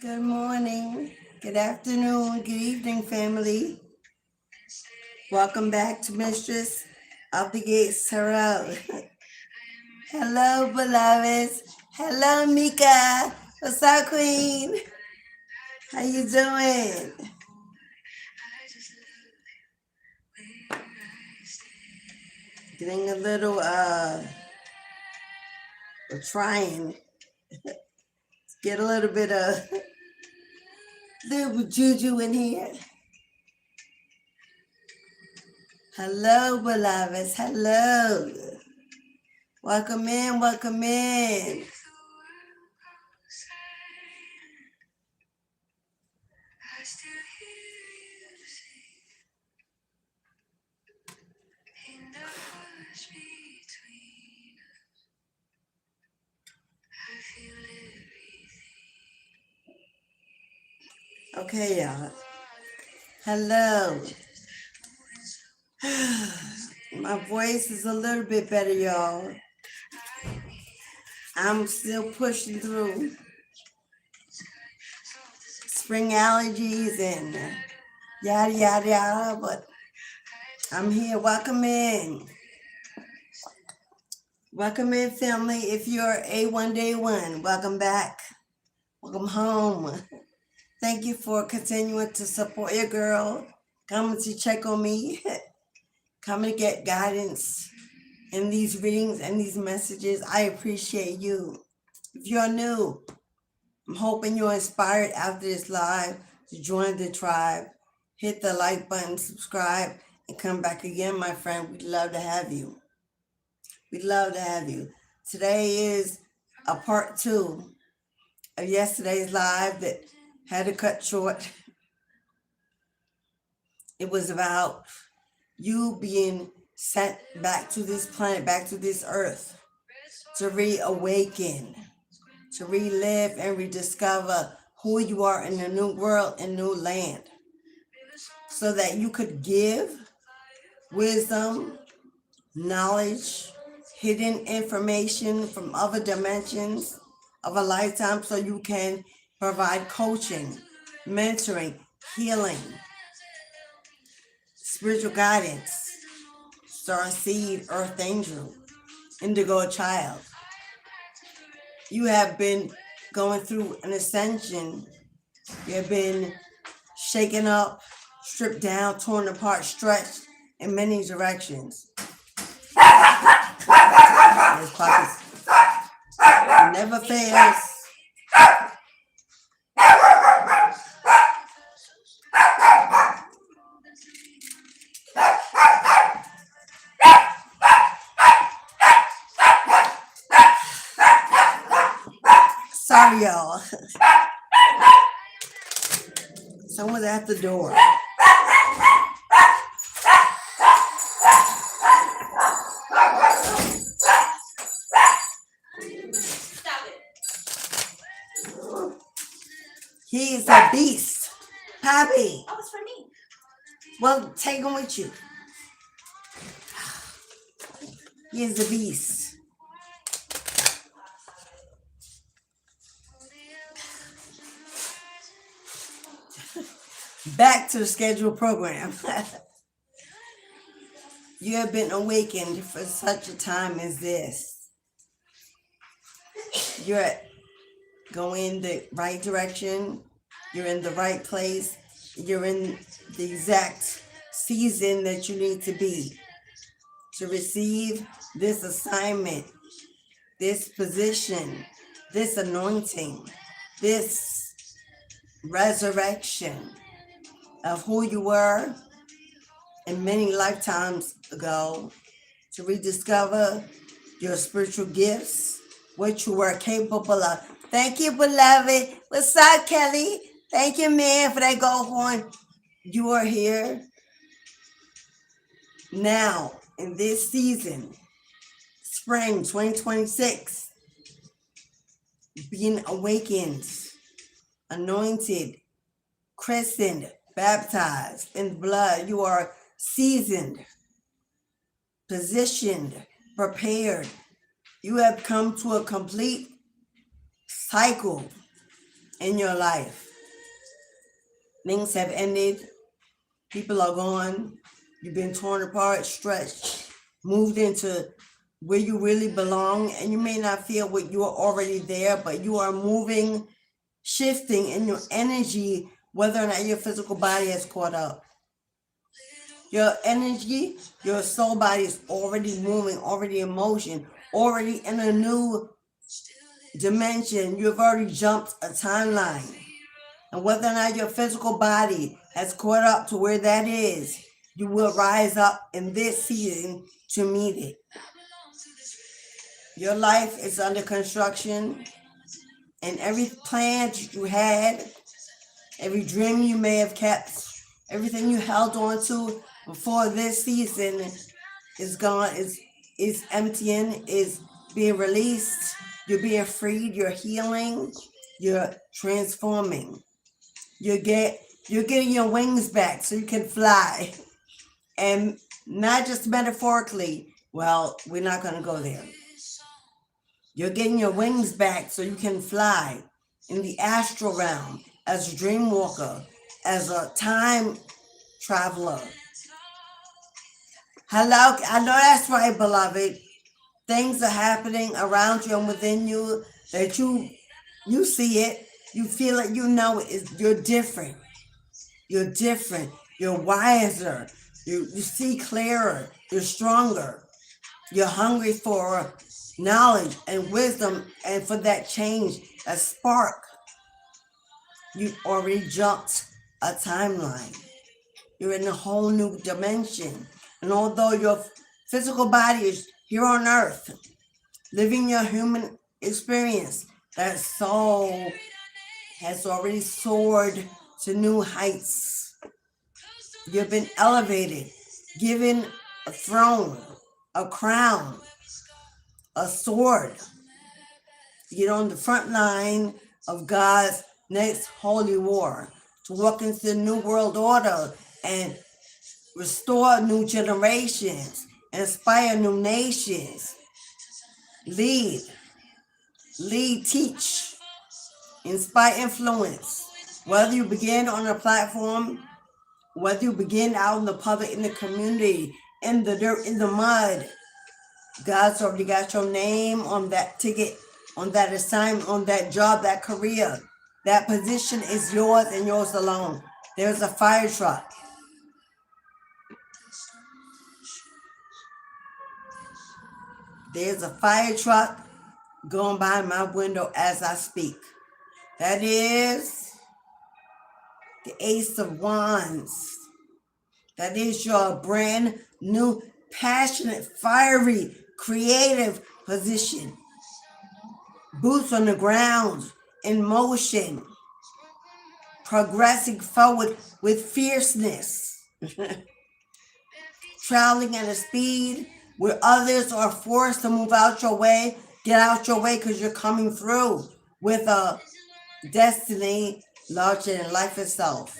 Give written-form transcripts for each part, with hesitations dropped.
Good morning, good afternoon, good evening, family. Welcome back to Mistress of the Gates Tarot. Hello, beloveds. Hello, Mika. What's up, Queen? How you doing? Getting a little, we're trying to get a little bit of little juju in here. Hello, beloveds. Hello. Welcome in, welcome in. Okay, y'all. Hello. My voice is a little bit better, y'all. I'm still pushing through spring allergies and yada, yada, yada, but I'm here. Welcome in. Welcome in, family. If you're A1 Day 1, welcome back. Welcome home. Thank you for continuing to support your girl, coming to check on me, coming to get guidance in these readings and these messages. I appreciate you. If you're new, I'm hoping you're inspired after this live to join the tribe. Hit the like button, subscribe, and come back again, my friend. We'd love to have you. We'd love to have you. Today is a part 2 of yesterday's live that had to cut short. It was about you being sent back to this planet, back to this earth, to reawaken, to relive and rediscover who you are in a new world and new land, so that you could give wisdom, knowledge, hidden information from other dimensions of a lifetime, so you can provide coaching, mentoring, healing, spiritual guidance, star seed, earth angel, indigo child. You have been going through an ascension. You have been shaken up, stripped down, torn apart, stretched in many directions. There's puppies. It never fails. Sorry, y'all. Someone's at the door. He is a beast. Poppy. Oh, it's for me. Well, take him with you. He is a beast. Back to the scheduled program. You have been awakened for such a time as this. You're going in the right direction. You're in the right place. You're in the exact season that you need to be to receive this assignment, this position, this anointing, this resurrection of who you were in many lifetimes ago, to rediscover your spiritual gifts, what you were capable of. Thank you, beloved. What's up, Kelly? Thank you, man, for that gold horn. You are here now in this season, spring 2026, being awakened, anointed, christened, baptized in blood. You are seasoned, positioned, prepared. You have come to a complete cycle in your life. Things have ended. People are gone. You've been torn apart, stretched, moved into where you really belong. And you may not feel what you are already there, but you are moving, shifting in your energy, whether or not your physical body has caught up. Your energy, your soul body is already moving, already in motion, already in a new dimension. You've already jumped a timeline. And whether or not your physical body has caught up to where that is, you will rise up in this season to meet it. Your life is under construction, and every plan that you had, every dream you may have kept, everything you held on to before this season is gone, is emptying, is being released. You're being freed, you're healing, you're transforming. You're getting your wings back so you can fly. And not just metaphorically. Well, we're not going to go there. You're getting your wings back so you can fly in the astral realm as a dream walker, as a time traveler. Hello, I know that's right, beloved. Things are happening around you and within you that you see it, you feel it, you know it. You're different. You're different. You're wiser. You see clearer. You're stronger. You're hungry for knowledge and wisdom and for that change, a spark. You've already jumped a timeline. You're in a whole new dimension. And although your physical body is here on earth, living your human experience, that soul has already soared to new heights. You've been elevated, given a throne, a crown, a sword. You're on the front line of God's next holy war to walk into the new world order and restore new generations, inspire new nations, lead, teach, inspire, influence. Whether you begin on a platform, whether you begin out in the public, in the community, in the dirt, in the mud, God's already got your name on that ticket, on that assignment, on that job, that career. That position is yours and yours alone. There's a fire truck. There's a fire truck going by my window as I speak. That is the Ace of Wands. That is your brand new, passionate, fiery, creative position. Boots on the ground, in motion, progressing forward with fierceness. Traveling at a speed where others are forced to move out your way. Get out your way because you're coming through with a destiny larger than life itself.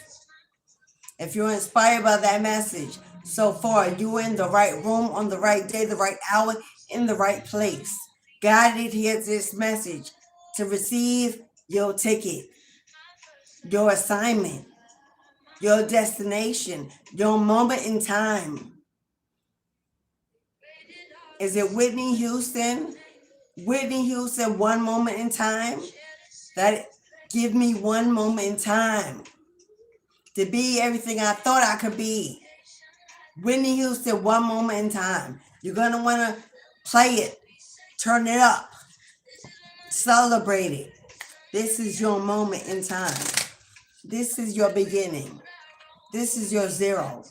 If you're inspired by that message so far, you're in the right room on the right day, the right hour, in the right place. Guided here to this message to receive your ticket, your assignment, your destination, your moment in time. Is it Whitney Houston? Whitney Houston, one moment in time? That give me one moment in time to be everything I thought I could be. Whitney Houston, one moment in time. You're going to want to play it, turn it up, celebrate it. This is your moment in time. This is your beginning. This is your zero.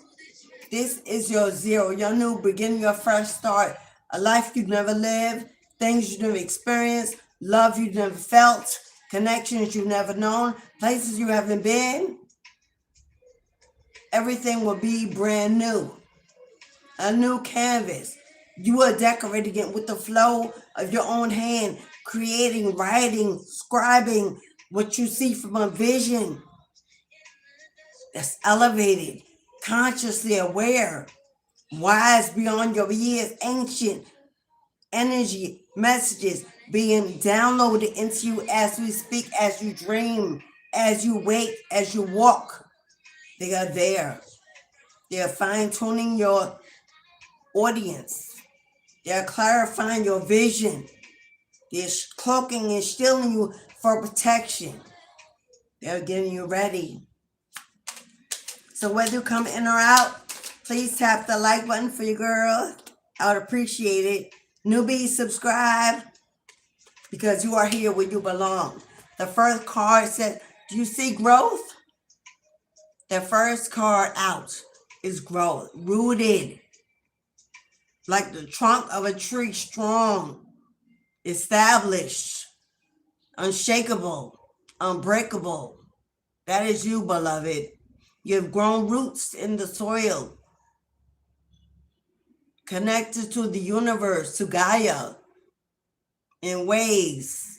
This is your zero, your new beginning, your fresh start, a life you've never lived, things you've never experienced, love you've never felt, connections you've never known, places you haven't been. Everything will be brand new. A new canvas. You are decorating it with the flow of your own hand, creating, writing, scribing what you see from a vision that's elevated, consciously aware, wise beyond your years, ancient energy, messages, being downloaded into you as we speak, as you dream, as you wake, as you walk. They are there. They are fine-tuning your audience. They are clarifying your vision. They're cloaking and shielding you for protection. They're getting you ready. So whether you come in or out, please tap the like button for your girl. I would appreciate it. Newbies, subscribe, because you are here where you belong. The first card says, do you see growth? The first card out is growth. Rooted. Like the trunk of a tree, strong, established, unshakable, unbreakable. That is you, beloved. You have grown roots in the soil, connected to the universe, to Gaia, in ways.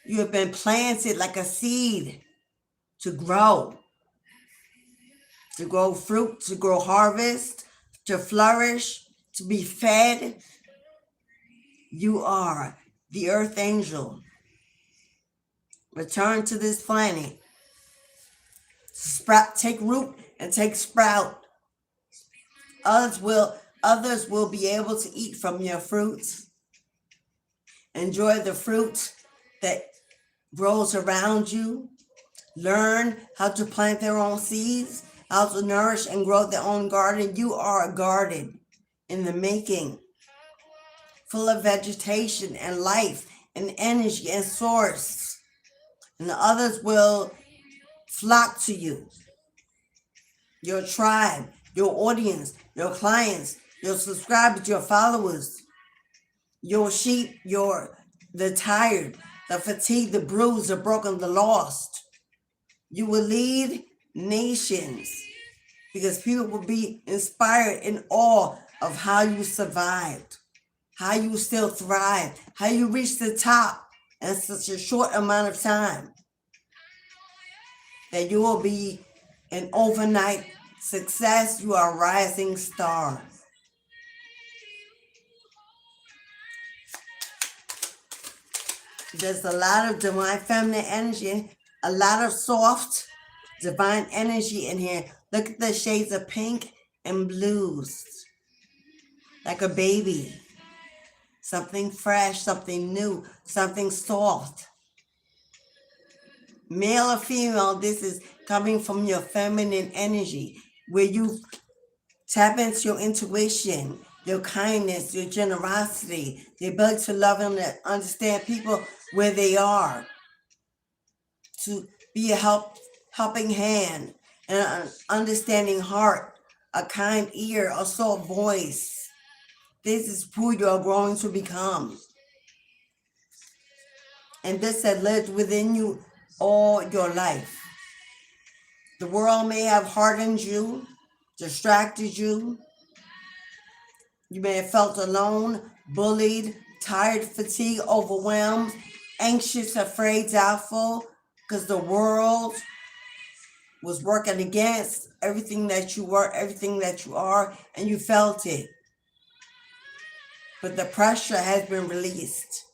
You have been planted like a seed to grow fruit, to grow harvest, to flourish, to be fed. You are the earth angel. Return to this planet. Sprout, take root and take sprout. Others will be able to eat from your fruits. Enjoy the fruit that grows around you. Learn how to plant their own seeds, how to nourish and grow their own garden. You are a garden in the making, full of vegetation and life and energy and source. And the others will flock to you. Your tribe, your audience, your clients, your subscribers, your followers, your sheep, the tired, the fatigued, the bruised, the broken, the lost. You will lead nations because people will be inspired in awe of how you survived, how you still thrive, how you reached the top in such a short amount of time, that you will be an overnight success. You are a rising star. There's a lot of divine feminine energy, a lot of soft divine energy in here. Look at the shades of pink and blues. Like a baby. Something fresh, something new, something soft. Male or female, this is coming from your feminine energy, where you tap into your intuition, your kindness, your generosity, the ability to love and understand people where they are, to be a helping hand, and an understanding heart, a kind ear, a soft voice. This is who you are growing to become. And this has lived within you all your life. The world may have hardened you, distracted you. You may have felt alone, bullied, tired, fatigued, overwhelmed, anxious, afraid, doubtful, because the world was working against everything that you were, everything that you are, and you felt it. But the pressure has been released,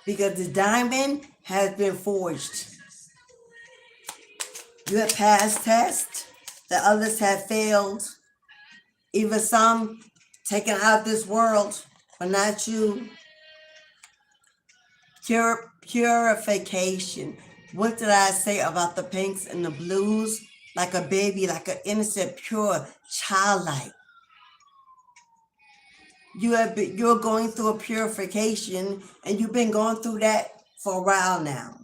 because the diamond has been forged. You have passed tests that others have failed, even some taken out of this world, but not you. Purification. What did I say about the pinks and the blues? Like a baby, like an innocent, pure, childlike. You're going through a purification, and you've been going through that for a while now.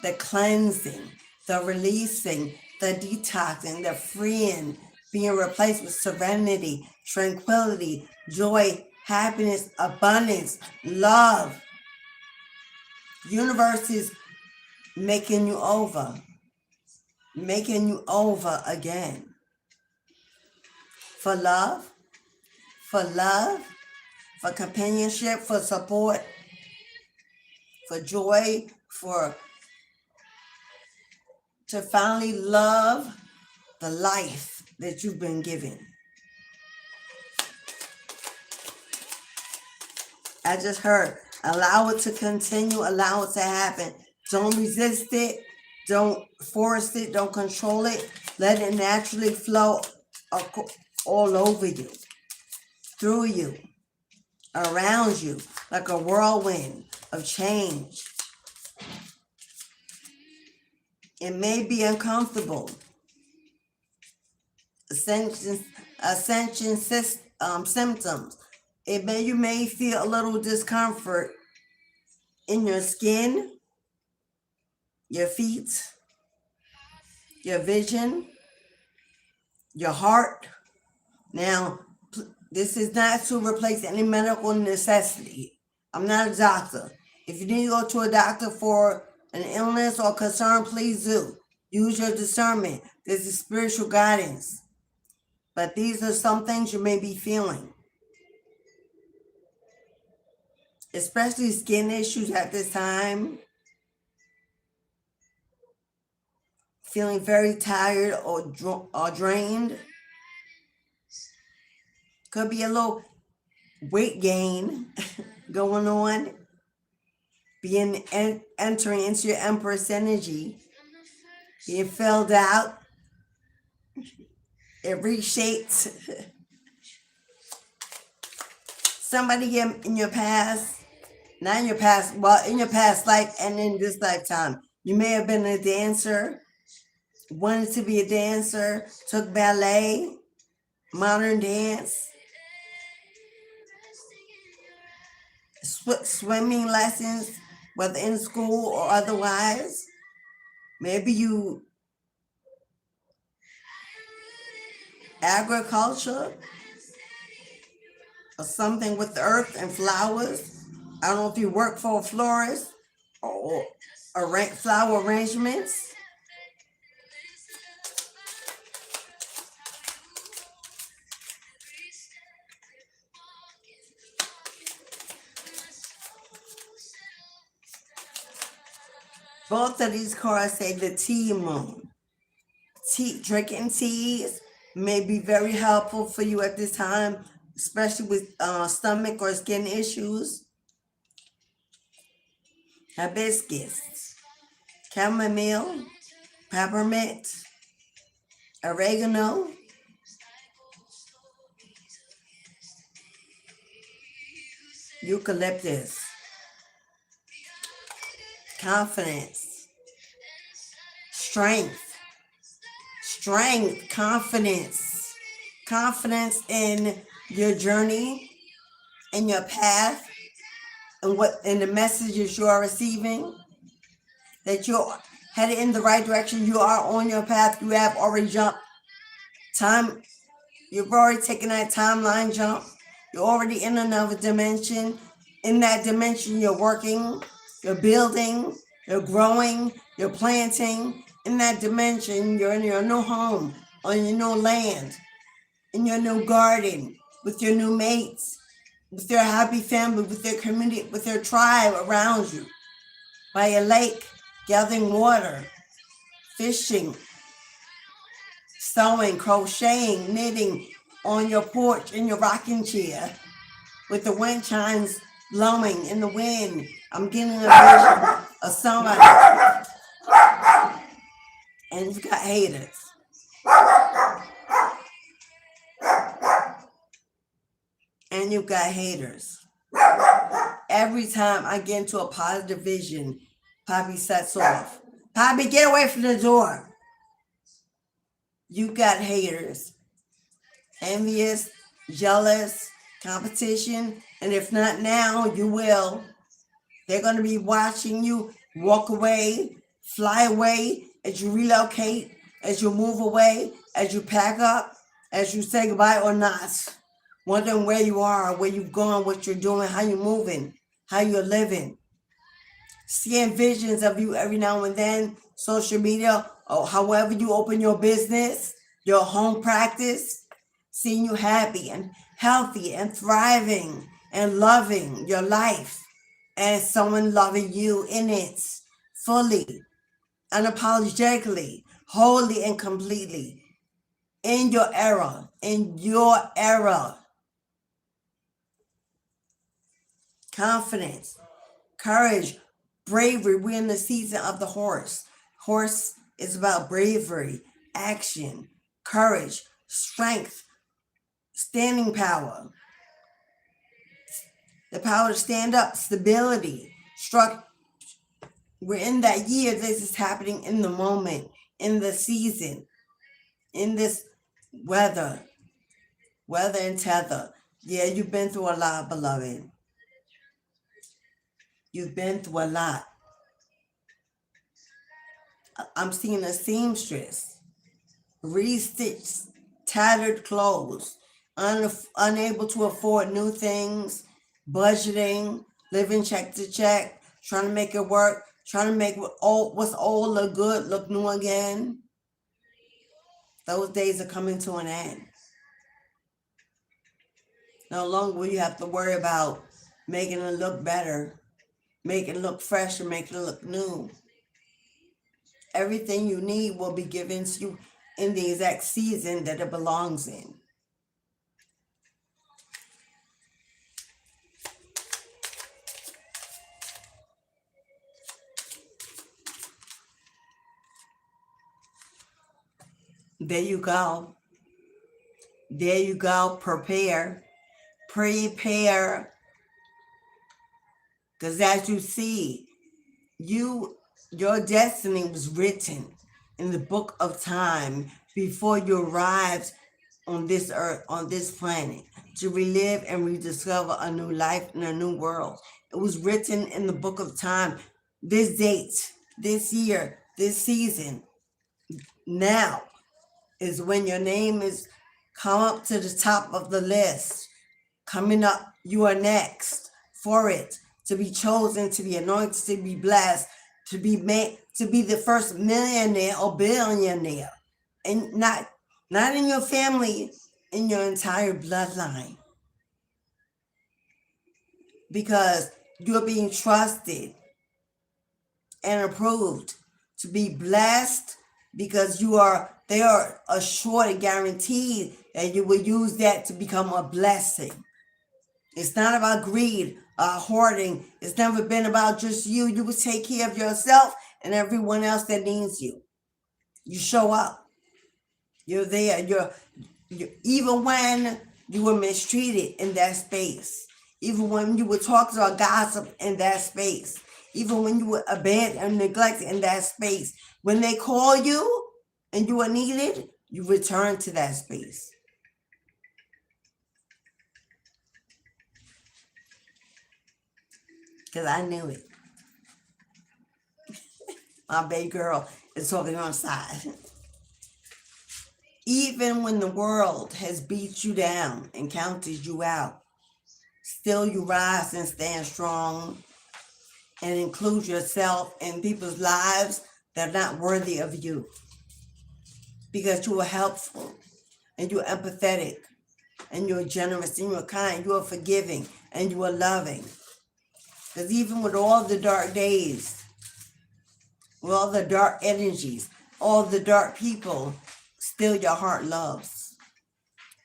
The cleansing, the releasing, the detoxing, the freeing, being replaced with serenity, tranquility, joy, happiness, abundance, love. The universe is making you over again. For love, for companionship, for support, for joy, to finally love the life that you've been given. I just heard, allow it to continue, allow it to happen. Don't resist it. Don't force it. Don't control it. Let it naturally flow all over you, through you, around you, like a whirlwind of change. It may be uncomfortable. Ascension symptoms. You may feel a little discomfort in your skin, your feet, your vision, your heart. Now, this is not to replace any medical necessity. I'm not a doctor. If you need to go to a doctor for an illness or concern, please do. Use your discernment. This is spiritual guidance. But these are some things you may be feeling. Especially skin issues at this time. Feeling very tired or drained. Could be a little weight gain going on. Entering into your Empress energy. Being filled out. It reshapes. Somebody in your past, not in your past, well, in your past life and in this lifetime, you may have been a dancer, wanted to be a dancer, took ballet, modern dance, swimming lessons, whether in school or otherwise. Maybe you agriculture or something with the earth and flowers. I don't know if you work for a florist or flower arrangements. Both of these cards say the tea moon. Drinking teas may be very helpful for you at this time, especially with stomach or skin issues. Hibiscus, chamomile, peppermint, oregano, eucalyptus, confidence, strength, confidence in your journey, in your path, and the messages you are receiving, that you're headed in the right direction. You are on your path. You have already jumped time. You've already taken that timeline jump. You're already in another dimension. In that dimension, you're working, you're building, you're growing, you're planting. In that dimension, you're in your new home, on your new land, in your new garden, with your new mates, with your happy family, with your community, with your tribe around you, by a lake, gathering water, fishing, sewing, crocheting, knitting on your porch, in your rocking chair, with the wind chimes blowing in the wind. I'm getting a vision of somebody. And you've got haters. And you've got haters. Every time I get into a positive vision, Poppy sets off. Poppy, get away from the door. You got haters. Envious, jealous, competition. And if not now, you will. They're going to be watching you walk away, fly away, as you relocate, as you move away, as you pack up, as you say goodbye or not. Wondering where you are, where you've gone, what you're doing, how you're moving, how you're living. Seeing visions of you every now and then, social media, or however you open your business, your home practice, seeing you happy and healthy and thriving and loving your life, and someone loving you in it fully, unapologetically, wholly and completely, in your era, confidence, courage, bravery. We're in the season of the horse. Horse is about bravery, action, courage, strength, standing power, the power to stand up, stability, we're in that year. This is happening in the moment, in the season, in this weather and tether. Yeah, you've been through a lot, beloved. You've been through a lot. I'm seeing a seamstress, restitched, tattered clothes, unable to afford new things, budgeting, living check to check, trying to make it work, trying to make what's old look good, look new again. Those days are coming to an end. No longer will you have to worry about making it look better, making it look fresh, and making it look new. Everything you need will be given to you in the exact season that it belongs in. There you go. There you go. Prepare. Because as you see, your destiny was written in the book of time before you arrived on this earth, on this planet, to relive and rediscover a new life in a new world. It was written in the book of time. This date, this year, this season, now is when your name is come up to the top of the list. Coming up, you are next for it, to be chosen, to be anointed, to be blessed, to be made, to be the first millionaire or billionaire. And not in your family, in your entire bloodline. Because you're being trusted and approved to be blessed, because they are assured and guaranteed that you will use that to become a blessing. It's not about greed, hoarding. It's never been about just you. You will take care of yourself and everyone else that needs you. You show up. You're there. You're even when you were mistreated in that space, even when you were talked to or gossip in that space, even when you were abandoned and neglected in that space, when they call you and you are needed, you return to that space. Because I knew it. My baby girl is talking on the side. Even when the world has beat you down and counted you out, still you rise and stand strong and include yourself in people's lives that are not worthy of you. Because you are helpful and you're empathetic and you're generous and you're kind, you are forgiving and you are loving. Because even with all the dark days, with all the dark energies, all the dark people, still your heart loves.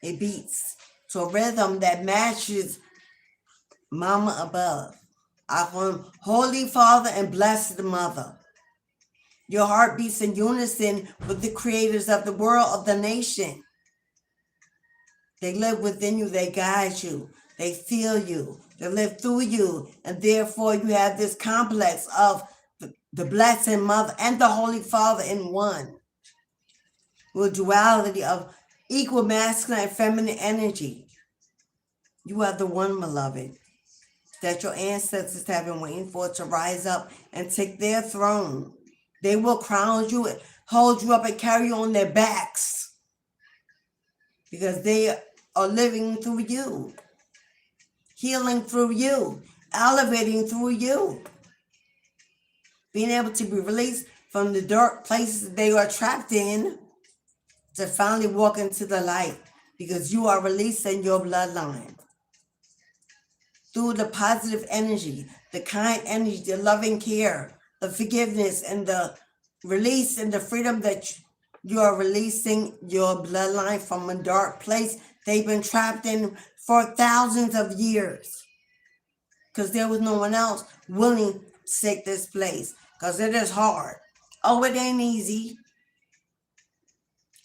It beats to a rhythm that matches Mama above. I call him Holy Father and Blessed Mother. Your heart beats in unison with the creators of the world, of the nation. They live within you, they guide you, they feel you, they live through you, and therefore you have this complex of the Blessed Mother and the Holy Father in one, with duality of equal masculine and feminine energy. You are the one, beloved, that your ancestors have been waiting for to rise up and take their throne. They will crown you, hold you up, and carry you on their backs, because they are living through you, healing through you, elevating through you, being able to be released from the dark places they are trapped in to finally walk into the light, because you are releasing your bloodline through the positive energy, the kind energy, the loving care, the forgiveness, and the release and the freedom that you are releasing your bloodline from a dark place they've been trapped in for thousands of years. because there was no one else willing to take this place, because it is hard. Oh, it ain't easy.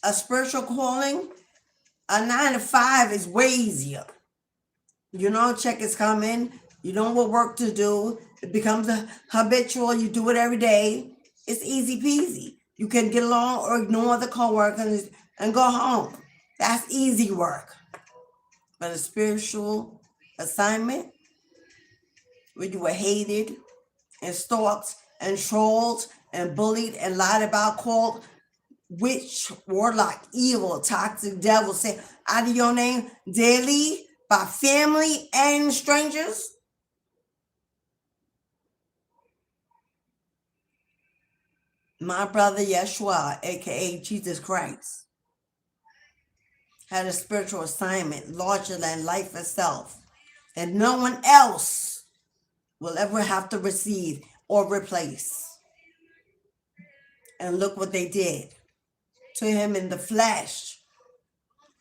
A spiritual calling, a 9 to 5 is way easier. You know, check is coming. You know what work to do. It becomes a habitual. You do it every day. It's easy peasy. You can get along or ignore the coworkers and go home. That's easy work. But a spiritual assignment where you were hated and stalked and trolled and bullied and lied about, called witch, warlock, evil, toxic, devil, say out of your name daily by family and strangers. My brother Yeshua, aka Jesus Christ, had a spiritual assignment larger than life itself that no one else will ever have to receive or replace. And look what they did to him in the flesh.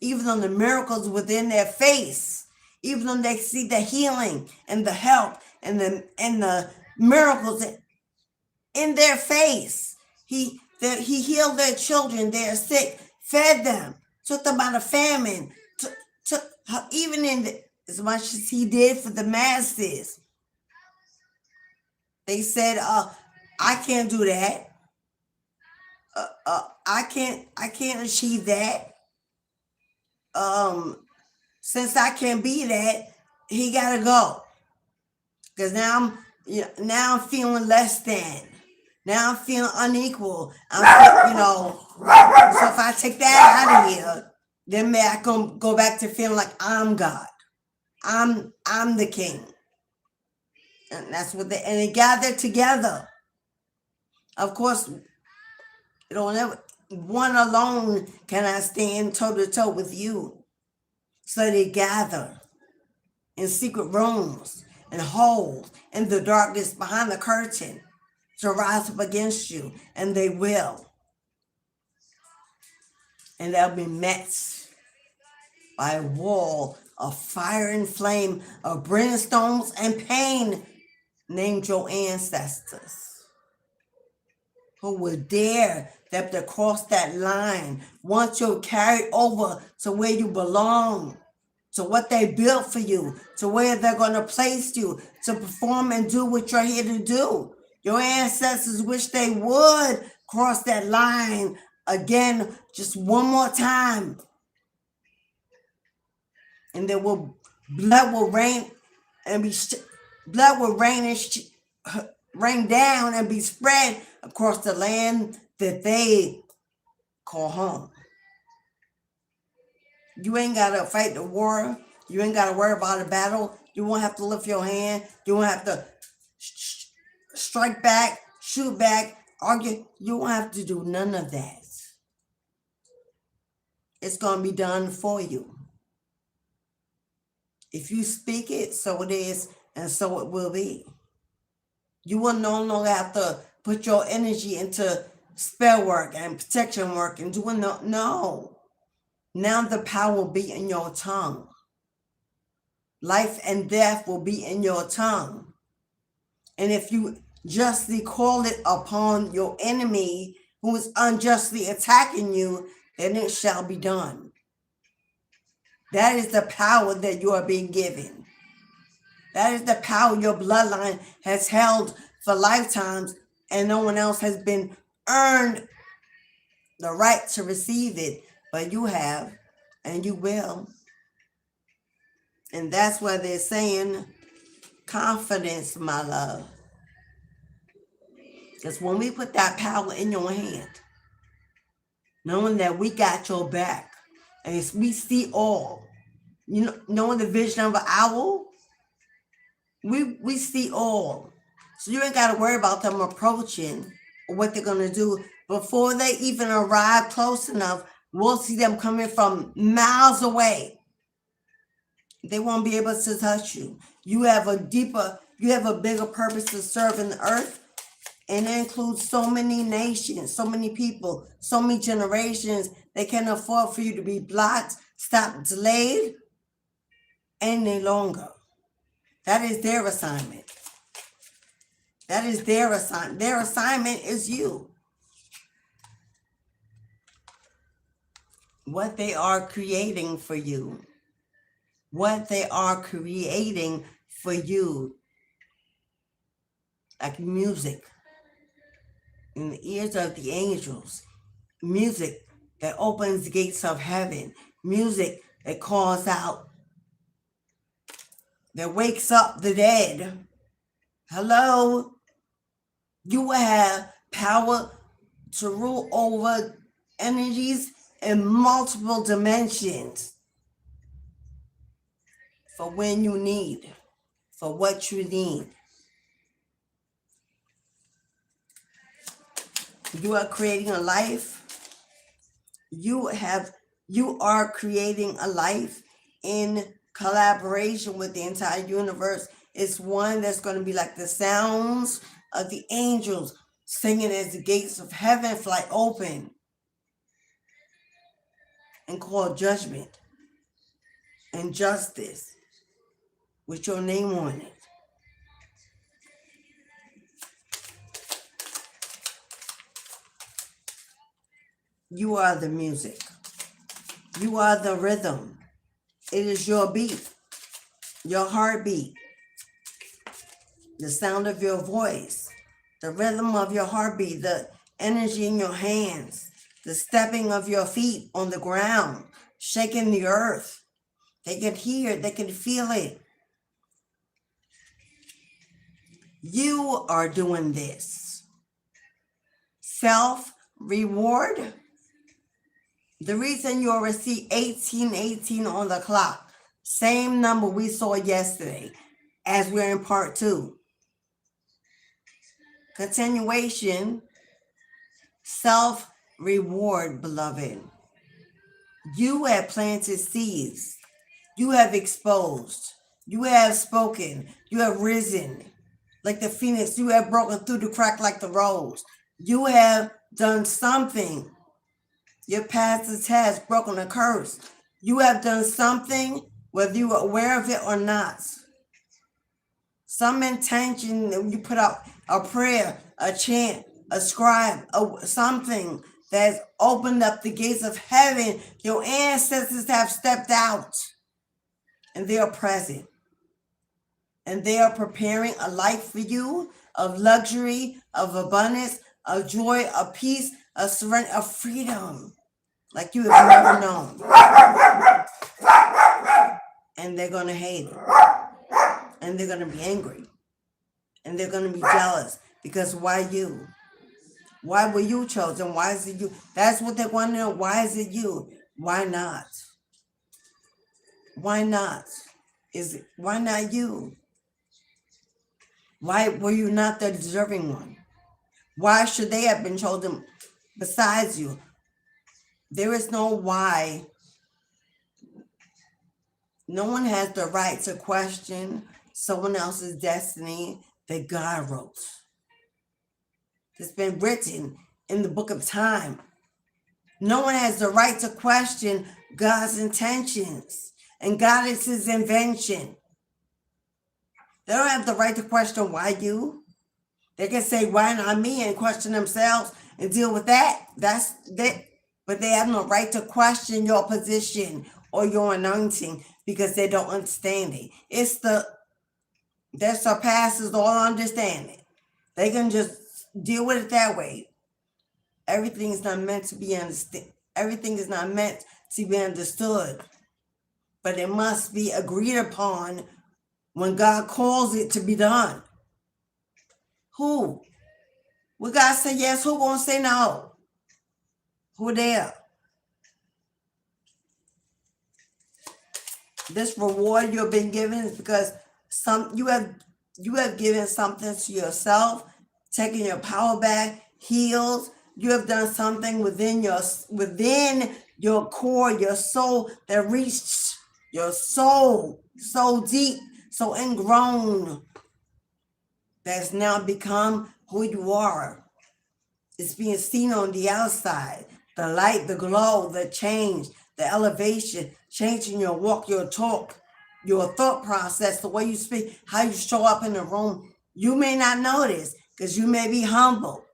Even on the miracles within their face, even though they see the healing and the help and the miracles in their face, he healed their children. They're sick, fed them, took them out of famine, took even as much as he did for the masses. They said, I can't do that. I can't achieve that. Since I can't be that, he gotta go. Because now I'm feeling less than. Now I'm feeling unequal. So if I take that out of here, then may I can go back to feeling like I'm God. I'm the king. And that's what they gathered together. Of course, one alone cannot stand toe to toe with you. So they gather in secret rooms and hold in the darkness behind the curtain to rise up against you, and they will. And they'll be met by a wall of fire and flame, of brimstones and pain, named your ancestors, who will dare to cross that line once you're carried over to where you belong, to what they built for you, to where they're going to place you to perform and do what you're here to do. Your ancestors wish they would cross that line again, just one more time. And blood will rain and rain down and be spread across the land that they call home. You ain't got to fight the war. You ain't got to worry about a battle. You won't have to lift your hand. You won't have to strike back, shoot back, argue. You won't have to do none of that. It's going to be done for you. If you speak it, so it is, and so it will be. You will no longer have to put your energy into spell work and protection work and doing no. Now the power will be in your tongue. Life and death will be in your tongue. And if you justly call it upon your enemy who is unjustly attacking you, then it shall be done. That is the power that you are being given. That is the power your bloodline has held for lifetimes, and no one else has been earned the right to receive it, but you have, and you will. And that's why they're saying confidence, my love. Because when we put that power in your hand, knowing that we got your back, and we see all, knowing the vision of an owl, we see all. So you ain't got to worry about them approaching or what they're going to do. Before they even arrive close enough, we'll see them coming from miles away. They won't be able to touch you. You have a bigger purpose to serve in the earth. And it includes so many nations, so many people, so many generations. They can't afford for you to be blocked, stopped, delayed any longer. That is their assignment. That is their assignment. Their assignment is you. What they are creating for you. What they are creating for you. Like music in the ears of the angels. Music that opens the gates of heaven. Music that calls out. That wakes up the dead. Hello? You will have power to rule over energies in multiple dimensions for when you need, for what you need. You are creating a life. You are creating a life in collaboration with the entire universe. It's one that's going to be like the sounds of the angels singing as the gates of heaven fly open and call judgment and justice with your name on it. You are the music. You are the rhythm. It is your beat, your heartbeat, the sound of your voice, the rhythm of your heartbeat, the energy in your hands, the stepping of your feet on the ground, shaking the earth. They can hear it, they can feel it. You are doing this. Self-reward. The reason you'll receive 1818 on the clock, same number we saw yesterday as we're in part 2. Continuation, self-reward, beloved. You have planted seeds. You have exposed. You have spoken. You have risen like the phoenix. You have broken through the crack like the rose. You have done something. Your past the test, broken a curse. You have done something, whether you were aware of it or not. Some intention, you put out a prayer, a chant, a scribe, something that's opened up the gates of heaven. Your ancestors have stepped out and they are present. And they are preparing a life for you of luxury, of abundance, of joy, of peace, of surrender, of freedom, like you have never known. And they're going to hate it. And they're going to be angry. And they're going to be jealous. Because why you? Why were you chosen? Why is it you? That's what they want to know. Why is it you? Why not? Why not? Why not you? Why were you not the deserving one? Why should they have been chosen besides you? There is no why. No one has the right to question someone else's destiny that God wrote. It's been written in the book of time. No one has the right to question God's intentions, and God is his invention. They don't have the right to question why you. They can say, why not me, and question themselves and deal with that. That's that. But they have no right to question your position or your anointing because they don't understand it. It's that surpasses all understanding. They can just deal with it that way. Everything is not meant to be understood. Everything is not meant to be understood. But it must be agreed upon when God calls it to be done. Who? Will God say yes? Who gonna say no? Who there? This reward you've been given is because you have given something to yourself, taken your power back, healed. You have done something within your core, your soul, that reached your soul so deep, so ingrown, that's now become who you are. It's being seen on the outside. The light, the glow, the change, the elevation, changing your walk, your talk. your thought process, the way you speak, how you show up in the room. You may not notice because you may be humble.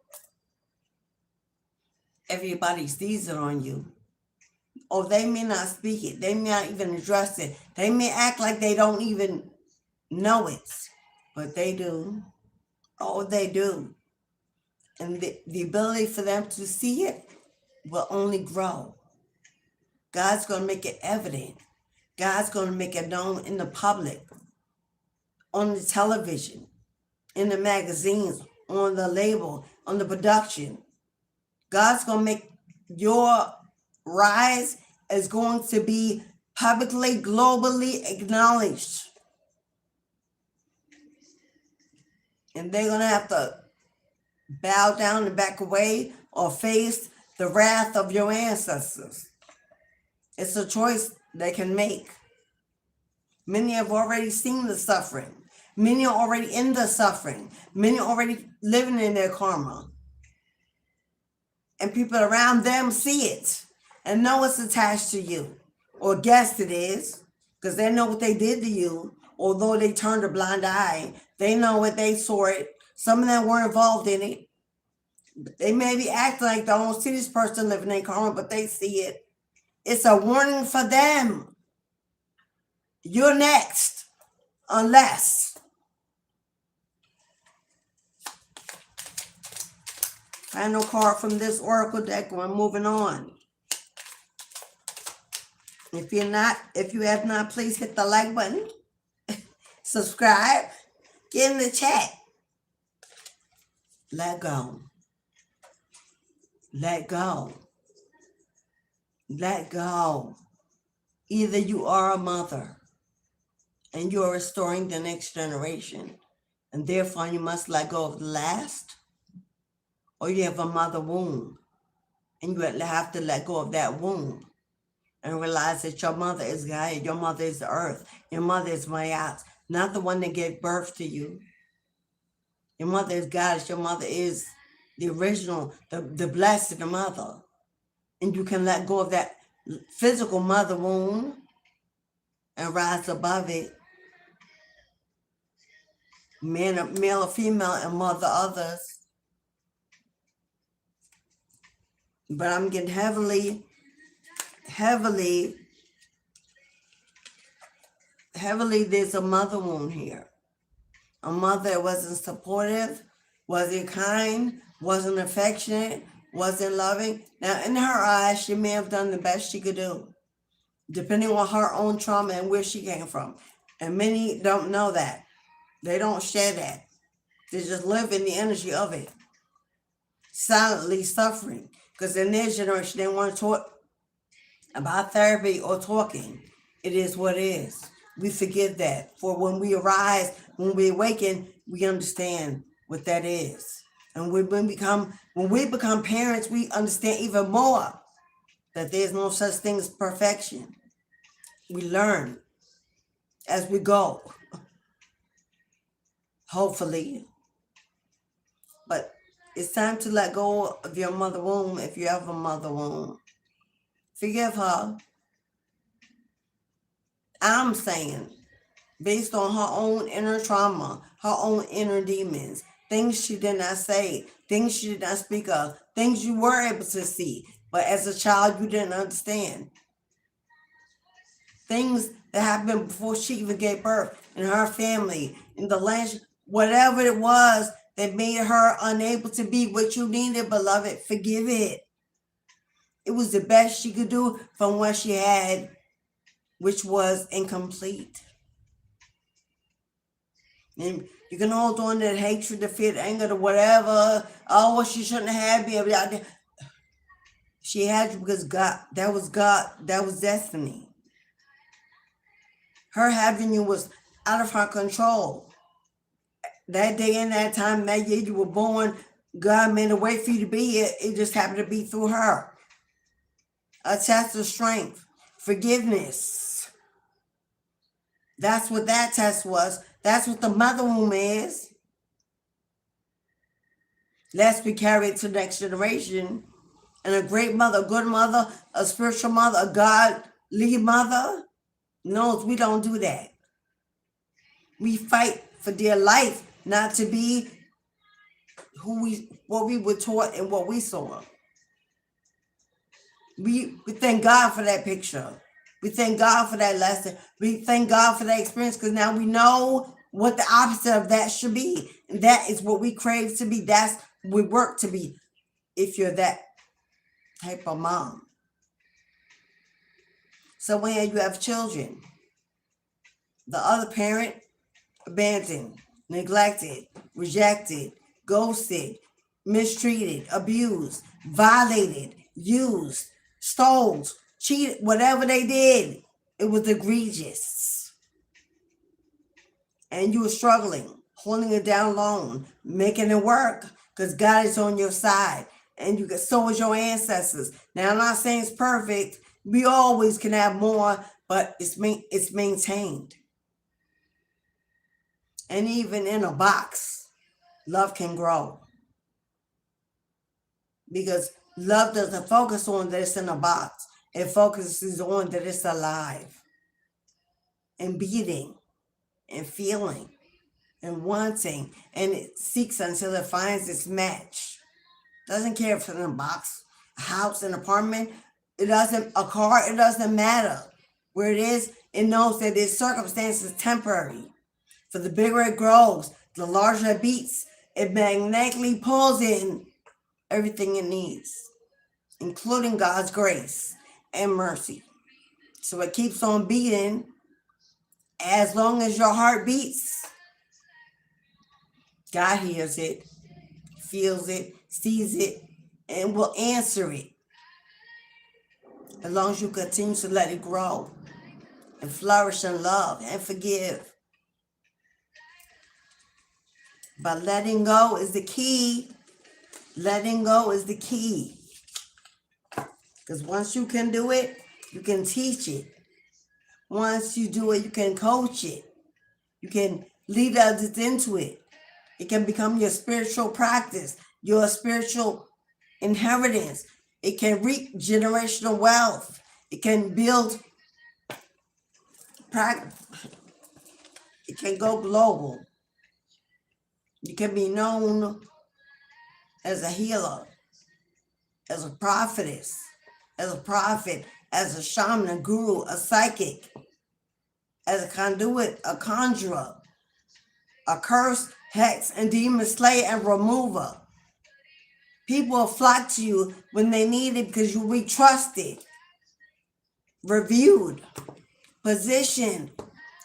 Everybody sees it on you. Or they may not speak it. They may not even address it. They may act like they don't even know it. But they do. Oh, they do. And the ability for them to see it will only grow. God's going to make it evident. God's going to make it known in the public, on the television, in the magazines, on the label, on the production. God's going to make your rise is going to be publicly, globally acknowledged. And they're going to have to bow down and back away or face the wrath of your ancestors. It's a choice they can make. Many have already seen the suffering. Many are already in the suffering. Many are already living in their karma. And people around them see it and know it's attached to you, or guess it is, because they know what they did to you. Although they turned a blind eye, they know what they saw it. Some of them were involved in it. They may be acting like they don't see this person living in karma, but they see it. It's a warning for them. You're next, unless. Final card from this oracle deck. We're moving on. If you have not, please hit the like button. Subscribe. Get in the chat. Let go. Let go. Let go. Either you are a mother and you are restoring the next generation, and therefore you must let go of the last, or you have a mother wound and you have to let go of that wound and realize that your mother is Gaia, your mother is the earth, your mother is Mayat, not the one that gave birth to you. Your mother is Goddess, your mother is the original, the blessed mother. And you can let go of that physical mother wound and rise above it. Male or female, and mother others. But I'm getting heavily, there's a mother wound here. A mother that wasn't supportive, wasn't kind, wasn't affectionate, wasn't loving. Now, in her eyes, she may have done the best she could do, depending on her own trauma and where she came from. And many don't know that. They don't share that. They just live in the energy of it, silently suffering. Because in their generation, they weren't taught about therapy or talking. It is what it is. We forget that. For when we arise, when we awaken, we understand what that is. And when we become parents, we understand even more that there's no such thing as perfection. We learn as we go, hopefully. But it's time to let go of your mother womb if you have a mother womb. Forgive her. I'm saying, based on her own inner trauma, her own inner demons, things she did not say, things she did not speak of, things you were able to see, but as a child you didn't understand. Things that happened before she even gave birth, in her family, in the land, whatever it was that made her unable to be what you needed, beloved, forgive it. It was the best she could do from what she had, which was incomplete. And you can hold on to that hatred, the fear, the anger, the whatever. Oh, well, she shouldn't have been. She had you because God, that was destiny. Her having you was out of her control. That day and that time, that year you were born, God made a way for you to be here. It just happened to be through her. A test of strength, forgiveness. That's what that test was. That's what the mother womb is. Lest we carry it to the next generation. And a great mother, a good mother, a spiritual mother, a godly mother knows we don't do that. We fight for dear life, not to be what we were taught and what we saw. We thank God for that picture. We thank God for that lesson. We thank God for that experience, because now we know what the opposite of that should be. And that is what we crave to be. That's what we work to be, if you're that type of mom. So when you have children, the other parent abandoned, neglected, rejected, ghosted, mistreated, abused, violated, used, stole, cheated, whatever they did, it was egregious. And you were struggling, holding it down alone, making it work, because God is on your side. And so is your ancestors. Now, I'm not saying it's perfect. We always can have more, but it's maintained. And even in a box, love can grow. Because love doesn't focus on that it's in a box. It focuses on that it's alive and beating and feeling and wanting. And it seeks until it finds its match. Doesn't care if it's in a box, a house, an apartment, a car, it doesn't matter where it is. It knows that its circumstance is temporary. For the bigger it grows, the larger it beats, it magnetically pulls in everything it needs, including God's grace and mercy. So it keeps on beating as long as your heart beats. God hears it, feels it, sees it, and will answer it. As long as you continue to let it grow and flourish in love and forgive. But letting go is the key. Letting go is the key. Because once you can do it, you can teach it. Once you do it, you can coach it. You can lead others into it. It can become your spiritual practice, your spiritual inheritance. It can reap generational wealth. It can build practice. It can go global. You can be known as a healer, as a prophetess, as a prophet, as a shaman, a guru, a psychic, as a conduit, a conjurer, a curse, hex, and demon slayer and remover. People will flock to you when they need it because you'll be trusted, reviewed, positioned,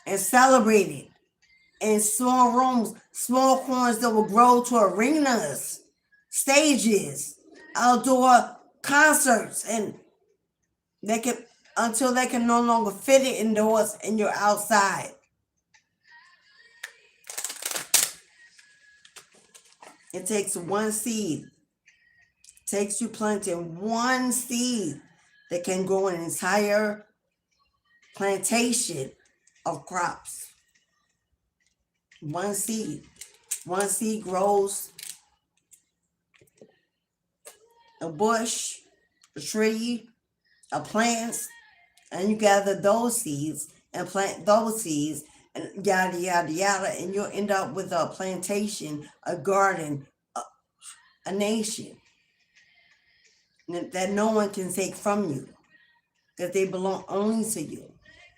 and celebrated in small rooms, small corners that will grow to arenas, stages, outdoor concerts, and until they can no longer fit it indoors and you're outside. It takes one seed. It takes you planting one seed that can grow an entire plantation of crops. One seed. One seed grows a bush, a tree, a plant, and you gather those seeds and plant those seeds and yada, yada, yada, and you'll end up with a plantation, a garden, a nation that no one can take from you, because they belong only to you.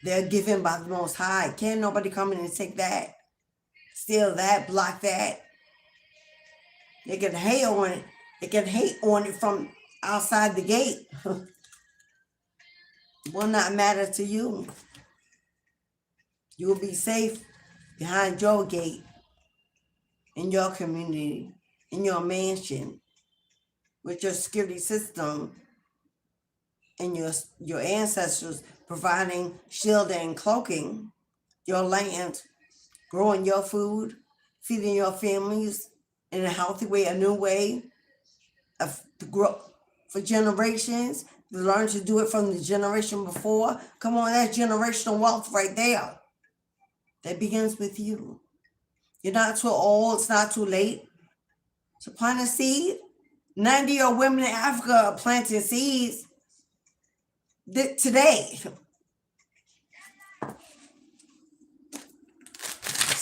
They're given by the Most High. Can't nobody come in and take that, steal that, block that. They can hate on it. They can hate on it from outside the gate. It will not matter to you. You will be safe behind your gate, in your community, in your mansion, with your security system and your ancestors providing shielding and cloaking your land, growing your food, feeding your families in a healthy way, a new way to grow for generations, to learn to do it from the generation before. Come on, that's generational wealth right there. That begins with you. You're not too old, it's not too late to plant a seed. 90-year-old women in Africa are planting seeds today.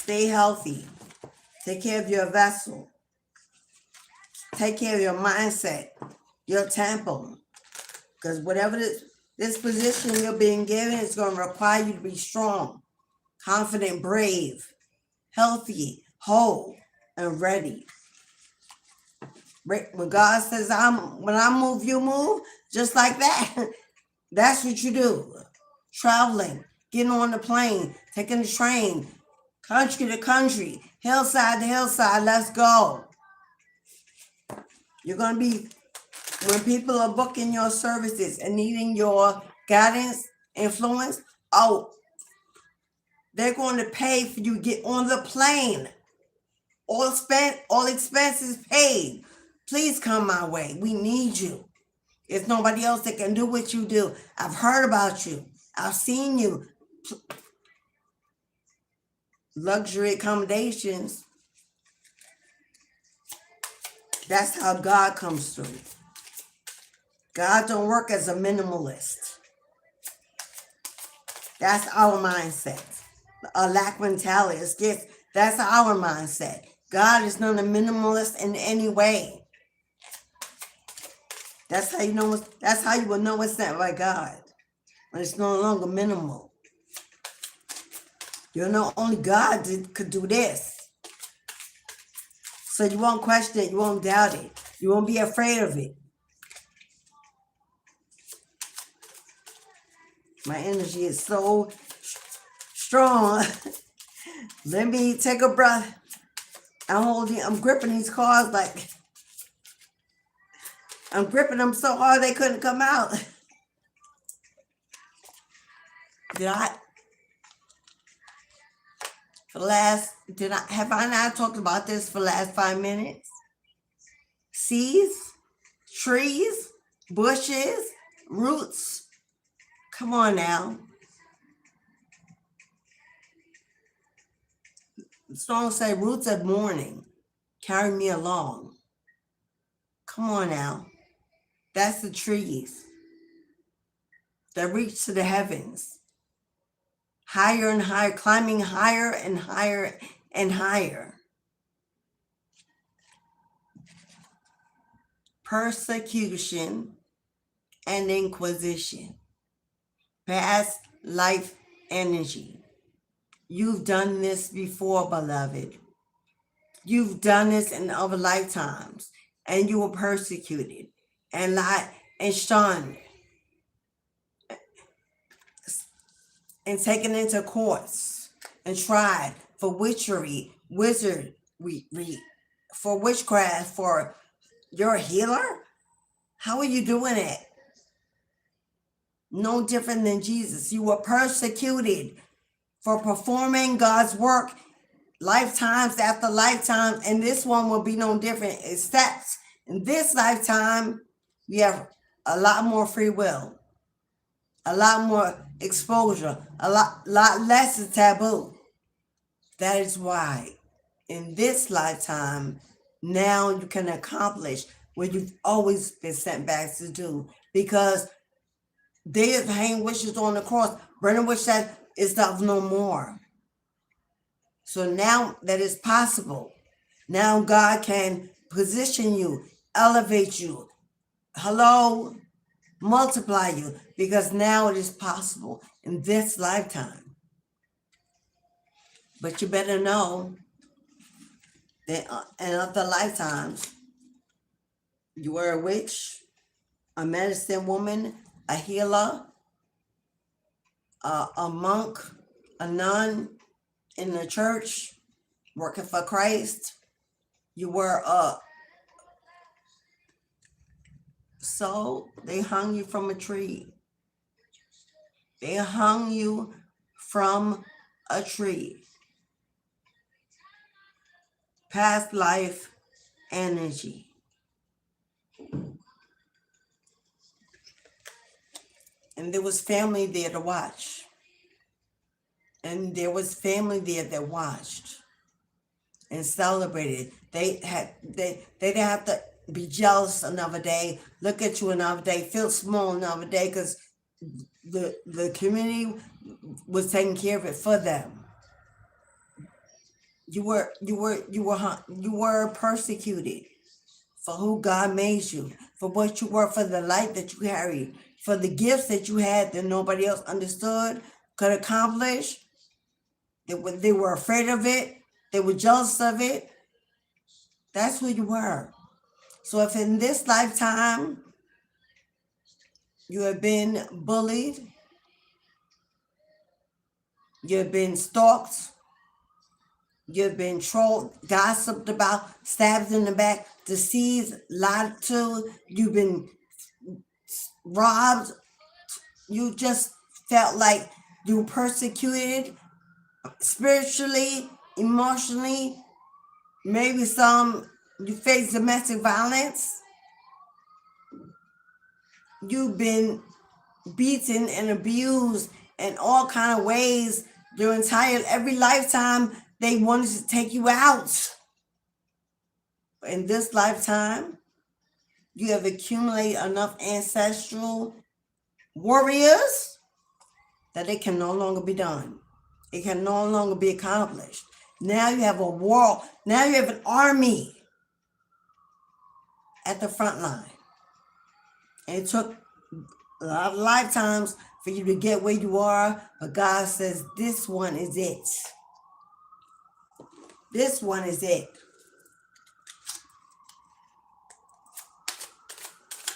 Stay healthy. Take care of your vessel. Take care of your mindset, your temple. Because whatever this position you're being given is going to require you to be strong, confident, brave, healthy, whole, and ready. When God says, when I move, you move, just like that. That's what you do. Traveling, getting on the plane, taking the train, country to country, hillside to hillside, let's go. You're going to be, when people are booking your services and needing your guidance, influence, they're going to pay for you to get on the plane. All expenses paid. Please come my way. We need you. There's nobody else that can do what you do. I've heard about you. I've seen you. Luxury accommodations. That's how God comes through. God don't work as a minimalist. That's our mindset. A lack mentality. That's our mindset. God is not a minimalist in any way. That's how you know. That's how you will know it's not by God. When it's no longer minimal. You know, only God could do this. So you won't question it. You won't doubt it. You won't be afraid of it. My energy is so strong. Let me take a breath. I'm gripping these cards like, I'm gripping them so hard they couldn't come out. Have I not talked about this for the last 5 minutes? Seeds, trees, bushes, roots. Come on now. The song say, roots of morning, carry me along. Come on now. That's the trees that reach to the heavens. Higher and higher, climbing higher and higher and higher. Persecution and inquisition. Past life energy. You've done this before, beloved. You've done this in other lifetimes, and you were persecuted and lied and shunned and taken into courts and tried for witchery, for witchcraft, for your healer. How are you doing it? No different than Jesus. You were persecuted for performing God's work lifetimes after lifetime, and this one will be no different, except in this lifetime we have a lot more free will, a lot more exposure, a lot less is taboo. That is why in this lifetime now you can accomplish what you've always been sent back to do, because they have hanged wishes on the cross. Brennan wish that is of no more. So now that is possible. Now God can position you, elevate you, multiply you, because now it is possible in this lifetime. But you better know that in other lifetimes, you were a witch, a medicine woman, a healer, a monk, a nun in the church, working for Christ. You were so they hung you from a tree. They hung you from a tree. Past life energy. And there was family there to watch. And there was family there that watched and celebrated. They didn't have to be jealous another day, look at you another day, feel small another day, because the community was taking care of it for them. You were persecuted for who God made you, for what you were, for the light that you carried, for the gifts that you had that nobody else understood, could accomplish. They were afraid of it. They were jealous of it. That's who you were. So if in this lifetime you have been bullied, you've been stalked, you've been trolled, gossiped about, stabbed in the back, deceived, lied to, you've been robbed, you just felt like you were persecuted spiritually, emotionally, maybe you face domestic violence, you've been beaten and abused in all kind of ways every lifetime. They wanted to take you out. In this lifetime, you have accumulated enough ancestral warriors that it can no longer be done. It can no longer be accomplished. Now you have a war. Now you have an army at the front line. And it took a lot of lifetimes for you to get where you are, but God says this one is it. This one is it.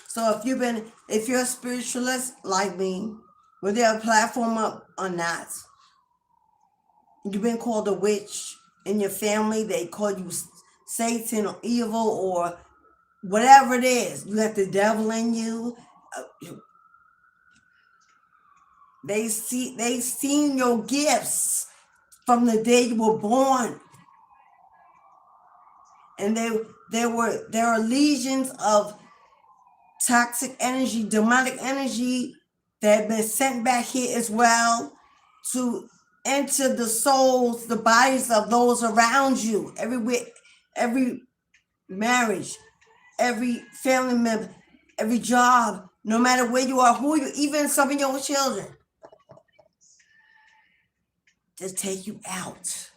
So if you're a spiritualist like me, whether you have a platform up or not, you've been called a witch in your family, they call you Satan or evil or whatever it is, you got the devil in you. They seen your gifts from the day you were born. And there are legions of toxic energy, demonic energy that have been sent back here as well to enter the souls, the bodies of those around you. Every marriage, every family member, every job, no matter where you are, even some of your children, to take you out.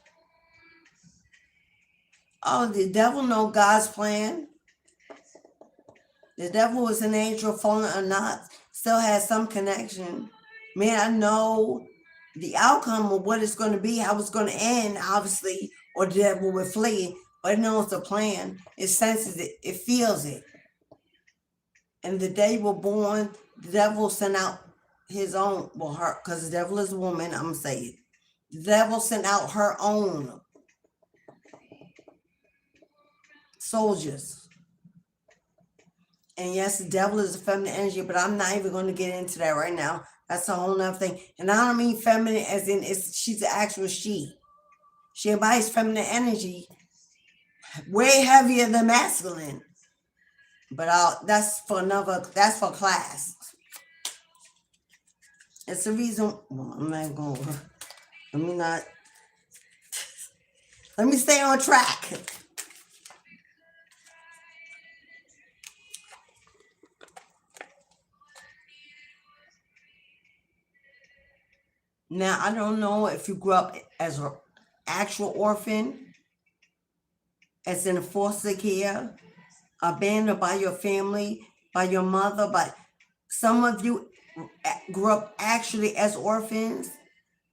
Oh, the devil knows God's plan. The devil is an angel, fallen or not, still has some connection. May I know the outcome of what it's going to be, how it's going to end, obviously, or the devil will flee, but it knows the plan. It senses it. It feels it. And the day you were born, the devil sent out his own, because the devil is a woman, I'm going to say it. The devil sent out her own soldiers. And yes, the devil is a feminine energy, but I'm not even going to get into that right now. That's a whole nother thing. And I don't mean feminine as in she's the actual she. She embodies feminine energy, way heavier than masculine. But that's for class. It's the reason. Well, I'm not going to. Let me stay on track. Now, I don't know if you grew up as an actual orphan, as in foster care, abandoned by your family, by your mother, but some of you grew up actually as orphans,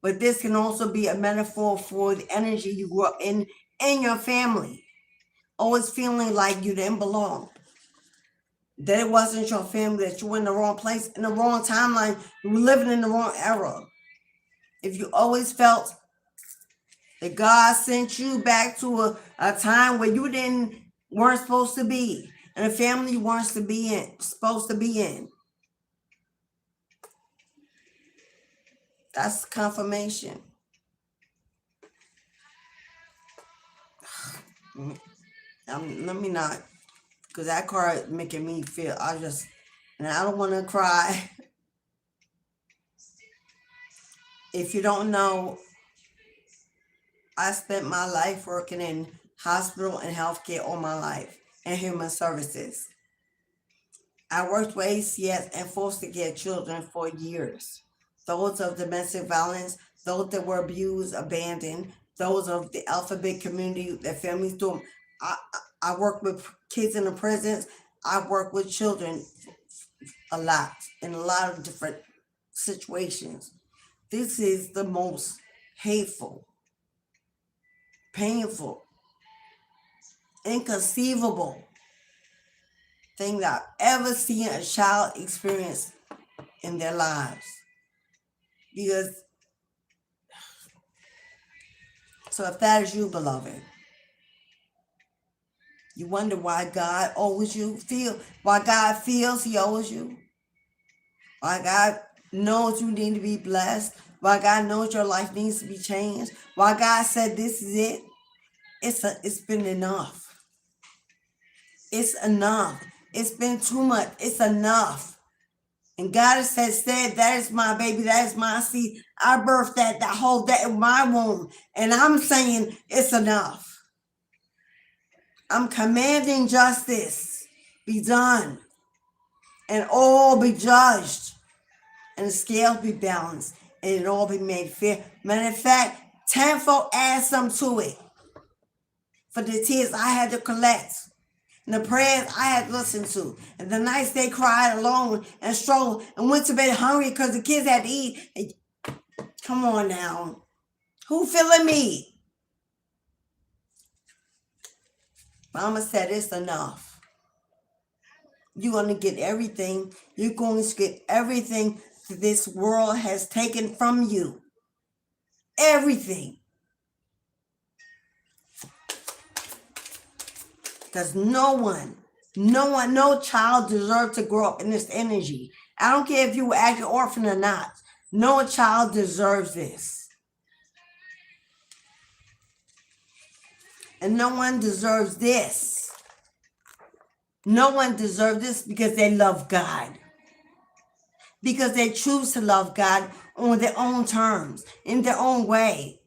but this can also be a metaphor for the energy you grew up in your family, always feeling like you didn't belong, that it wasn't your family, that you were in the wrong place, in the wrong timeline, you were living in the wrong era. If you always felt that God sent you back to a time where you weren't supposed to be, and a family you weren't supposed to be in, that's confirmation. Let me not, because that card making me feel, and I don't want to cry. If you don't know, I spent my life working in hospital and healthcare all my life, and human services. I worked with ACS and foster care children for years. Those of domestic violence, those that were abused, abandoned, those of the alphabet community, their families do them. I work with kids in the prisons. I work with children a lot in a lot of different situations. This is the most hateful, painful, inconceivable thing that I've ever seen a child experience in their lives. Because, so if that is you, beloved, you wonder why God owes you, why God feels he owes you, why God knows you need to be blessed, why God knows your life needs to be changed, why God said this is it. It's been enough. It's enough. It's been too much. It's enough. And God has said, that is my baby, that is my seed. I birthed that whole that in my womb. And I'm saying it's enough. I'm commanding justice be done. And all be judged. And the scales be balanced. And it all be made fair. Matter of fact, tenfold add some to it. For the tears I had to collect. And the prayers I had listened to. And the nights they cried alone and struggled and went to bed hungry because the kids had to eat. And, come on now. Who feeling me? Mama said it's enough. You're going to get everything. You're going to get everything that this world has taken from you. Everything. Because no child deserves to grow up in this energy. I don't care if you were acting orphan or not. No child deserves this. And no one deserves this. No one deserves this because they love God. Because they choose to love God on their own terms, in their own way.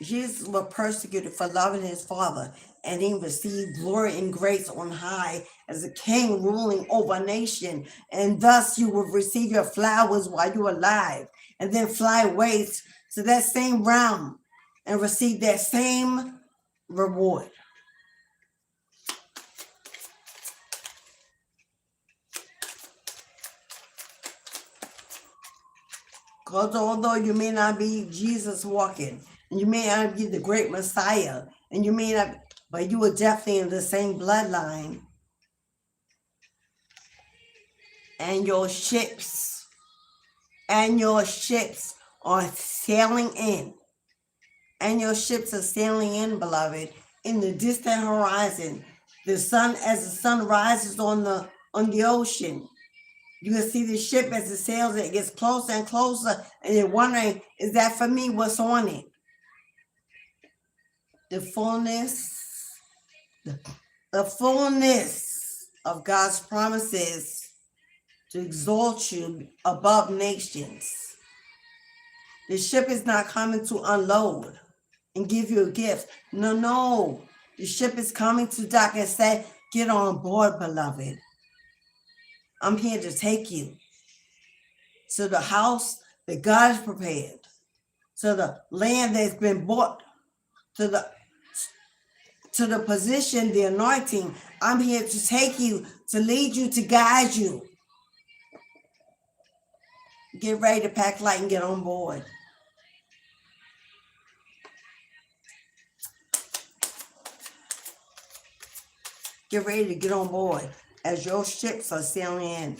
Jesus was persecuted for loving his Father, and he received glory and grace on high as a king ruling over a nation. And thus you will receive your flowers while you're alive, and then fly away to that same realm and receive that same reward. Because although you may not be Jesus walking, and you may not be the great Messiah, and you may not, but you are definitely in the same bloodline. And your ships are sailing in. And your ships are sailing in, beloved, in the distant horizon. The sun, as the sun rises on the ocean, you can see the ship as it sails, it gets closer and closer, and you're wondering, is that for me? What's on it? The fullness of God's promises to exalt you above nations. The ship is not coming to unload and give you a gift. No. The ship is coming to dock and say, get on board, beloved. I'm here to take you to the house that God has prepared, to the land that's been bought, to the position, the anointing. I'm here to take you, to lead you, to guide you. Get ready to pack light and get on board. Get ready to get on board as your ships are sailing in.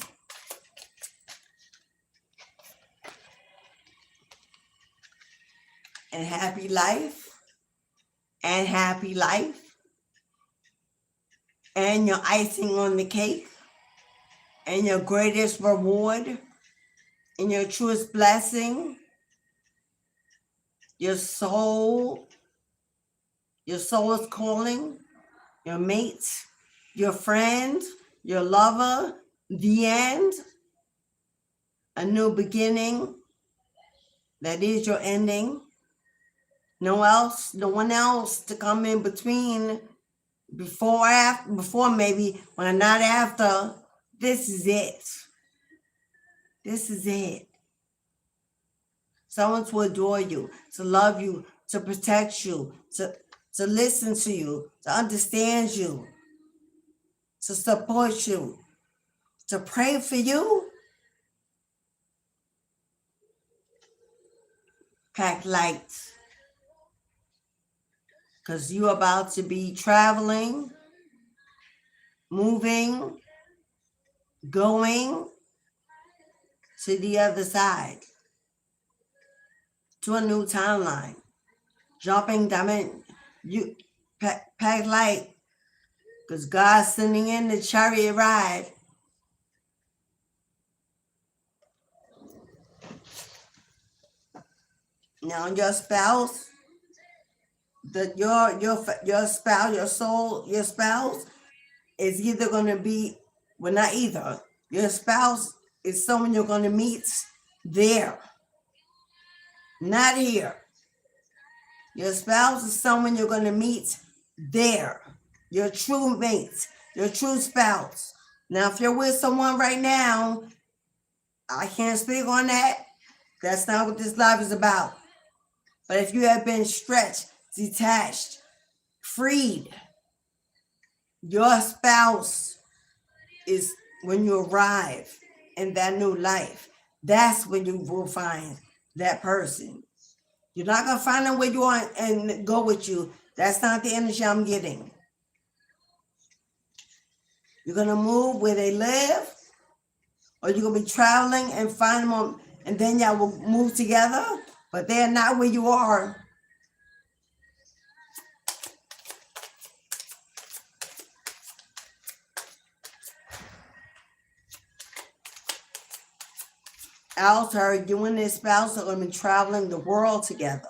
And happy life. And happy life. And your icing on the cake. And your greatest reward. And your truest blessing. Your soul. Your soul is calling. Your mate. Your friend. Your lover. The end. A new beginning. That is your ending. No one else to come in between before maybe, but not after. This is it. This is it. Someone to adore you, to love you, to protect you, to listen to you, to understand you, to support you, to pray for you. Pack light. Because you're about to be traveling, moving, going to the other side, to a new timeline, jumping diamond. You pack light, because God's sending in the chariot ride. Now your spouse, your spouse, your soul, your spouse is either going to be, well, not either. Your spouse is someone you're going to meet there, not here. Your spouse is someone you're going to meet there. Your true mate, your true spouse. Now, if you're with someone right now, I can't speak on that. That's not what this life is about. But if you have been stretched, detached, freed, your spouse is when you arrive in that new life. That's when you will find that person. You're not going to find them where you are and go with you. That's not the energy I'm getting. You're going to move where they live, or you're going to be traveling and find them, and then y'all will move together, but they're not where you are. Also, you and this spouse are going to be traveling the world together,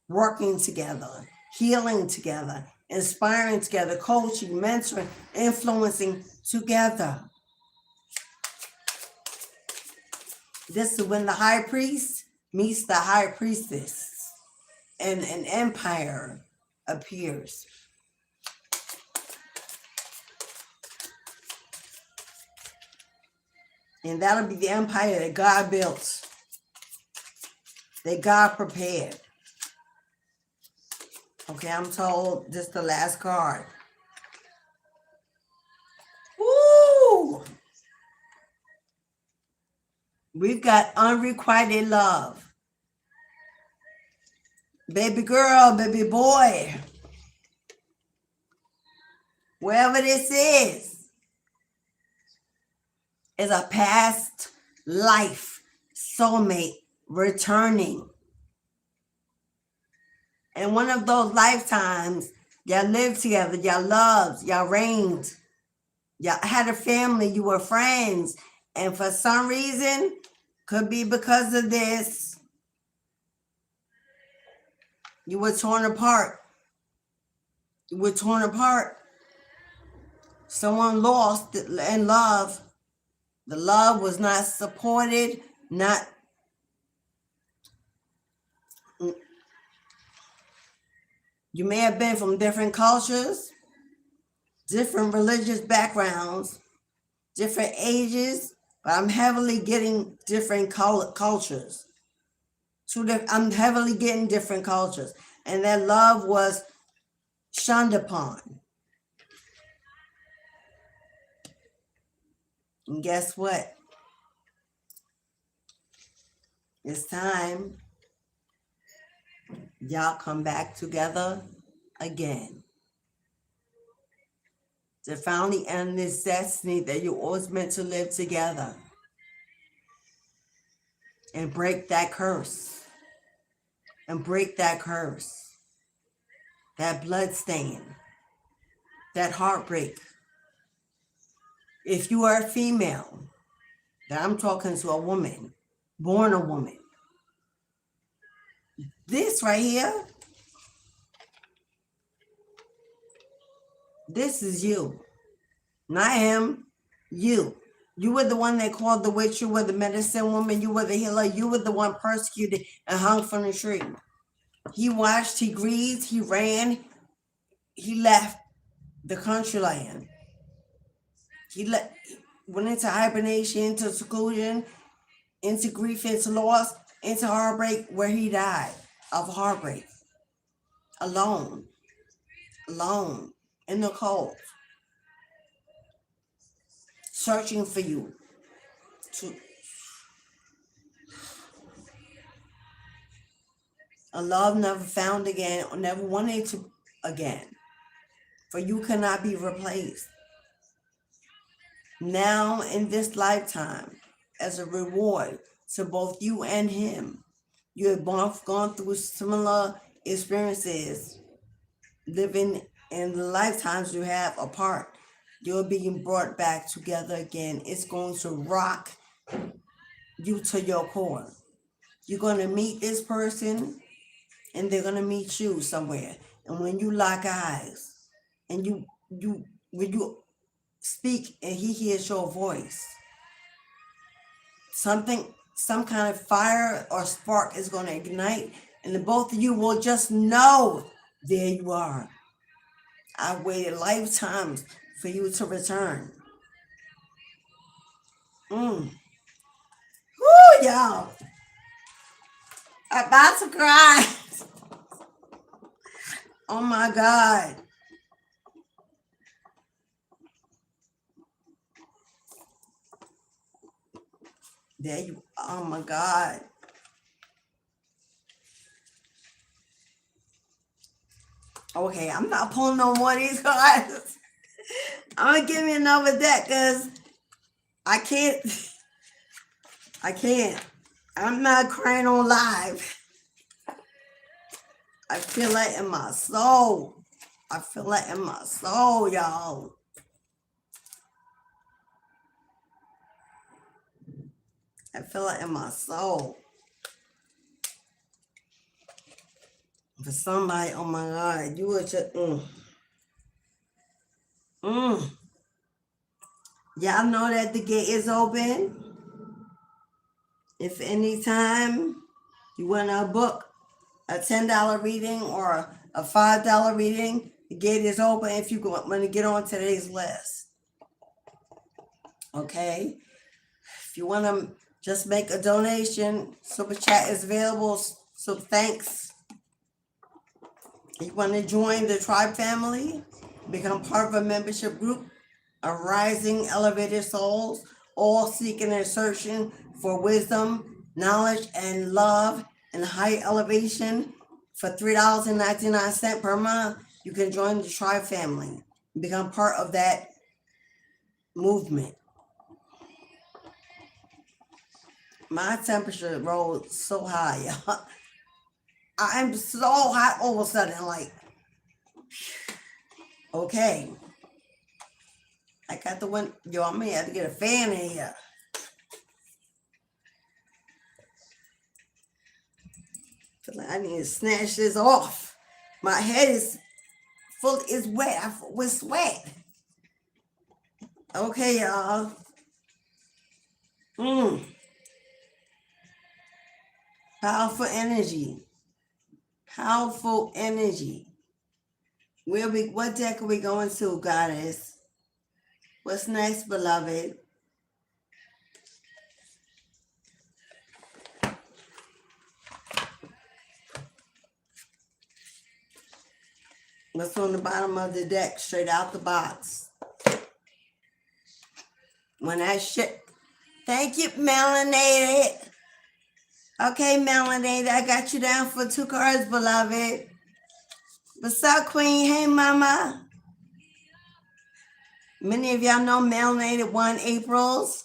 working together, healing together, inspiring together, coaching, mentoring, influencing together. This is when the high priest meets the high priestess and an empire appears. And that'll be the empire that God built, that God prepared. Okay, I'm told this is the last card. Woo! We've got unrequited love. Baby girl, baby boy, wherever this is a past life soulmate returning. And one of those lifetimes, y'all lived together, y'all loved, y'all reigned, y'all had a family, you were friends. And for some reason, could be because of this, you were torn apart. You were torn apart. Someone lost in love. The love was not supported, not. You may have been from different cultures, different religious backgrounds, different ages, but I'm heavily getting different cultures. I'm heavily getting different cultures. And that love was shunned upon. And guess what? It's time y'all come back together again. To finally end this destiny that you always meant to live together. And break that curse. And break that curse. That blood stain. That heartbreak. If you are a female, that I'm talking to a woman, born a woman. This right here, this is you. Not him, you. You were the one they called the witch. You were the medicine woman. You were the healer. You were the one persecuted and hung from the tree. He watched, he grieved, he ran, he left. the country land. He went into hibernation, into seclusion, into grief, into loss, into heartbreak, where he died of heartbreak. Alone, in the cold, searching for you. A love never found again, or never wanted to again. For you cannot be replaced. Now, in this lifetime, as a reward to both you and him, you have both gone through similar experiences, living in the lifetimes you have apart. You're being brought back together again. It's going to rock you to your core. You're going to meet this person, and they're going to meet you somewhere. And when you lock eyes, and when you speak and he hears your voice, some kind of fire or spark is going to ignite, and the both of you will just know, there you are. I waited lifetimes for you to return. Woo, y'all. I'm about to cry. Oh my God. There you, oh my God. Okay, I'm not pulling no more of these cards. I'm gonna give me another deck because I can't. I'm not crying on live. I feel it in my soul. Y'all. I feel it in my soul. For somebody, oh my God, you were just, Y'all know that the gate is open. If anytime you want to book a $10 reading or a $5 reading, the gate is open if you want to get on today's list. Okay? If you want to just make a donation, Super Chat is available. So thanks. If you want to join the tribe family, become part of a membership group, a rising elevated souls, all seeking an ascension for wisdom, knowledge, and love, and high elevation. For $3.99 per month, you can join the tribe family, become part of that movement. My temperature rose so high. I'm so hot all of a sudden, like, okay. I got the one, I may have to get a fan in here. Feel like I need to snatch this off. My head is full, it's wet with sweat. Okay, y'all. Powerful energy. What deck are we going to, Goddess? What's next, beloved? What's on the bottom of the deck, straight out the box? When that shit, thank you, Melanated. Okay, Melanated, I got you down for 2 cards, beloved. What's up, Queen? Hey, Mama. Many of y'all know Melanated won April's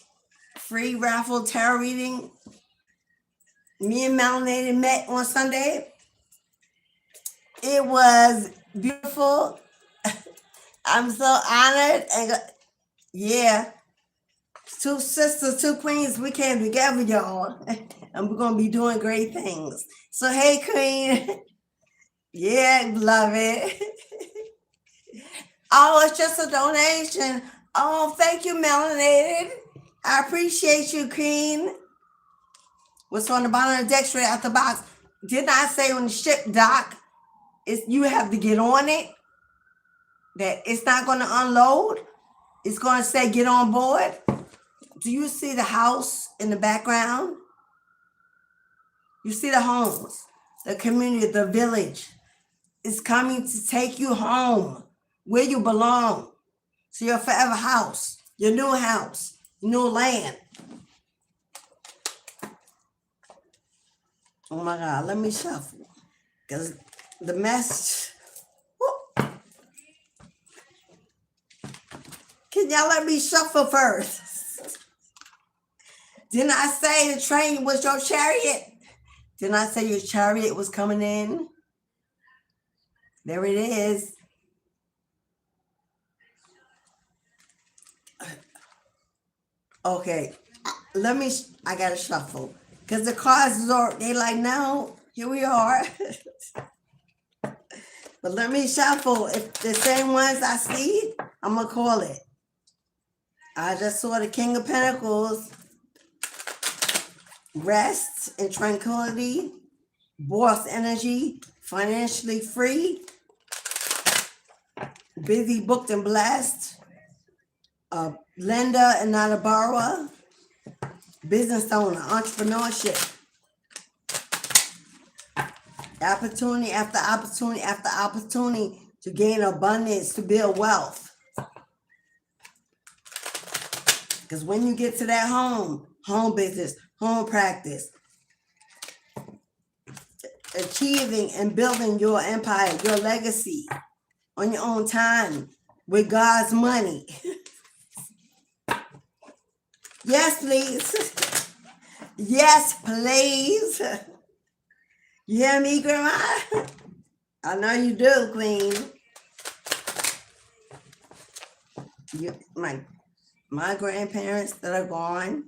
free raffle tarot reading. Me and Melanated met on Sunday. It was beautiful. I'm so honored. And yeah, 2 sisters, 2 queens, we came together, y'all. And we're going to be doing great things. So, hey, Queen. Yeah, love it. Oh, it's just a donation. Oh, thank you, Melanated. I appreciate you, Queen. What's on the bottom of the deck, straight out the box? Didn't I say on the ship dock, you have to get on it? that it's not going to unload. It's going to say, get on board. Do you see the house in the background? You see the homes, the community, the village is coming to take you home where you belong. To your forever house, your new land. Oh my God, let me shuffle. Because the message. Whoop. Can y'all let me shuffle first? Didn't I say the train was your chariot? Didn't I say your chariot was coming in? There it is. Okay, I gotta shuffle. Because the cards are, they like, no, here we are. But let me shuffle. If the same ones I see, I'm gonna call it. I just saw the King of Pentacles. Rest and tranquility. Boss energy. Financially free. Busy, booked, and blessed. A lender and not a borrower. Business owner, entrepreneurship. Opportunity after opportunity after opportunity to gain abundance, to build wealth. Because when you get to that home business, home practice, achieving and building your empire, your legacy on your own time with God's money. Yes, please. Yes, please. You hear me, Grandma? I know you do, Queen. My grandparents that are gone.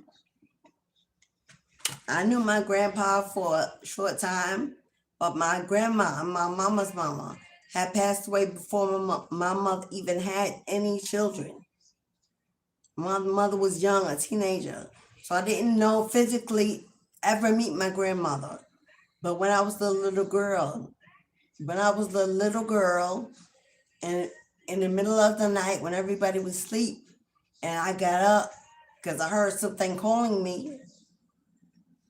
I knew my grandpa for a short time, but my grandma, my mama's mama, had passed away before my mother even had any children. My mother was young, a teenager, so I didn't know physically ever meet my grandmother. But when I was the little girl, and in the middle of the night when everybody was asleep, and I got up because I heard something calling me,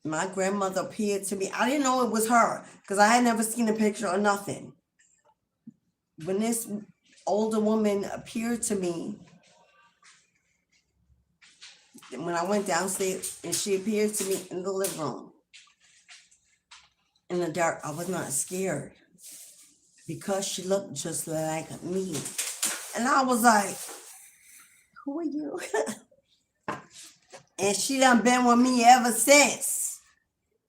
my grandmother appeared to me. I didn't know it was her because I had never seen a picture or nothing. When this older woman appeared to me, when I went downstairs and she appeared to me in the living room, in the dark, I was not scared because she looked just like me. And I was like, who are you? And she done been with me ever since.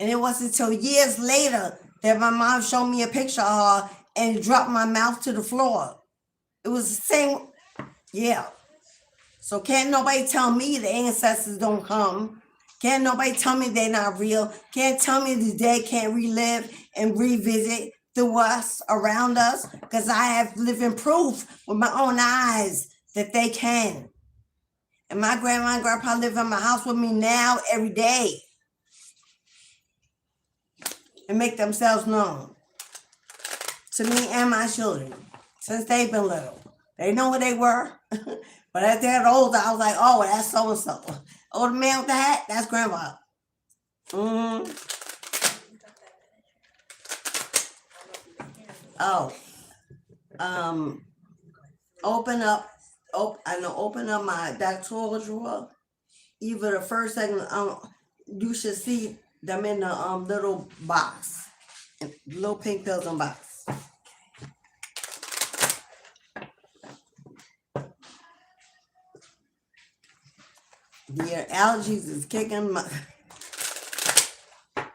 And it wasn't until years later that my mom showed me a picture of her and dropped my mouth to the floor. It was the same, yeah. So can't nobody tell me the ancestors don't come. Can't nobody tell me they're not real. Can't tell me the dead can't relive and revisit through us, around us, because I have living proof with my own eyes that they can. And my grandma and grandpa live in my house with me now every day and make themselves known to me and my children since they've been little. They know who they were, but as they got older, I was like, oh, that's so-and-so. Oh, the man with the hat, that's grandma. Oh, open up my doctoral drawer. Either the first, second, you should see them in the little box, little pink pills in box. The allergies is kicking my.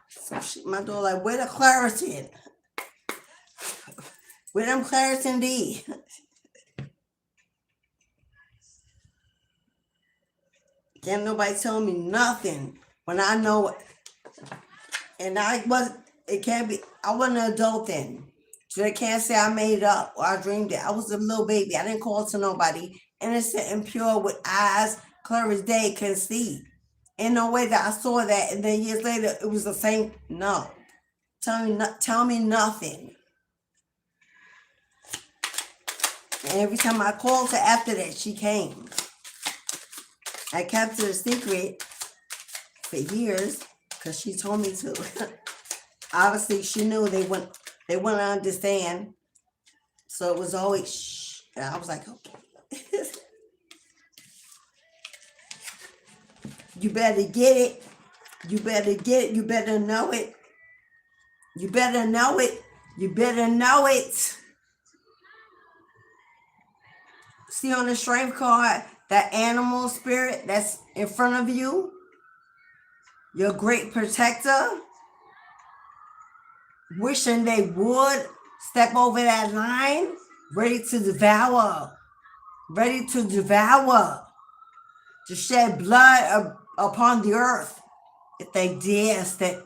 So my daughter like, where the Claritin? Where them Claritin D? Can't nobody tell me nothing when I know it. And I wasn't an adult then. So they can't say I made it up or I dreamed it. I was a little baby. I didn't call to nobody. Innocent and pure with eyes clear as day, can see. In no way that I saw that and then years later it was the same. No. Tell me nothing. And every time I called her after that, she came. I kept it a secret for years because she told me to. Obviously, she knew they wouldn't understand. So it was always shh. And I was like, okay. You better get it. You better get it. You better know it. You better know it. You better know it. See on the strength card, that animal spirit that's in front of you, your great protector, wishing they would step over that line, ready to devour, to shed blood upon the earth if they dare step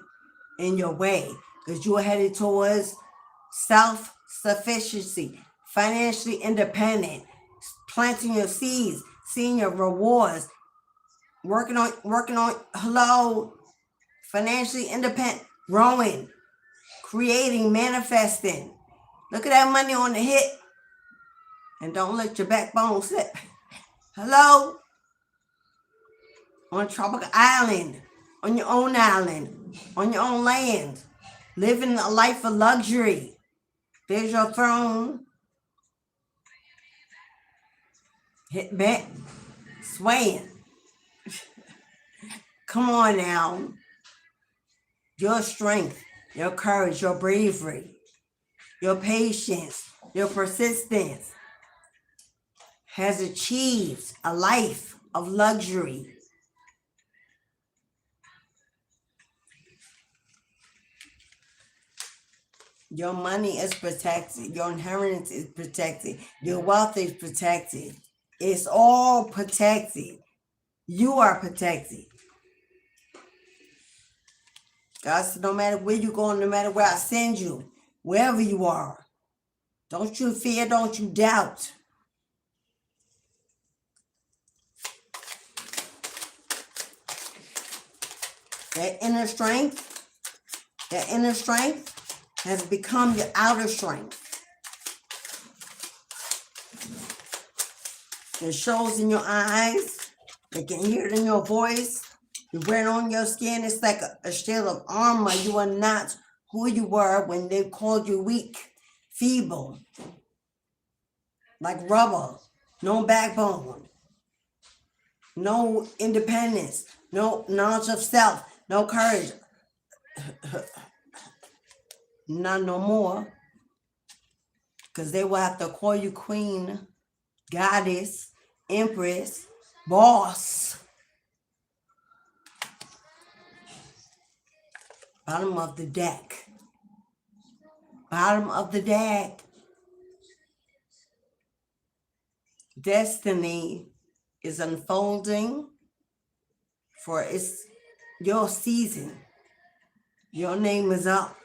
in your way, because you are headed towards self-sufficiency, financially independent, planting your seeds, seeing your rewards, working on financially independent, growing, creating, manifesting. Look at that money on the hip, and don't let your backbone slip. Hello? On a tropical island, on your own island, on your own land, living a life of luxury. There's your throne. Hit back, swaying. Come on now. Your strength, your courage, your bravery, your patience, your persistence has achieved a life of luxury. Your money is protected. Your inheritance is protected. Your wealth is protected. It's all protected. You are protected. God said, no matter where you go, no matter where I send you, wherever you are, don't you fear, don't you doubt. That inner strength has become your outer strength. It shows in your eyes. They can hear it in your voice. You wear it on your skin. It's like a shield of armor. You are not who you were when they called you weak, feeble, like rubber, no backbone, no independence, no knowledge of self, no courage. Not no more. Because they will have to call you queen, goddess, empress, boss. Bottom of the deck. Bottom of the deck. Destiny is unfolding for it's your season. Your name is up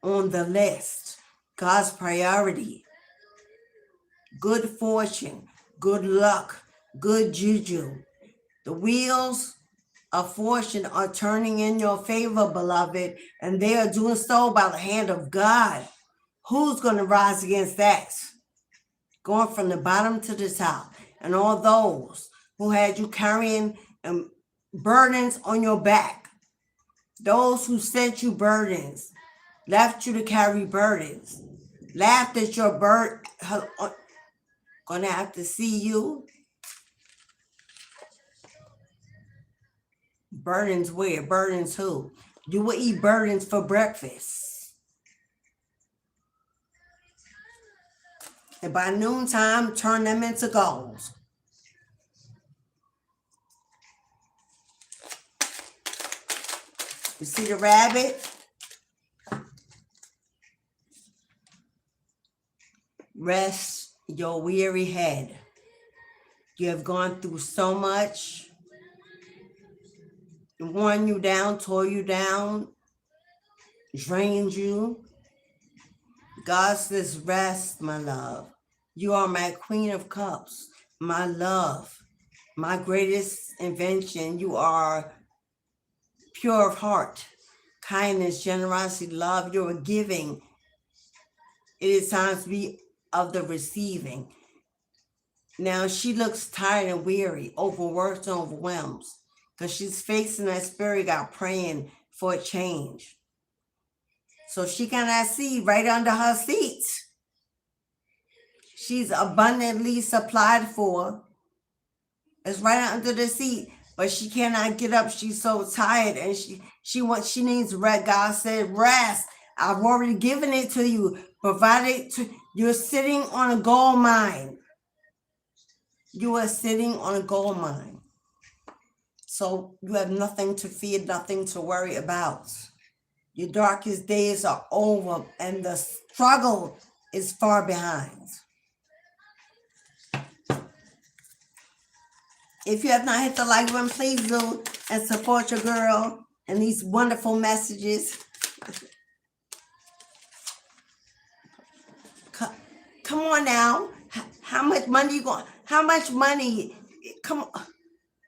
on the list. God's priority. Good fortune, good luck, good juju. The wheels of fortune are turning in your favor, beloved, and they are doing so by the hand of God. Who's going to rise against that? Going from the bottom to the top. And all those who had you carrying burdens on your back, those who sent you burdens, left you to carry burdens, laughed at your burden, gonna have to see you. Burdens where? Burdens who? You will eat burdens for breakfast. And by noontime, turn them into goals. You see the rabbit? Rest your weary head. You have gone through so much. Worn you down, tore you down, drained you. God says, rest, my love. You are my queen of cups, my love, my greatest invention. You are pure of heart, kindness, generosity, love. You are giving. It is time to be of the receiving. Now she looks tired and weary, overworked and overwhelmed, because she's facing that spirit God praying for a change. So she cannot see right under her seat. She's abundantly supplied for. It's right under the seat, but she cannot get up. She's so tired, and she needs rest. God said, rest. I've already given it to you. Provided to you're sitting on a gold mine. You are sitting on a gold mine. So you have nothing to fear, nothing to worry about. Your darkest days are over, and the struggle is far behind. If you have not hit the like button, please do, and support your girl and these wonderful messages. Come on now. How much money you going? How much money? Come on.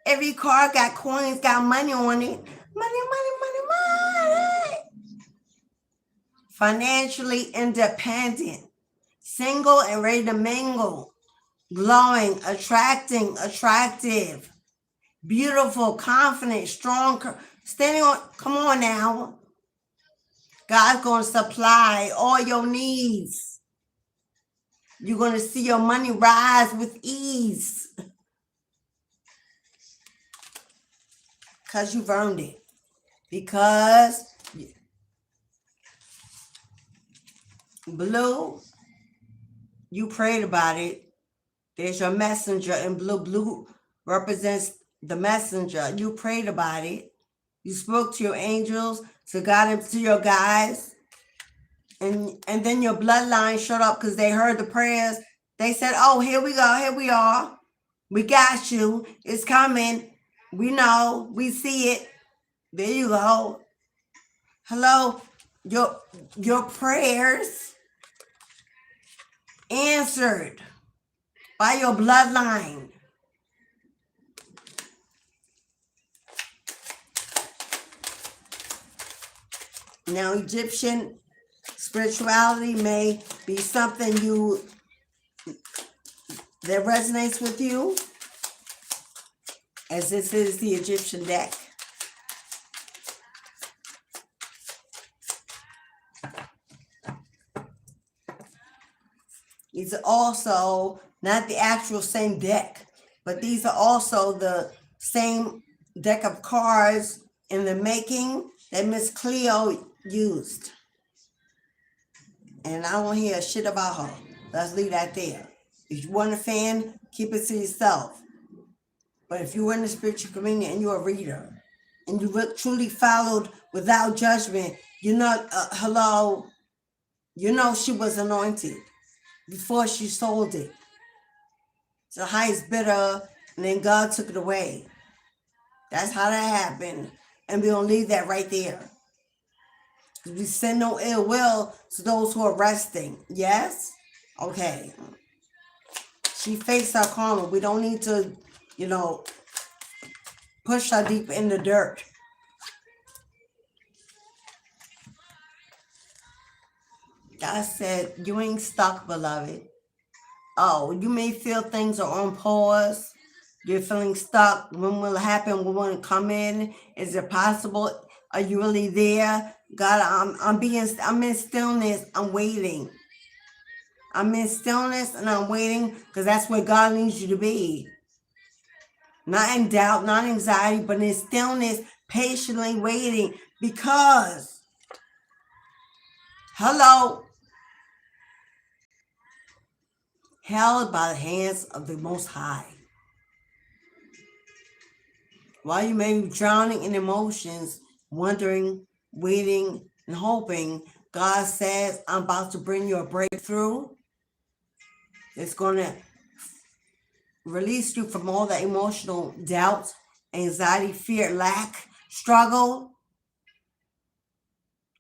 Every car got coins, got money on it. Money, money, money, money. Financially independent, single and ready to mingle, glowing, attractive, beautiful, confident, strong, standing on. Come on now. God's going to supply all your needs. You're going to see your money rise with ease. Because you've earned it. Because blue, you prayed about it. There's your messenger in blue. Blue represents the messenger. You prayed about it. You spoke to your angels, to God and to your guides. And then your bloodline showed up because they heard the prayers. They said, oh, here we go. Here we are. We got you. It's coming. We know. We see it. There you go. Hello. Your prayers answered by your bloodline. Now, Egyptian spirituality may be something that resonates with you, as this is the Egyptian deck. These are also not the actual same deck, but these are also the same deck of cards in the making that Miss Cleo used. And I don't hear shit about her. Let's leave that there. If you want a fan, keep it to yourself. But if you're in the spiritual community and you're a reader, and you truly followed without judgment, you know, hello, you know she was anointed before she sold it. It's the highest bidder, and then God took it away. That's how that happened. And we're going to leave that right there. We send no ill will to those who are resting. Yes? Okay. She faced her karma. We don't need to, push her deep in the dirt. God said, you ain't stuck, beloved. Oh, you may feel things are on pause. You're feeling stuck. When will it happen? When will it come in? Is it possible? Are you really there? God, I'm in stillness. I'm waiting. I'm in stillness and I'm waiting because that's where God needs you to be. Not in doubt, not anxiety, but in stillness, patiently waiting because, hello, held by the hands of the Most High. While you may be drowning in emotions, wondering, waiting, and hoping, God says, I'm about to bring you a breakthrough. It's going to release you from all that emotional doubt, anxiety, fear, lack, struggle.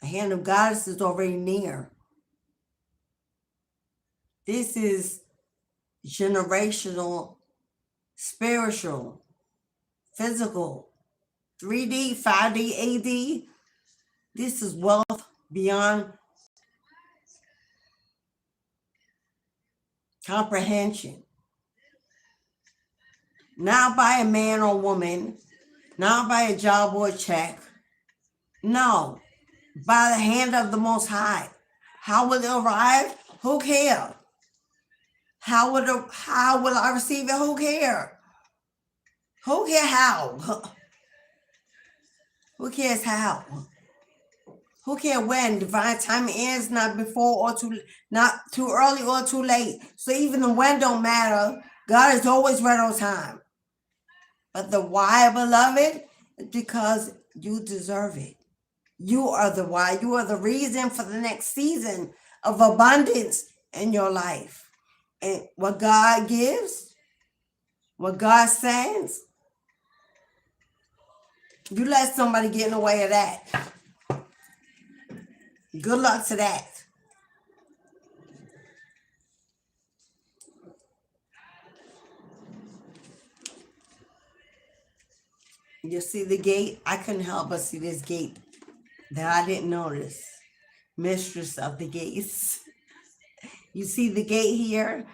The hand of God is already near. This is generational, spiritual, physical, 3D, 5D, AD. This is wealth beyond comprehension. Not by a man or woman, not by a job or a check. No, by the hand of the Most High. How will it arrive? Who cares? How will I receive it? Who cares? Who cares how? Who cares how? Who cares when? Divine timing is not before or not too early or too late. So even the when don't matter. God is always right on time. But the why, beloved, is because you deserve it. You are the why. You are the reason for the next season of abundance in your life. And what God gives, what God sends, you let somebody get in the way of that. Good luck to that. You see the gate? I couldn't help but see this gate that I didn't notice. Mistress of the gates. You see the gate here?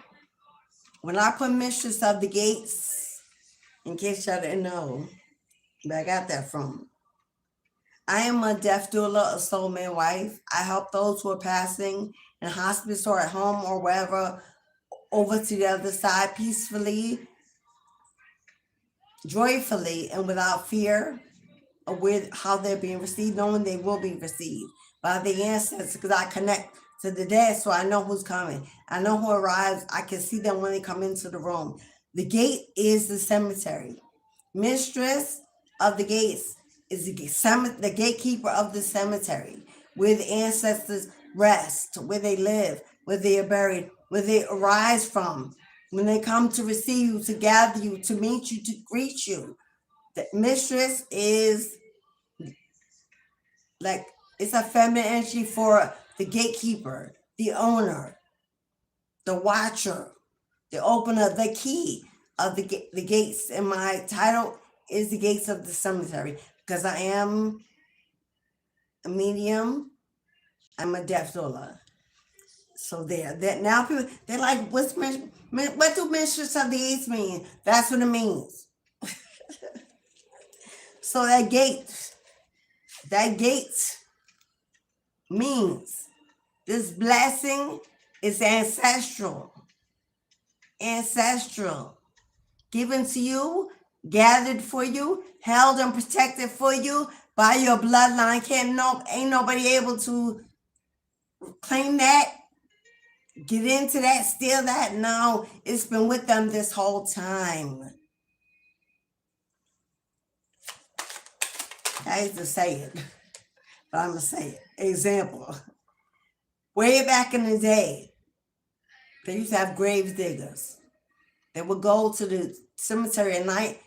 When I put Mistress of the Gates, in case y'all didn't know, where I got that from. I am a death doula, a soulmate wife. I help those who are passing in hospice or at home or wherever over to the other side peacefully, joyfully, and without fear of how they're being received, knowing they will be received by the ancestors, because I connect to the dead, so I know who's coming. I know who arrives. I can see them when they come into the room. The gate is the cemetery. Mistress of the gates is the gatekeeper of the cemetery, where the ancestors rest, where they live, where they are buried, where they arise from. When they come to receive you, to gather you, to meet you, to greet you. The mistress is like, it's a feminine energy for the gatekeeper, the owner, the watcher, the opener, the key of the gates. And my title is The Gates of the Cemetery, because I am a medium. I'm a death doula. So that now people, they're like, what do Mistress of the Gates mean? That's what it means. So that gate means this blessing is ancestral, given to you, gathered for you, held and protected for you by your bloodline. Ain't nobody able to claim that, get into that, steal that. No, it's been with them this whole time. I hate to say it, but I'm gonna say it. Example. Way back in the day, they used to have grave diggers. They would go to the cemetery at night,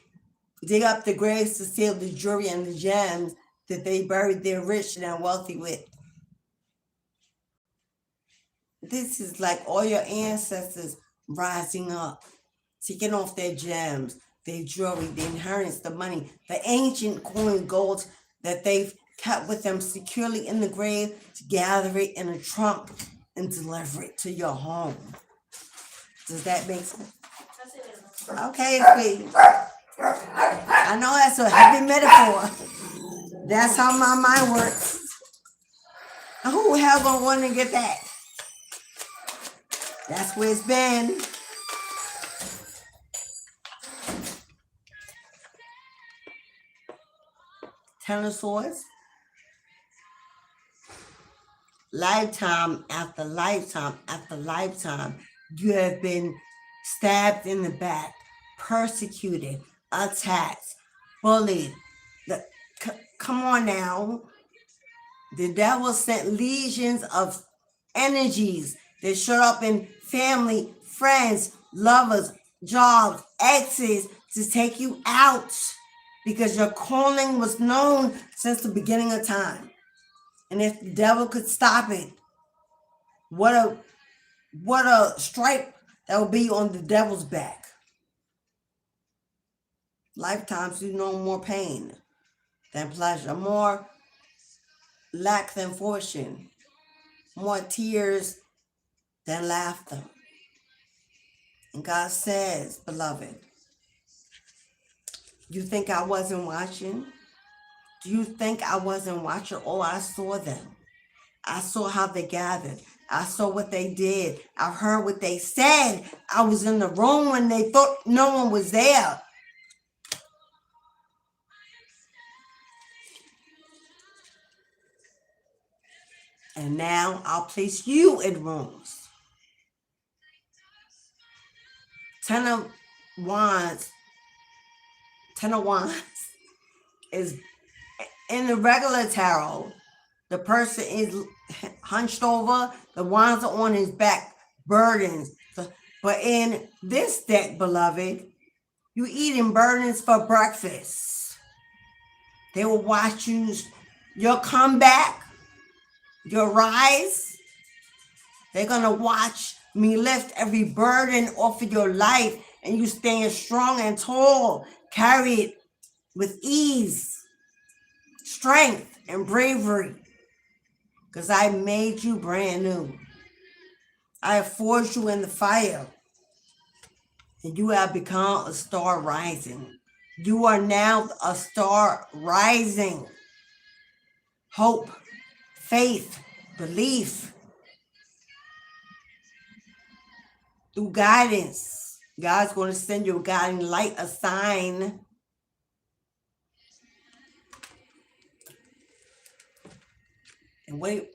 dig up the graves to steal the jewelry and the gems that they buried their rich and wealthy with. This is like all your ancestors rising up, taking off their gems, their jewelry, the inheritance, the money, the ancient coin gold that they've kept with them securely in the grave, to gather it in a trunk and deliver it to your home. Does that make sense? Okay, sweetie. I know that's a heavy metaphor. That's how my mind works. Who the hell gonna want to get that? That's where it's been. Ten of Swords. Lifetime after lifetime after lifetime, you have been stabbed in the back, persecuted, attacked, bullied. Come on now. The devil sent legions of energies that showed up in family, friends, lovers, jobs, exes to take you out, because your calling was known since the beginning of time. And if the devil could stop it, what a stripe that would be on the devil's back. Lifetimes you know more pain than pleasure, more lack than fortune, more tears than laughter. And God says, beloved, you think I wasn't watching? Do you think I wasn't watching? Oh, I saw them. I saw how they gathered. I saw what they did. I heard what they said. I was in the room when they thought no one was there. And now I'll place you in rooms. 10 of Wands. 10 of Wands is in the regular tarot. The person is hunched over. The wands are on his back, burdens. But in this deck, beloved, you eating burdens for breakfast. They will watch you, your comeback, your rise. They're going to watch me lift every burden off of your life, and you stand strong and tall, carry it with ease, strength, and bravery. Because I made you brand new. I have forged you in the fire. And you have become a star rising. You are now a star rising. Hope, faith, belief. Through guidance. God's going to send you a guiding light, a sign. And wait.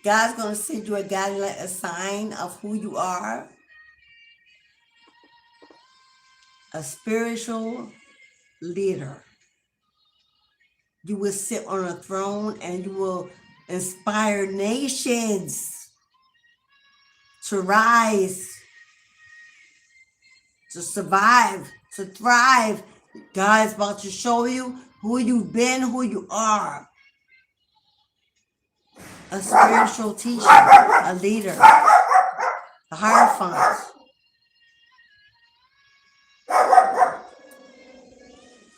God's going to send you a guiding light, a sign of who you are. A spiritual leader. You will sit on a throne and you will inspire nations to rise, to survive, to thrive. God is about to show you who you've been, who you are. A spiritual teacher, a leader, a Hierophant.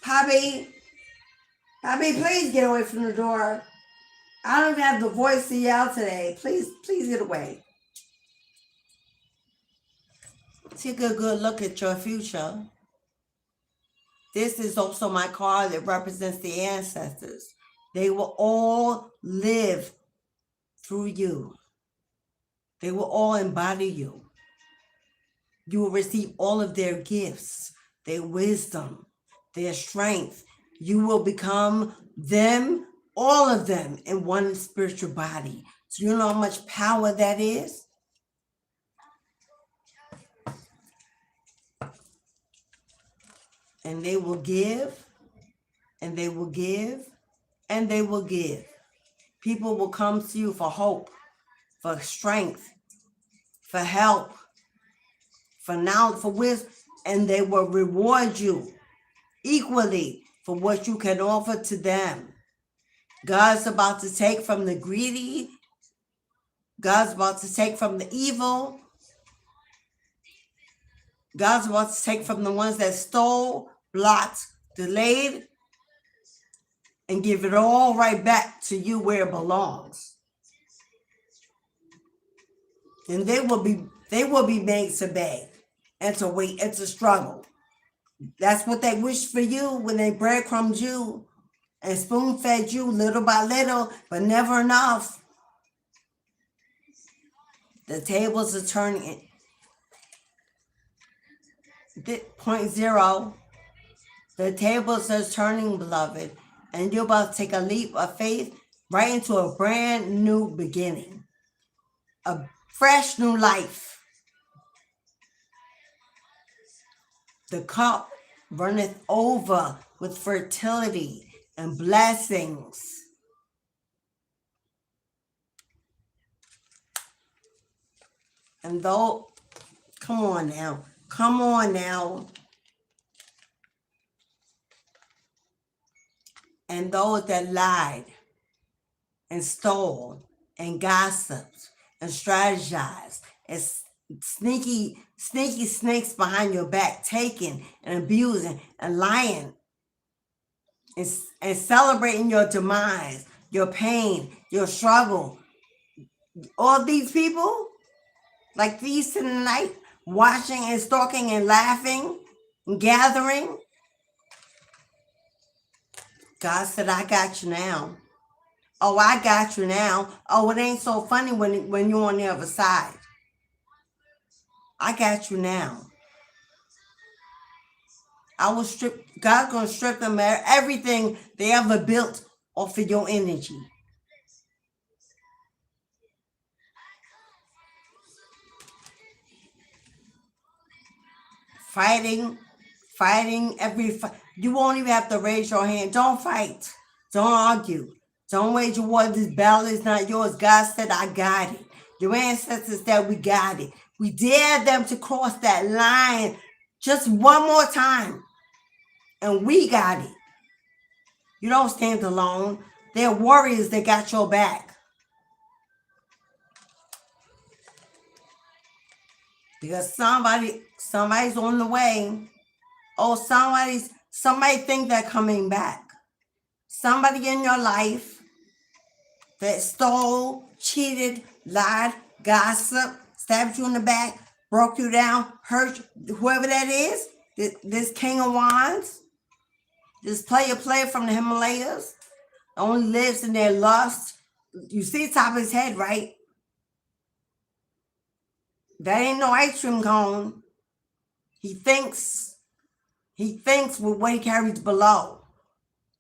Poppy, please get away from the door. I don't even have the voice to yell today. Please get away. Take a good look at your future. This is also my card that represents the ancestors. They will all live through you. They will all embody you. You will receive all of their gifts, their wisdom, their strength. You will become them, all of them, in one spiritual body. So you know how much power that is? And they will give, and they will give, and they will give. People will come to you for hope, for strength, for help, for knowledge, for wisdom, and they will reward you equally for what you can offer to them. God's about to take from the greedy. God's about to take from the evil. God's about to take from the ones that stole, blocked, delayed, and give it all right back to you where it belongs. And they will be made to beg and to wait and to struggle. That's what they wish for you when they breadcrumbed you and spoon-fed you little by little, but never enough. The tables are turning. Point zero. The tables are turning, beloved, and you're about to take a leap of faith right into a brand new beginning, a fresh new life. The cup runneth over with fertility and blessings. And though, come on now. And those that lied and stole and gossiped and strategized and sneaky snakes behind your back, taking and abusing and lying and celebrating your demise, your pain, your struggle. All these people, like thieves in the night, watching and stalking and laughing and gathering. God said, I got you now. Oh, I got you now. Oh, it ain't so funny when you're on the other side. I got you now. God's going to strip them of everything they ever built off of your energy. Fighting you won't even have to raise your hand. Don't fight. Don't argue. Don't wage a war. This battle is not yours. God said, I got it. Your ancestors said, we got it. We dare them to cross that line just one more time. And we got it. You don't stand alone. They're warriors that got your back. Because somebody's on the way. Oh, somebody think they're coming back. Somebody in your life that stole, cheated, lied, gossiped, stabbed you in the back, broke you down, hurt whoever that is, this King of Wands, this player from the Himalayas, only lives in their lust. You see the top of his head, right? That ain't no ice cream cone. He thinks with what he carries below.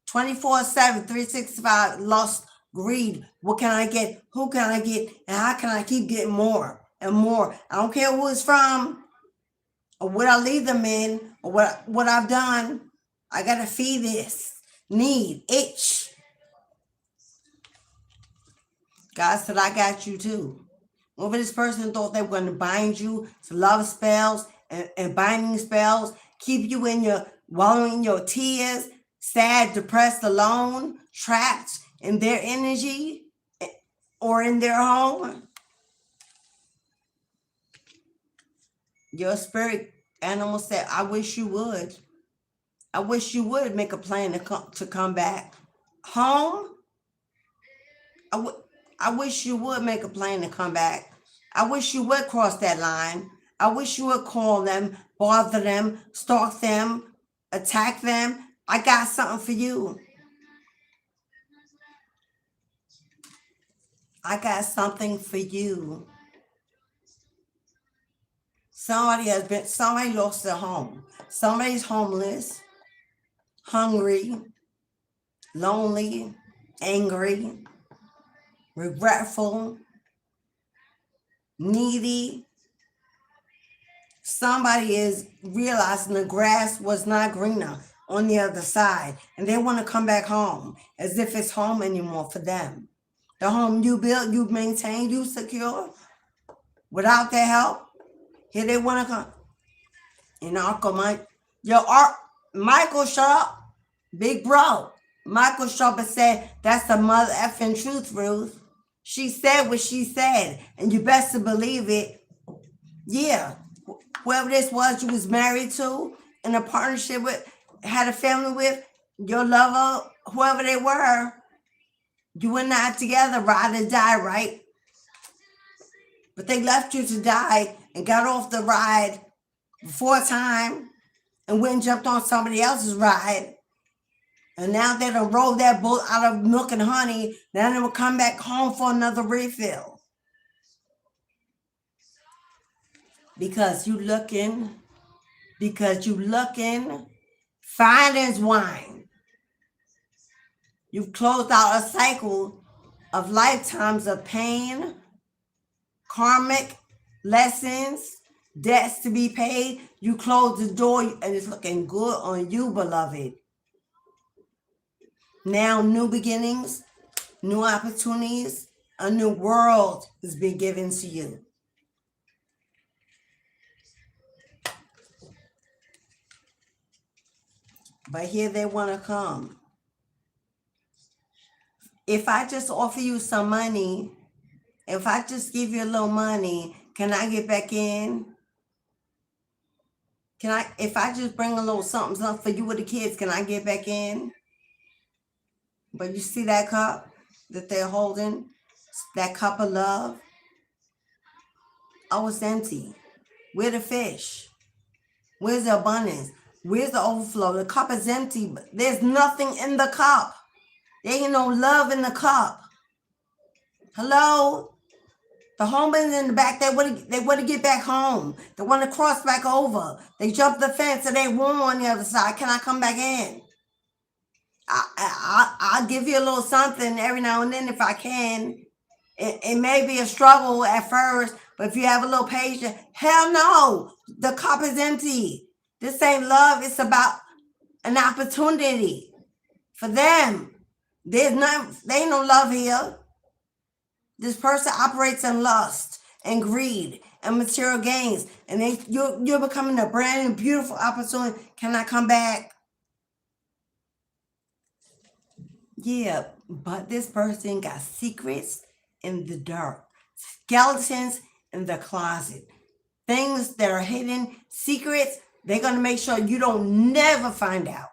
24/7, 365, lust, greed. What can I get? Who can I get? And how can I keep getting more and more? I don't care who it's from or what I leave them in or what I've done. I got to feed this need, itch. God said, I got you too. Whoever this person thought they were going to bind you to love spells and binding spells, keep you in your wallowing your tears, sad, depressed, alone, trapped in their energy or in their home. Your spirit animal said, I wish you would. I wish you would make a plan to come back home. I wish you would make a plan to come back. I wish you would cross that line. I wish you would call them, bother them, stalk them, attack them. I got something for you. I got something for you. Somebody lost their home. Somebody's homeless, hungry, lonely, angry, regretful, needy. Somebody is realizing the grass was not greener on the other side, and they want to come back home as if it's home anymore for them. The home you built, you maintained, you secure, without their help, here they want to come. Michael Sharp, big bro. Michael Sharp said, that's the mother effing truth, Ruth. She said what she said, and you best to believe it. Yeah, whoever this was you was married to, in a partnership with, had a family with, your lover, whoever they were, you were not together, ride or die, right? But they left you to die and got off the ride before time and went and jumped on somebody else's ride. And now they done rolled that bull out of milk and honey. Now they will come back home for another refill. Because you looking, fine as wine. You've closed out a cycle of lifetimes of pain, karmic lessons, debts to be paid. You close the door and it's looking good on you, beloved. Now, new beginnings, new opportunities, a new world is being given to you. But here they want to come. If I just offer you some money, if I just give you a little money, can I get back in? If I just bring a little something for you with the kids, can I get back in? But you see that cup that they're holding, that cup of love? Oh, it's empty. Where the fish? Where's the abundance? Where's the overflow? The cup is empty, but there's nothing in the cup. There ain't no love in the cup. Hello? The homies in the back, they want to get back home. They want to cross back over. They jumped the fence and they warm on the other side. Can I come back in? I'll give you a little something every now and then if I can. It may be a struggle at first, but if you have a little patience, hell no, the cup is empty. This ain't love. It's about an opportunity for them. There ain't no love here. This person operates in lust and greed and material gains, and you're becoming a brand new, beautiful opportunity. Can I come back? Yeah, but this person got secrets in the dark, skeletons in the closet, things that are hidden, secrets. They're going to make sure you don't never find out.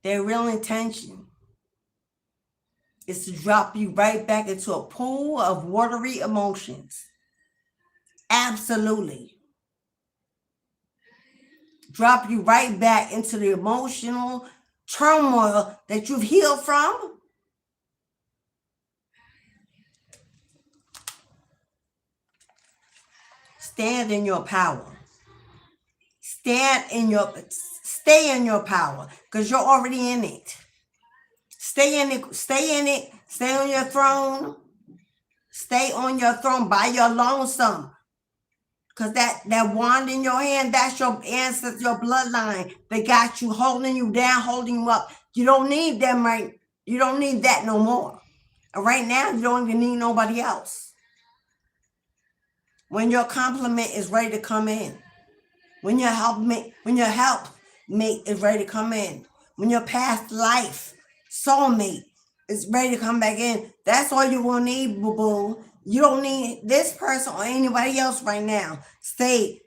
Their real intention is to drop you right back into a pool of watery emotions. Absolutely. Drop you right back into the emotional turmoil that you've healed from. Stand in your power. Stay in your power, because you're already in it. Stay in it. Stay on your throne. Stay on your throne by your lonesome. Because that wand in your hand, that's your ancestors, your bloodline. They got you, holding you down, holding you up. You don't need them, right? You don't need that no more. And right now, you don't even need nobody else. When your compliment is ready to come in. When your helpmate is ready to come in. When your past life soulmate is ready to come back in. That's all you will need, boo-boo. You don't need this person or anybody else right now. Stay.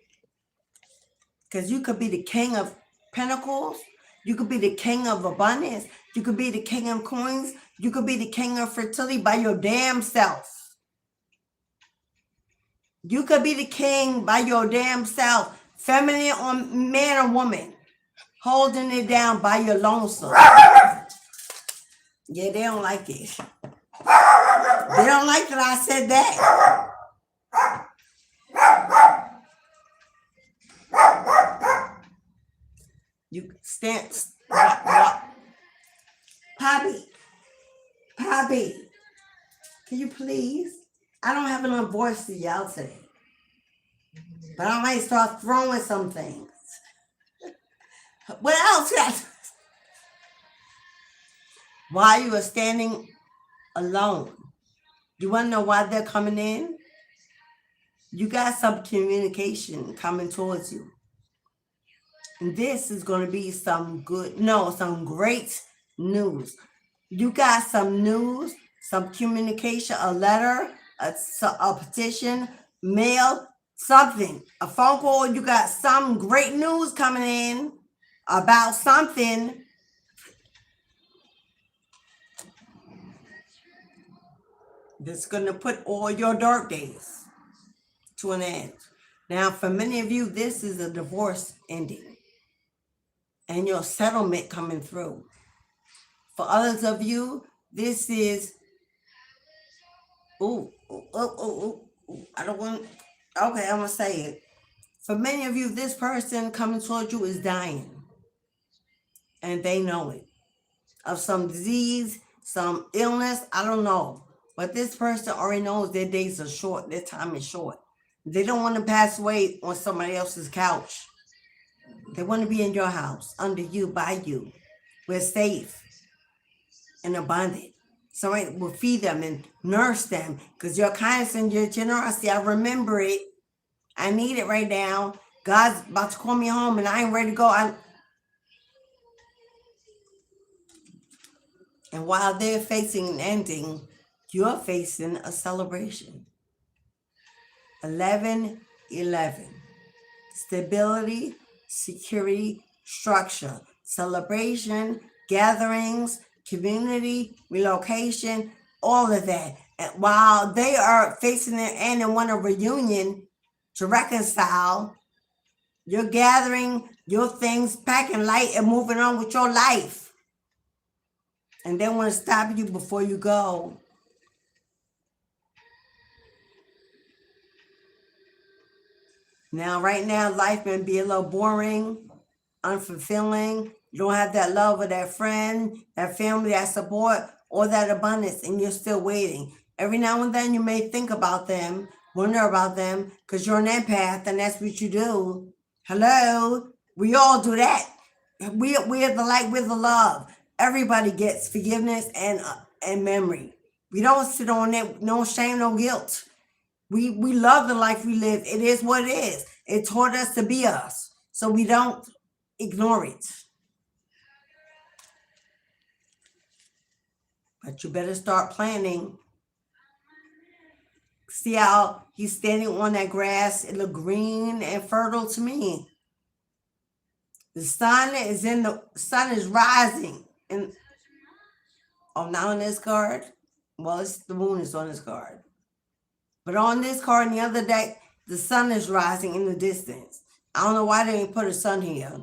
Because you could be the king of pentacles. You could be the king of abundance. You could be the king of coins. You could be the king of fertility by your damn self. You could be the king by your damn self. Feminine or man or woman. Holding it down by your lonesome. Yeah, they don't like it. They don't like that I said that. You stand. Poppy. Can you please? I don't have enough voice to yell today. But I might start throwing some things. What else? Why you are standing alone? You want to know why they're coming in? You got some communication coming towards you. And this is going to be some great news. You got some news, some communication, a letter, a petition, mail, something, a phone call. You got some great news coming in about something. That's going to put all your dark days to an end. Now, for many of you, this is a divorce ending and your settlement coming through. For others of you, this is, I don't want, okay, I'm going to say it. For many of you, this person coming towards you is dying. And they know it. Of some disease, some illness, I don't know. But this person already knows their days are short, their time is short. They don't want to pass away on somebody else's couch. They want to be in your house, under you, by you. We're safe and abundant. Somebody will feed them and nurse them because your kindness and your generosity, I remember it. I need it right now. God's about to call me home and I ain't ready to go. And while they're facing an ending, you're facing a celebration. 11-11. Stability, security, structure, celebration, gatherings, community, relocation, all of that. And while they are facing their end and want a reunion to reconcile, you're gathering your things, packing light, and moving on with your life. And they want to stop you before you go. Now, right now, life may be a little boring, unfulfilling. You don't have that love of that friend, that family, that support, or that abundance, and you're still waiting. Every now and then you may think about them, wonder about them, because you're an empath, and that's what you do. Hello? We all do that. We're the light, we're the love. Everybody gets forgiveness and memory. We don't sit on it, no shame, no guilt. We love the life we live. It is what it is. It taught us to be us. So we don't ignore it. But you better start planning. See how he's standing on that grass? It looked green and fertile to me. The sun is rising. And not on this card. Well, the moon is on this card. But on this card and the other day, the sun is rising in the distance. I don't know why they didn't put a sun here.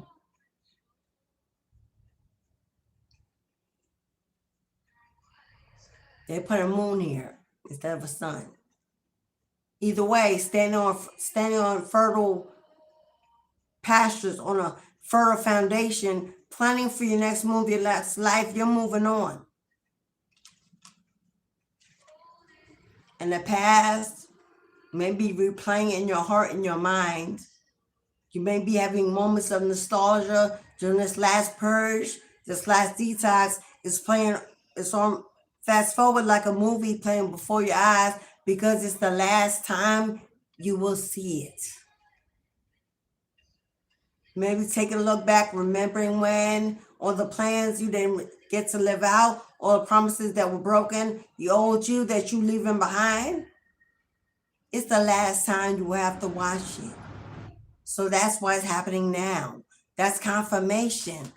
They put a moon here instead of a sun. Either way, standing on fertile pastures, on a fertile foundation, planning for your next move, your next life, you're moving on. In the past, maybe replaying in your heart and your mind. You may be having moments of nostalgia during this last purge, this last detox. It's on fast forward like a movie playing before your eyes because it's the last time you will see it. Maybe taking a look back, remembering when, or the plans you didn't get to live out, or the promises that were broken, the old you that you leaving behind. It's the last time you will have to watch it. So that's why it's happening now. That's confirmation.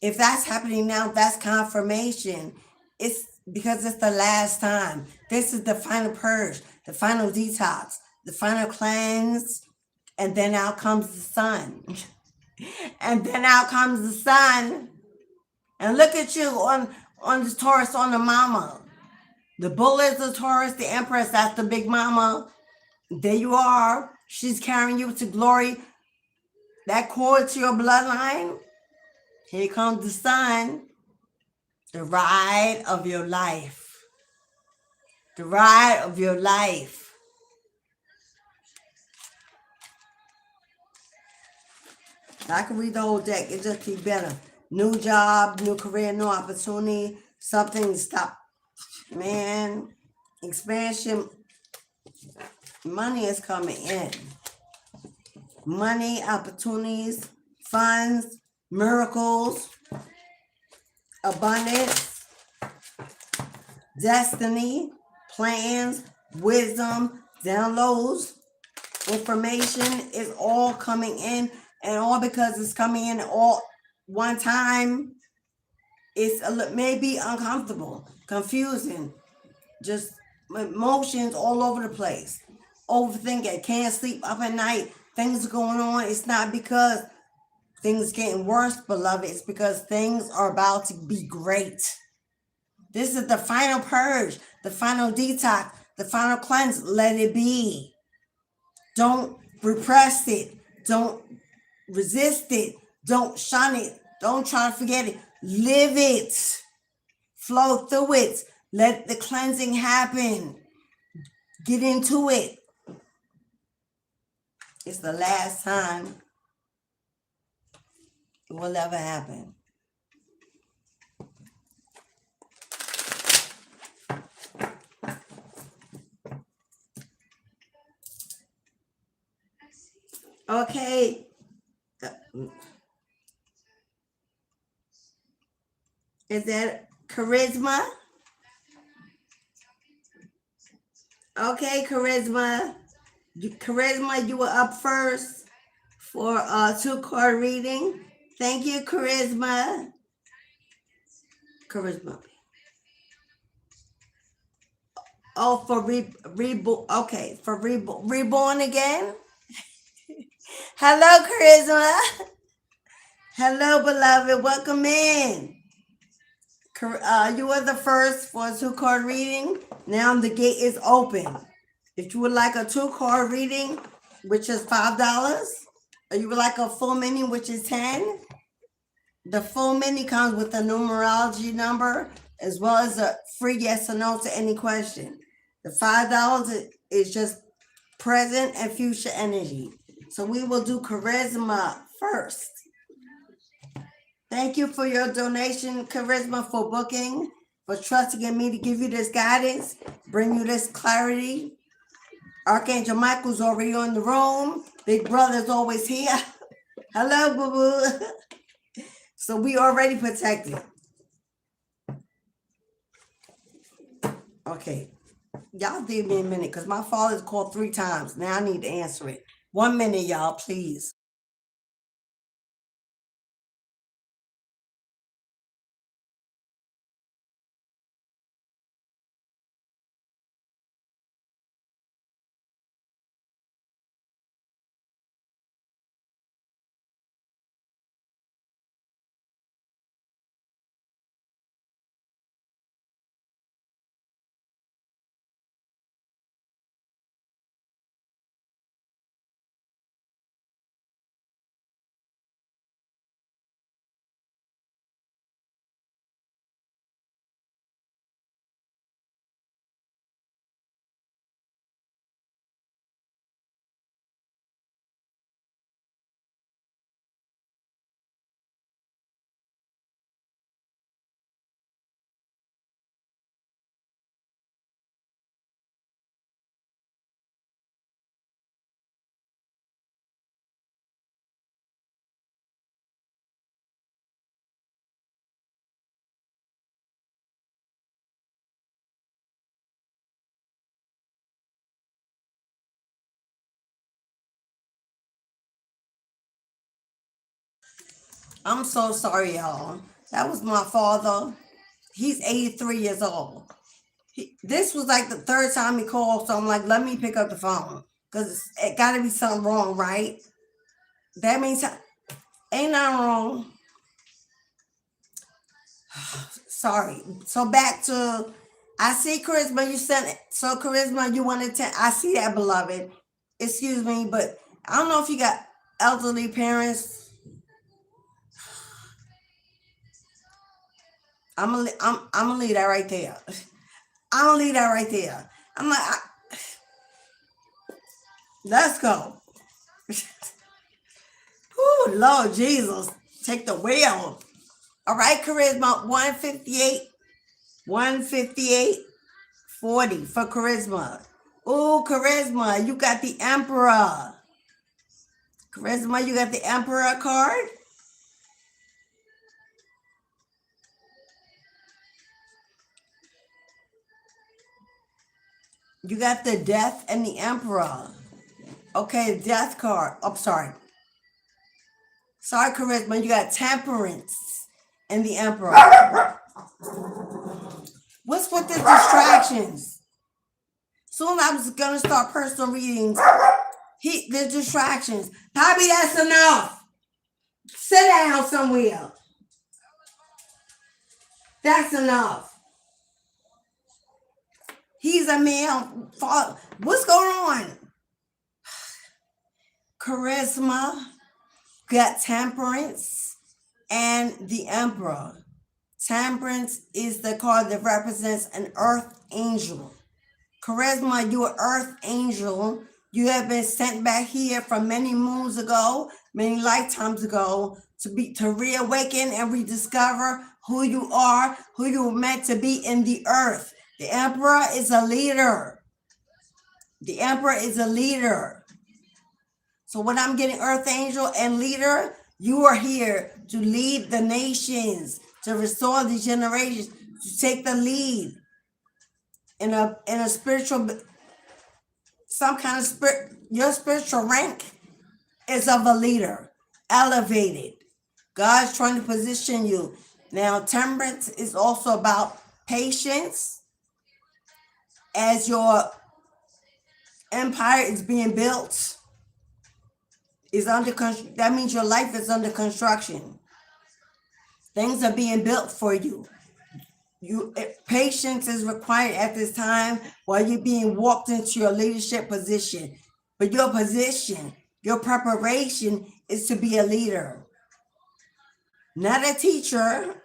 If that's happening now, that's confirmation. It's because it's the last time. This is the final purge, the final detox, the final cleanse, and then out comes the sun. And then out comes the sun. And look at you on the Taurus, on the mama. The bull is the Taurus, the Empress, that's the big mama. There you are. She's carrying you to glory. That cord to your bloodline. Here comes the sun. The ride of your life. The ride of your life. I can read the whole deck. It just keeps better. New job, new career, new opportunity. Something to stop. Man, expansion. Money is coming in. Money, opportunities, funds, miracles, abundance, destiny, plans, wisdom, downloads, information is all coming in, and all because it's coming in all one time. It may be uncomfortable, confusing, just emotions all over the place. Overthinking, can't sleep up at night, things are going on. It's not because things getting worse, beloved. It's because things are about to be great. This is the final purge, the final detox, the final cleanse. Let it be. Don't repress it. Don't resist it. Don't shun it. Don't try to forget it. Live it. Flow through it. Let the cleansing happen. Get into it. It's the last time it will ever happen. Okay. Is that charisma? Okay, charisma. Charisma, you were up first for a 2-card reading. Thank you, charisma. Charisma. Oh, for reborn. Okay, for reborn again. Hello, Charisma. Hello, beloved. Welcome in. You are the first for a 2-card reading. Now the gate is open. If you would like a 2-card reading, which is $5, or you would like a full mini, which is $10, the full mini comes with a numerology number as well as a free yes or no to any question. The $5 is just present and future energy. So we will do charisma first. Thank you for your donation, Charisma, for booking, for trusting in me to give you this guidance, bring you this clarity. Archangel Michael's already on the room. Big Brother's always here. Hello, boo-boo. So we already protected. Okay. Y'all give me a minute because my father's called 3 times. Now I need to answer it. 1 minute, y'all, please. I'm so sorry, y'all. That was my father. He's 83 years old. This was like the 3rd time he called, so I'm like, let me pick up the phone. Because it got to be something wrong, right? That means ain't nothing wrong. Sorry. So back to, I see Charisma, you sent it. So Charisma, you wanted to, I see that, beloved. Excuse me, but I don't know if you got elderly parents. I'm gonna leave that right there. I'm gonna leave that right there. I'm like, let's go. Oh, Lord Jesus, take the wheel. All right, Charisma, 158, 40 for Charisma. Oh, Charisma, you got the Emperor. Charisma, you got the Emperor card. You got the Death and the Emperor. Okay, Death card. I'm sorry. Sorry, Charisma, you got Temperance and the Emperor. What's with the distractions? Soon I was gonna start personal readings. The distractions. Poppy, that's enough. Sit down somewhere. That's enough. He's a man. What's going on? Charisma, got Temperance, and the Emperor. Temperance is the card that represents an earth angel. Charisma, you're an earth angel. You have been sent back here from many moons ago, many lifetimes ago, to reawaken and rediscover who you are, who you were meant to be in the earth. The Emperor is a leader. The Emperor is a leader. So when I'm getting earth angel and leader, you are here to lead the nations, to restore the generations, to take the lead in a spiritual, some kind of spirit. Your spiritual rank is of a leader, elevated. God's trying to position you. Now, temperance is also about patience, as your empire is being built, that means your life is under construction. Things are being built for you. Patience is required at this time while you're being walked into your leadership position. But your position, your preparation is to be a leader, not a teacher,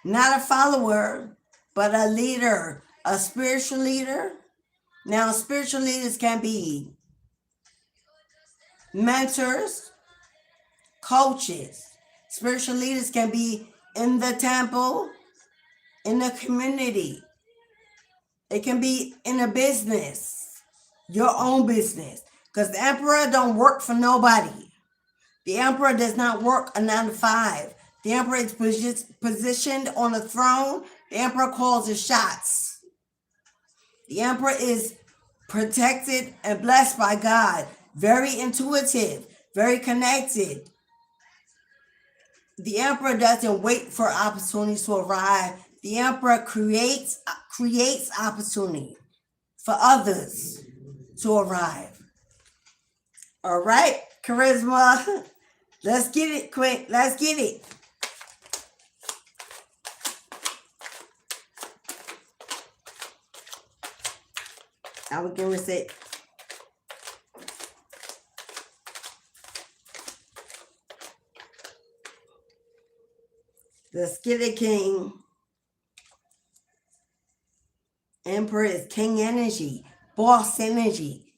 not a follower, but a leader, a spiritual leader. Now, spiritual leaders can be mentors, coaches. Spiritual leaders can be in the temple, in the community. It can be in a business, your own business. Because the emperor don't work for nobody. The emperor does not work a 9 to 5. The emperor is positioned on the throne. The emperor calls the shots. The emperor is protected and blessed by God. Very intuitive, very connected. The emperor doesn't wait for opportunities to arrive. The emperor creates opportunity for others to arrive. All right, charisma. Let's get it quick. Let's get it. I was going to say, let's get it, king. Emperor is king energy, boss energy.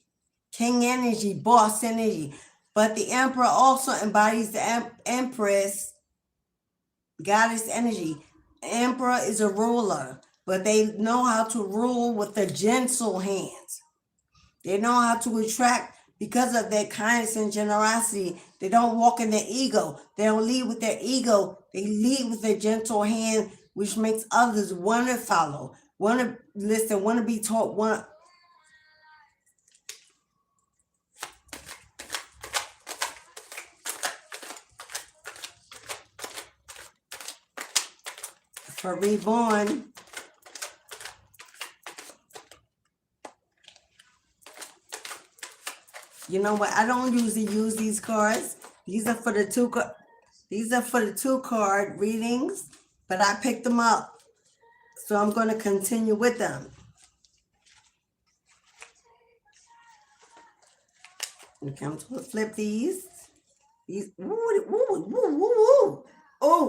King energy, boss energy. But the emperor also embodies the empress, goddess energy. Emperor is a ruler, but they know how to rule with the gentle hands. They know how to attract because of their kindness and generosity. They don't walk in their ego. They don't lead with their ego. They lead with their gentle hand, which makes others want to follow, want to listen, want to be taught, want. For Reborn, you know what? I don't usually use these cards. These are for the two card readings, but I picked them up, so I'm going to continue with them. Okay, I'm going to flip these.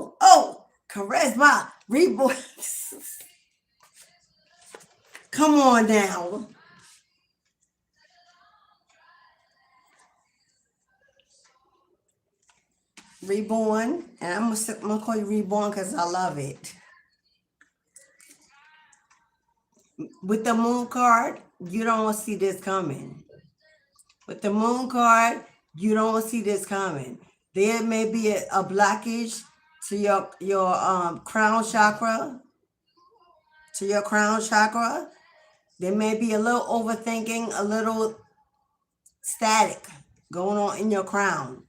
Oh, charisma, Reborn. Come on now. Reborn, and I'm gonna call you Reborn because I love it. With the moon card, you don't see this coming. With the moon card, you don't see this coming. There may be a blockage to your crown chakra. To your crown chakra, there may be a little overthinking, a little static going on in your crown,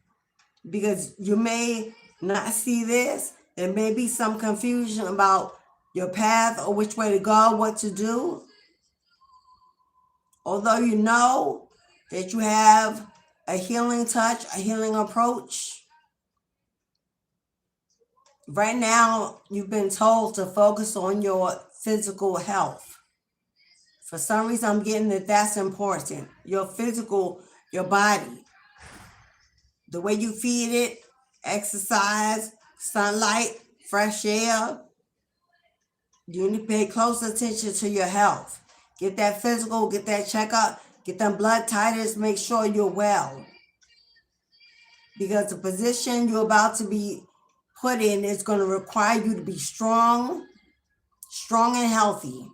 because you may not see this. There may be some confusion about your path or which way to go, what to do. Although you know that you have a healing touch, a healing approach, right now you've been told to focus on your physical health. For some reason, I'm getting that that's important. Your physical, your body, the way you feed it, exercise, sunlight, fresh air. You need to pay close attention to your health. Get that physical, get that checkup, get them blood titers, make sure you're well. Because the position you're about to be put in is going to require you to be strong and healthy.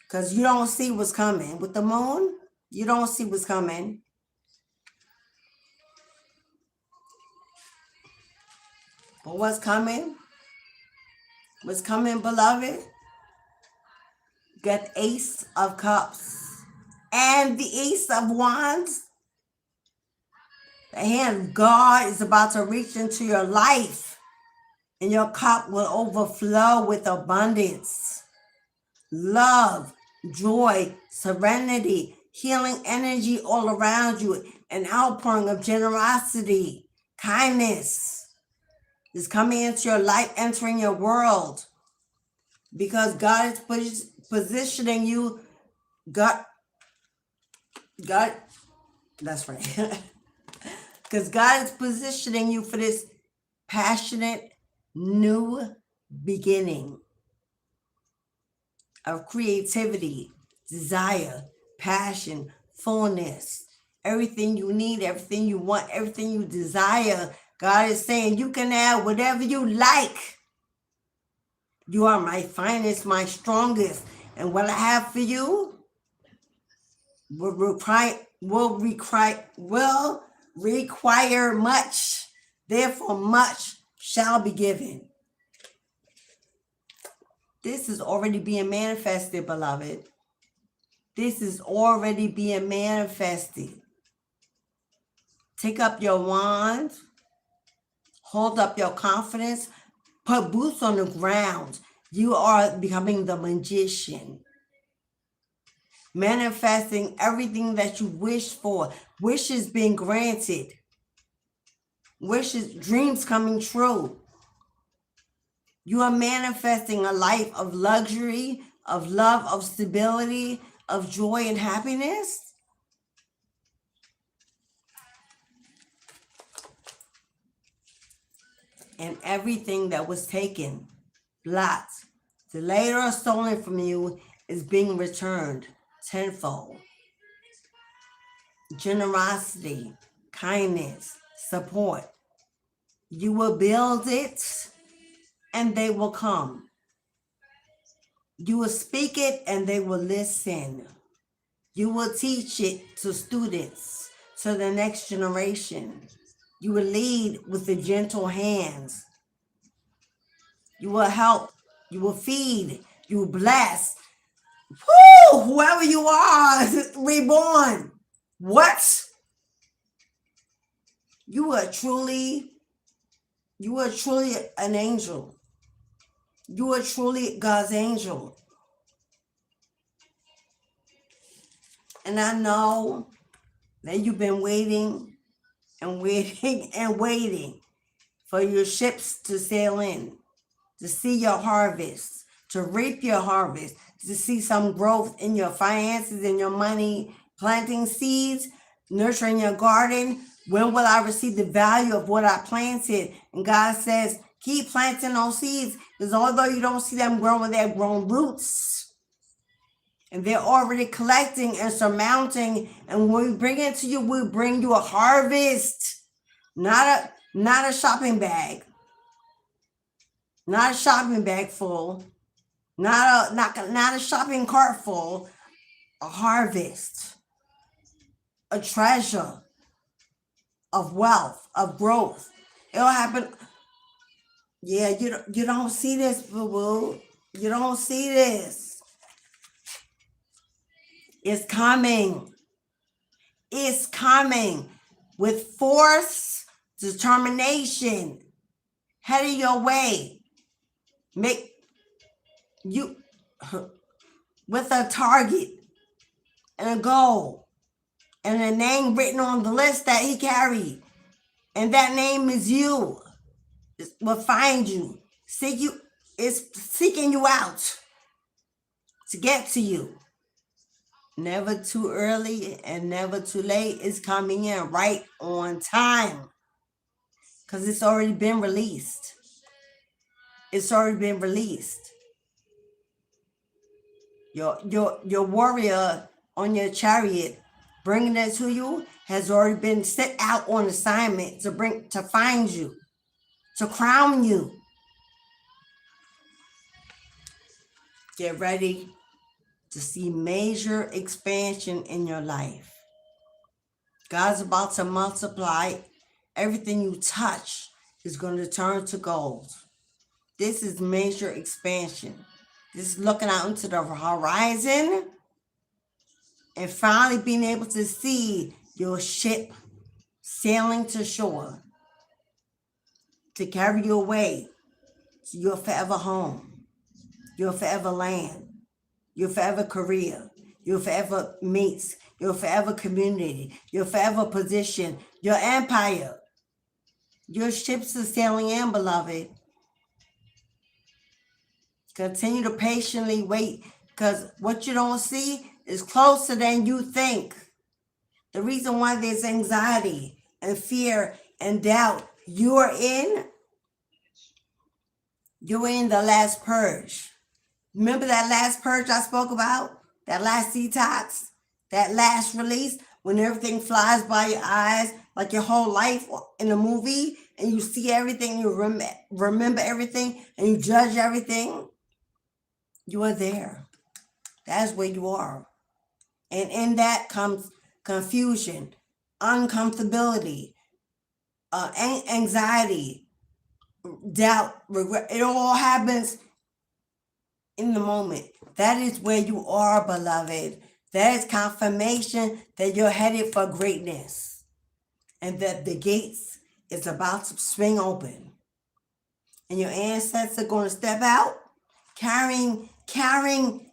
Because you don't see what's coming. With the moon, you don't see what's coming. But what's coming? What's coming, beloved? Got Ace of Cups and the Ace of Wands. The hand of God is about to reach into your life, and your cup will overflow with abundance, love, joy, serenity, healing energy all around you, an outpouring of generosity, kindness is coming into your life, entering your world, because God is positioning you. God, that's right. Because God is positioning you for this passionate new beginning of creativity, desire, passion, fullness, everything you need, everything you want, everything you desire. God is saying you can have whatever you like. You are my finest, my strongest. And what I have for you will require much. Therefore, much shall be given. This is already being manifested, beloved. This is already being manifested. Take up your wand, hold up your confidence, put boots on the ground. You are becoming the magician, manifesting everything that you wish for, wishes being granted, wishes, dreams coming true. You are manifesting a life of luxury, of love, of stability, of joy and happiness. And everything that was taken, blocked, delayed, or stolen from you is being returned tenfold. Generosity, kindness, support. You will build it and they will come. You will speak it and they will listen. You will teach it to students, to the next generation. You will lead with the gentle hands. You will help. You will feed. You will bless. Woo! Whoever you are, reborn. What? You are truly an angel. You are truly God's angel. And I know that you've been waiting and waiting and waiting for your ships to sail in, to see your harvest, to reap your harvest, to see some growth in your finances, in your money, planting seeds, nurturing your garden. When will I receive the value of what I planted? And God says, keep planting those seeds, because although you don't see them growing, they're growing roots. And they're already collecting and surmounting. And when we bring it to you, we bring you a harvest, not a shopping bag, not a shopping bag full, not a shopping cart full, a harvest, a treasure of wealth, of growth. It'll happen. Yeah, you don't see this, boo-boo. You don't see this. It's coming. It's coming with force, determination, heading your way. Make you with a target and a goal and a name written on the list that he carried. And that name is you. It will find you. It's seeking you out to get to you. Never too early and never too late. It's coming in right on time. Because it's already been released. It's already been released. Your warrior on your chariot bringing it to you has already been set out on assignment to find you, to crown you. Get ready to see major expansion in your life. God's about to multiply. Everything you touch is going to turn to gold. This is major expansion. This is looking out into the horizon and finally being able to see your ship sailing to shore to carry you away to your forever home, your forever land, your forever career, your forever mates, your forever community, your forever position, your empire. Your ships are sailing in, beloved. Continue to patiently wait, because what you don't see is closer than you think. The reason why there's anxiety and fear and doubt, you're in the last purge. Remember that last purge I spoke about? That last detox? That last release? When everything flies by your eyes, like your whole life in a movie, and you see everything, you remember everything, and you judge everything? You are there. That's where you are. And in that comes confusion, uncomfortability, anxiety, doubt, regret. It all happens in the moment. That is where you are, beloved. That is confirmation that you're headed for greatness and that the gates is about to swing open. And your ancestors are going to step out carrying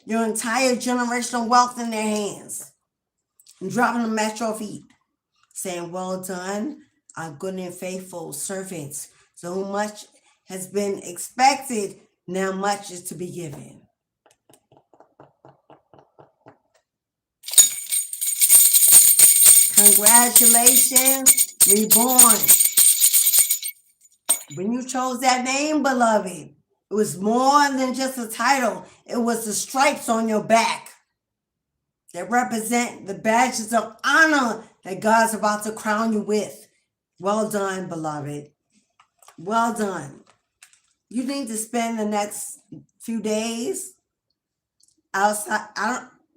your entire generational wealth in their hands and dropping them at your feet, saying, well done, our good and faithful servants. So much has been expected, now much is to be given. Congratulations, Reborn. When you chose that name, beloved, it was more than just a title. It was the stripes on your back that represent the badges of honor that God's about to crown you with. Well done, beloved. Well done. You need to spend the next few days outside.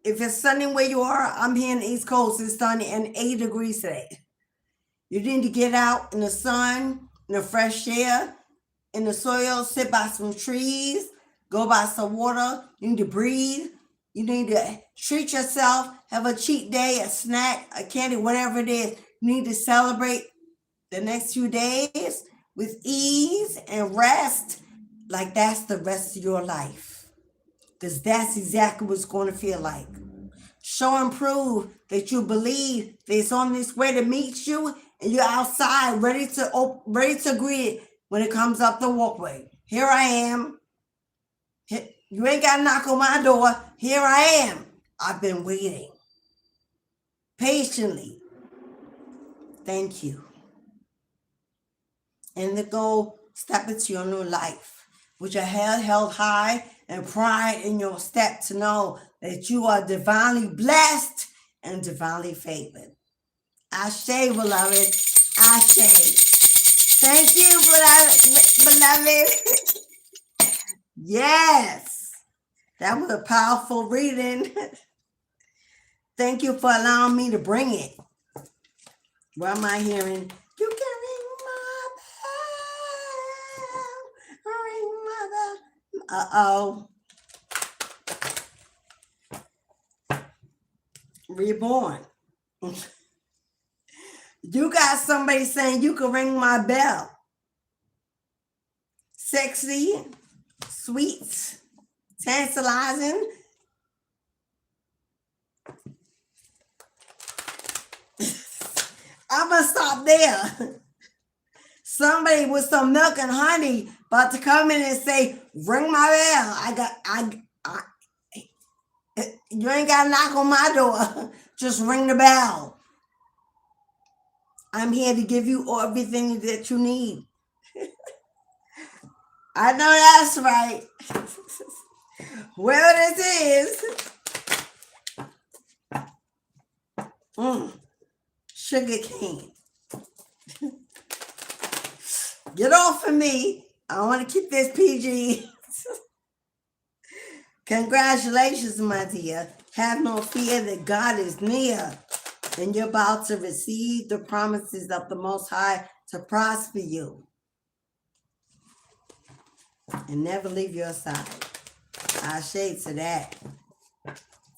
If it's sunny where you are, I'm here in the East Coast. It's sunny and 80 degrees today. You need to get out in the sun, in the fresh air, in the soil, sit by some trees, go by some water. You need to breathe. You need to treat yourself, have a cheat day, a snack, a candy, whatever it is. You need to celebrate the next few days with ease and rest, like that's the rest of your life. Because that's exactly what it's going to feel like. Show and prove that you believe that it's on this way to meet you, and you're outside ready to greet it when it comes up the walkway. Here I am. You ain't got to knock on my door. Here I am. I've been waiting patiently. Thank you. And to go step into your new life with your head held high and pride in your step, to know that you are divinely blessed and divinely favored. Ashe, beloved. Ashe. Thank you, beloved. Yes. That was a powerful reading. Thank you for allowing me to bring it. What am I hearing? You can ring my bell. Ring my bell. Uh-oh. Reborn. You got somebody saying you can ring my bell. Sexy, sweet, tantalizing. I'm gonna stop there. Somebody with some milk and honey about to come in and say, ring my bell. You ain't gotta knock on my door. Just ring the bell. I'm here to give you everything that you need. I know that's right. Wherever this is. Sugar cane. Get off of me. I want to keep this PG. Congratulations, my dear. Have no fear that God is near, and you're about to receive the promises of the Most High to prosper you and never leave your side. I shade to that.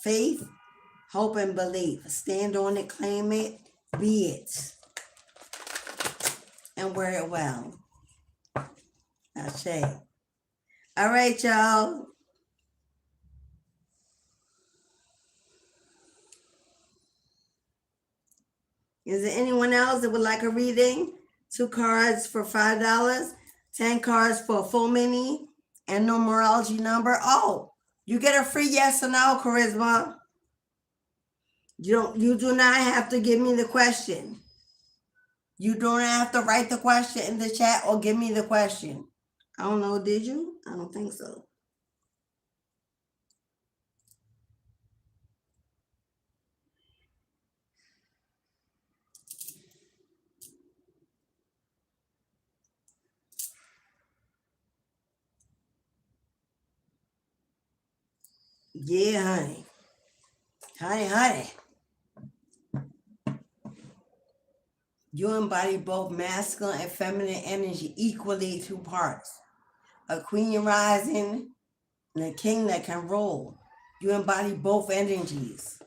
Faith, hope, and belief. Stand on it, claim it, be it, and wear it well. I shade. All right, y'all. Is there anyone else that would like a reading? 2 cards for $5, 10 cards for a full mini, and numerology number. Oh, you get a free yes or no, Charisma. You do not have to give me the question. You don't have to write the question in the chat or give me the question. I don't know, did you? I don't think so. Yeah, honey. Honey. You embody both masculine and feminine energy equally, 2 parts. A queen rising and a king that can rule. You embody both energies.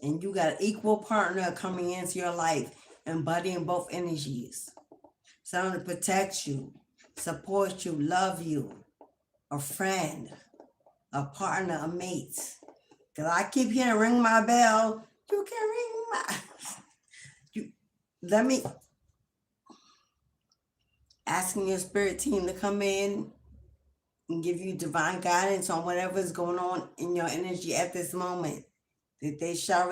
And you got an equal partner coming into your life, embodying both energies. Someone to protect you, support you, love you, a friend, a partner, a mate. Because I keep hearing ring my bell. You can ring my... Let me... Asking your spirit team to come in and give you divine guidance on whatever is going on in your energy at this moment. That they shall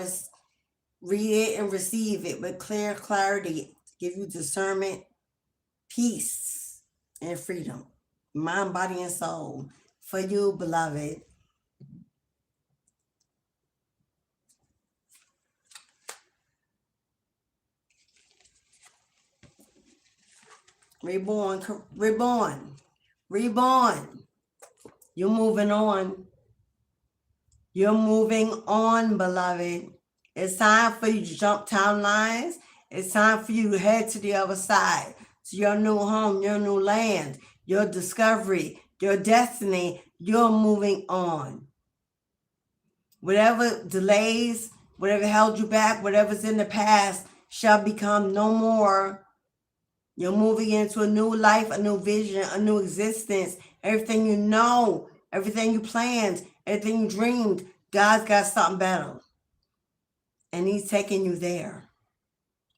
read it and receive it with clear clarity, give you discernment, peace, and freedom. Mind, body, and soul. For you, beloved. Reborn. You're moving on. You're moving on, beloved. It's time for you to jump timelines. It's time for you to head to the other side, to your new home, your new land, your discovery, your destiny. You're moving on. Whatever delays, whatever held you back, whatever's in the past shall become no more. You're moving into a new life, a new vision, a new existence. Everything you know, everything you planned, everything you dreamed, God's got something better. And he's taking you there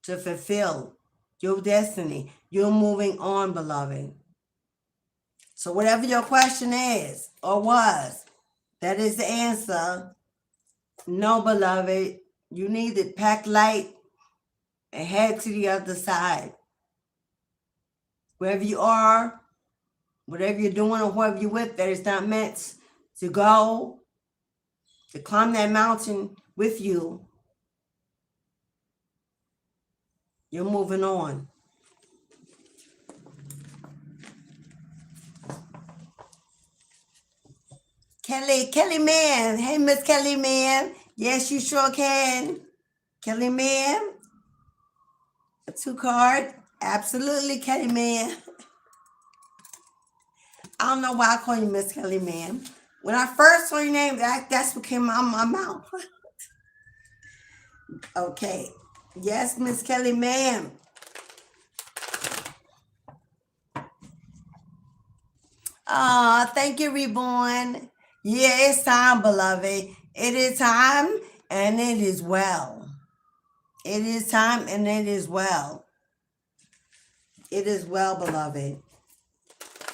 to fulfill your destiny. You're moving on, beloved. So whatever your question is or was, that is the answer. No, beloved, you need to pack light and head to the other side. Wherever you are, whatever you're doing or whoever you're with that is not meant to go, to climb that mountain with you, you're moving on. Kelly Man. Hey, Miss Kelly Man. Yes, you sure can. Kelly Man. A 2 card. Absolutely, Kelly Man. I don't know why I call you Miss Kelly Man. When I first saw your name, that's what came out of my mouth. Okay. Yes, Miss Kelly Man. Thank you, Reborn. Yeah, it's time, beloved. It is time, and it is well. It is time, and it is well. It is well, beloved.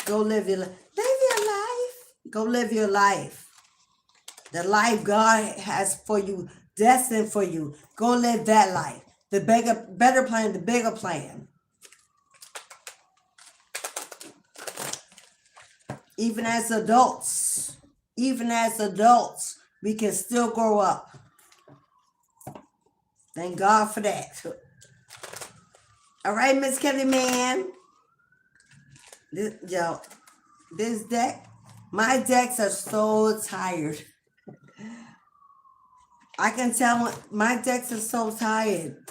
Go live your life. Live your life. Go live your life. The life God has for you, destined for you. Go live that life. The better plan, the bigger plan. Even as adults, we can still grow up. Thank God for that. All right, Miss Kelly Man. This deck, my decks are so tired. I can tell my decks are so tired.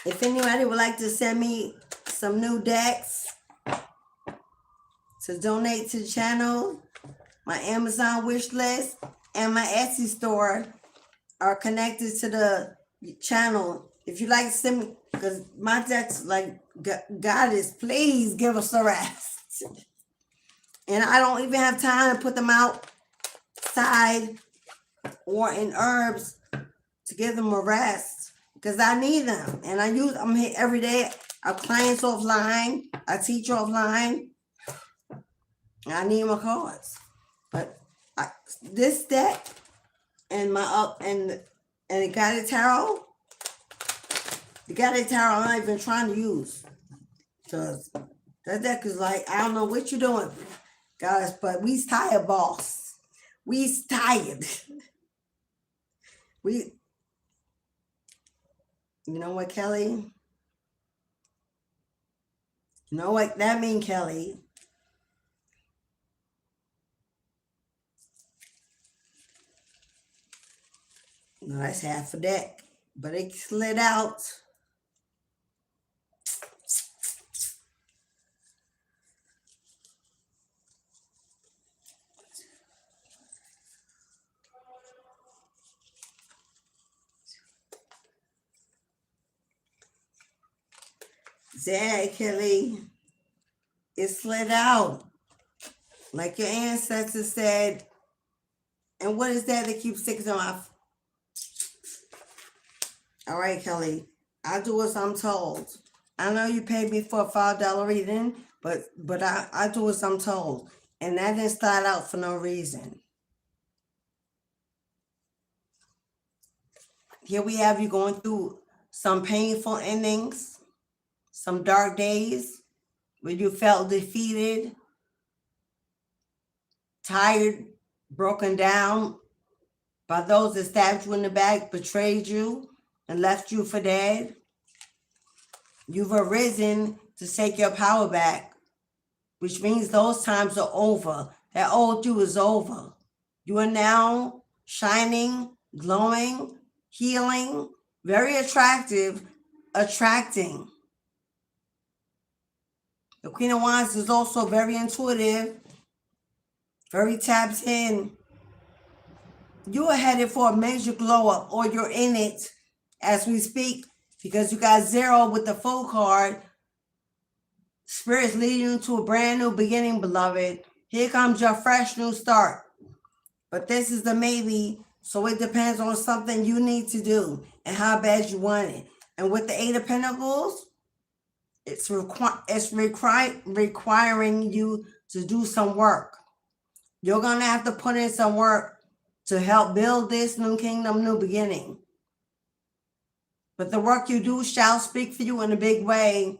If anybody would like to send me some new decks to donate to the channel, my Amazon wish list and my Etsy store are connected to the channel. If you like to send me, because my decks, like, Goddess, please give us a rest. And I don't even have time to put them out outside or in herbs to give them a rest, because I need them. And I'm here every day. I have clients offline. I teach offline. I need my cards. But this deck and the Guided Tarot, the Guided Tarot I'm not even trying to use. Because that deck is like, I don't know what you're doing, guys, but we's tired, boss. We's tired. You know what, Kelly? You know what that mean, Kelly? No, that's half a deck, but it slid out. Zelle, Kelly, it slid out. Like your ancestors said. And what is that keeps sticking off? All right, Kelly, I do as I'm told. I know you paid me for a $5 reading, but I do as I'm told. And that didn't start out for no reason. Here we have you going through some painful endings, some dark days where you felt defeated, tired, broken down by those that stabbed you in the back, betrayed you, and left you for dead. You've arisen to take your power back, which means those times are over. That old you is over. You are now shining, glowing, healing, very attractive, attracting. The Queen of Wands is also very intuitive, very tapped in. You are headed for a major glow up, or you're in it as we speak, because you got 0 with the full card. Spirit's leading you to a brand new beginning, beloved. Here comes your fresh new start. But this is the maybe, so it depends on something you need to do and how bad you want it. And with the 8 of Pentacles, it's requiring you to do some work. You're going to have to put in some work to help build this new kingdom, new beginning. But the work you do shall speak for you in a big way.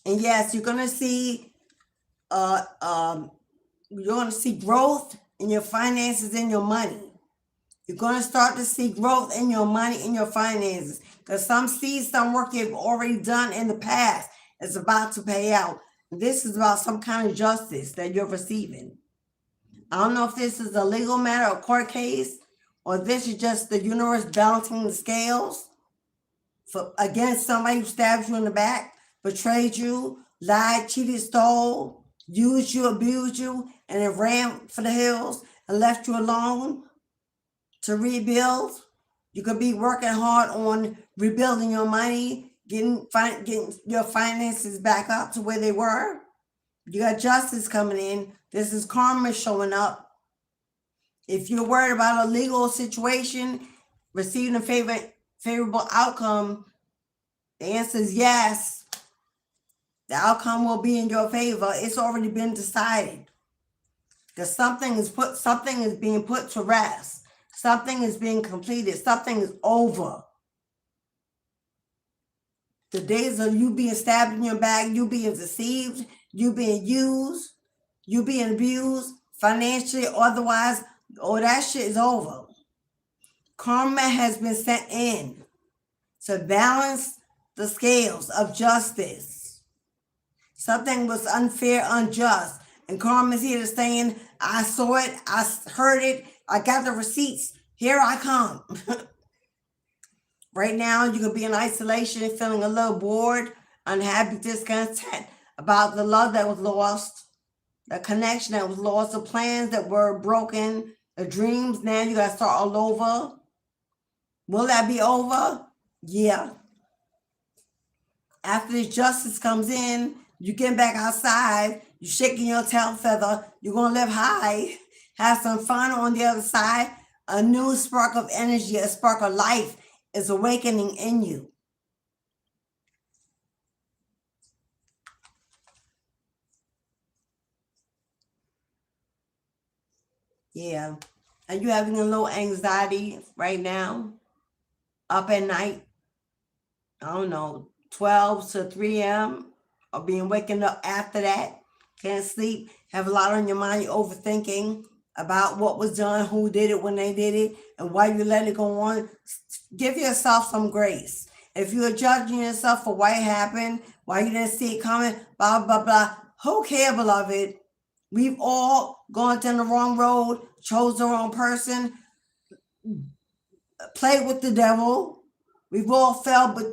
And yes, you're going to see growth in your finances and your money. You're going to start to see growth in your money and your finances, because some seeds, some work you've already done in the past is about to pay out. This is about some kind of justice that you're receiving. I don't know if this is a legal matter, a court case, or this is just the universe balancing the scales against somebody who stabbed you in the back, betrayed you, lied, cheated, stole, used you, abused you, and then ran for the hills and left you alone to rebuild. You could be working hard on rebuilding your money, getting your finances back up to where they were. You got justice coming in. This is karma showing up. If you're worried about a legal situation, receiving a favorable outcome, the answer is yes. The outcome will be in your favor. It's already been decided. Because something is being put to rest. Something is being completed. Something is over. The days of you being stabbed in your back, you being deceived, you being used, you being abused, financially or otherwise, that shit is over. Karma has been sent in to balance the scales of justice. Something was unfair, unjust, and karma is here to saying, I saw it, I heard it, I got the receipts, here I come. Right now, you could be in isolation, feeling a little bored, unhappy, discontent about the love that was lost, the connection that was lost, the plans that were broken, the dreams. Now you got to start all over. Will that be over? Yeah. After this justice comes in, you get back outside, you're shaking your tail feather, you're going to live high Have some fun on the other side. A new spark of energy, a spark of life is awakening in you. Yeah. Are you having a little anxiety right now? Up at night? I don't know, 12 to 3 a.m. or being waking up after that? Can't sleep, have a lot on your mind, you're overthinking about what was done, who did it, when they did it, and why you let it go on. Give yourself some grace. If you're judging yourself for why it happened, why you didn't see it coming, blah, blah, blah, who cares, beloved? We've all gone down the wrong road, chose the wrong person, played with the devil. We've all fell, but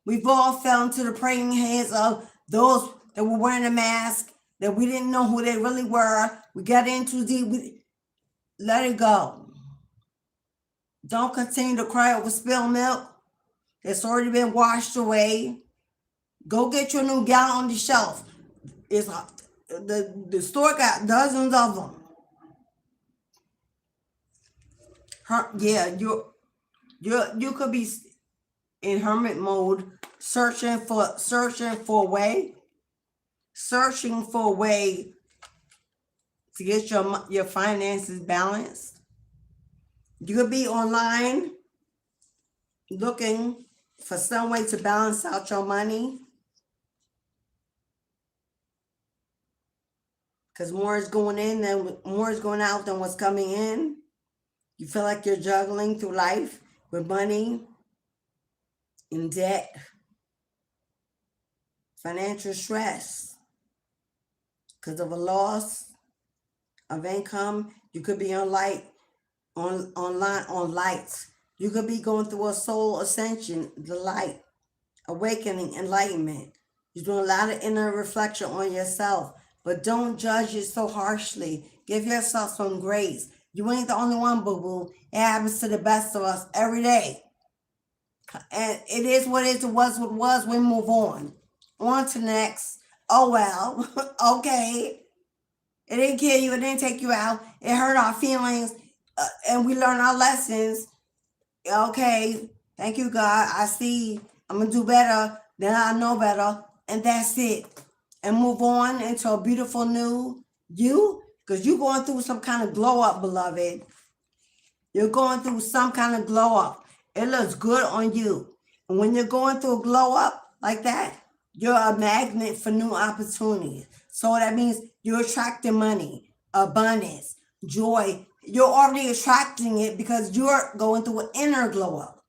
we've all fell into the praying hands of those that were wearing a mask, that we didn't know who they really were. We got in too deep. Let it go. Don't continue to cry over spilled milk that's already been washed away. Go get your new gown on the shelf. It's the store got dozens of them. Yeah, you could be in hermit mode, searching for a way to get your finances balanced. You could be online looking for some way to balance out your money, because more is going in than more is going out than what's coming in. You feel like you're juggling through life with money, in debt, financial stress because of a loss of income. You could be on lights. You could be going through a soul ascension, the light, awakening, enlightenment. You're doing a lot of inner reflection on yourself, but don't judge it so harshly. Give yourself some grace. You ain't the only one, boo-boo. It happens to the best of us every day. And it is what it is, it was what it was. We move on. On to next. Oh, well, okay. It didn't kill you. It didn't take you out. It hurt our feelings. And we learn our lessons. Okay. Thank you, God. I see. I'm going to do better. Then I know better. And that's it. And move on into a beautiful new you. Because you're going through some kind of glow up, beloved. You're going through some kind of glow up. It looks good on you. And when you're going through a glow up like that, you're a magnet for new opportunities. So that means you're attracting money, abundance, joy. You're already attracting it because you're going through an inner glow up.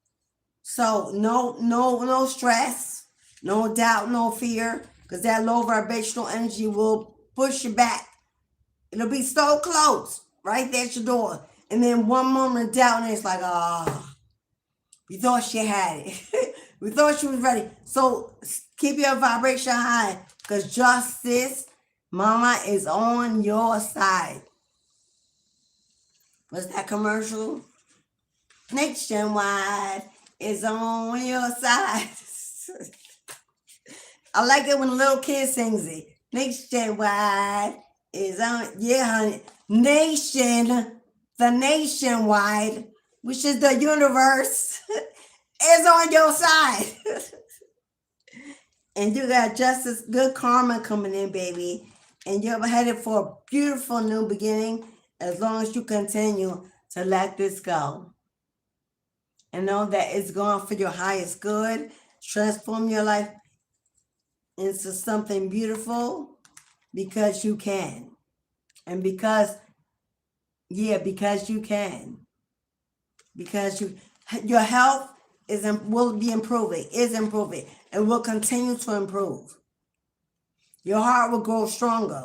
So no stress, no doubt, no fear, because that low vibrational energy will push you back. It'll be so close, right there at your door. And then one moment of doubt, and it's like, we thought she had it. We thought she was ready. So keep your vibration high, because justice, mama, is on your side. What's that commercial? Nationwide is on your side. I like it when a little kid sings it. Nationwide is on, yeah, honey. The nationwide, which is the universe, is on your side. And you got justice, good karma coming in, baby. And you're headed for a beautiful new beginning as long as you continue to let this go. And know that it's going for your highest good. Transform your life into something beautiful because you can. And because you can. Because your health will be improving, is improving, and will continue to improve. Your heart will grow stronger.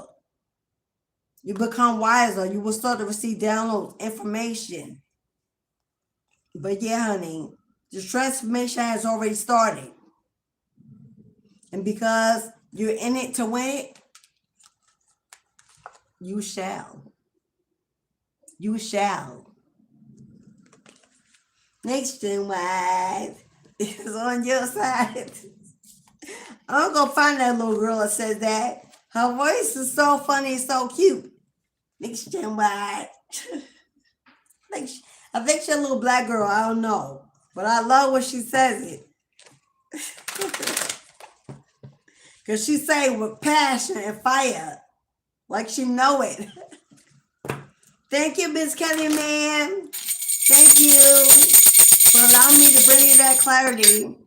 You become wiser. You will start to receive downloads, information. But yeah, honey, the transformation has already started. And because you're in it to win it, you shall. You shall. Nationwide is on your side. I'm going to find that little girl that says that. Her voice is so funny, so cute. Nationwide I think she's a little black girl. I don't know. But I love when she says it. Because she say it with passion and fire. Like she know it. Thank you, Miss Kelly, man. Thank you for allowing me to bring you that clarity.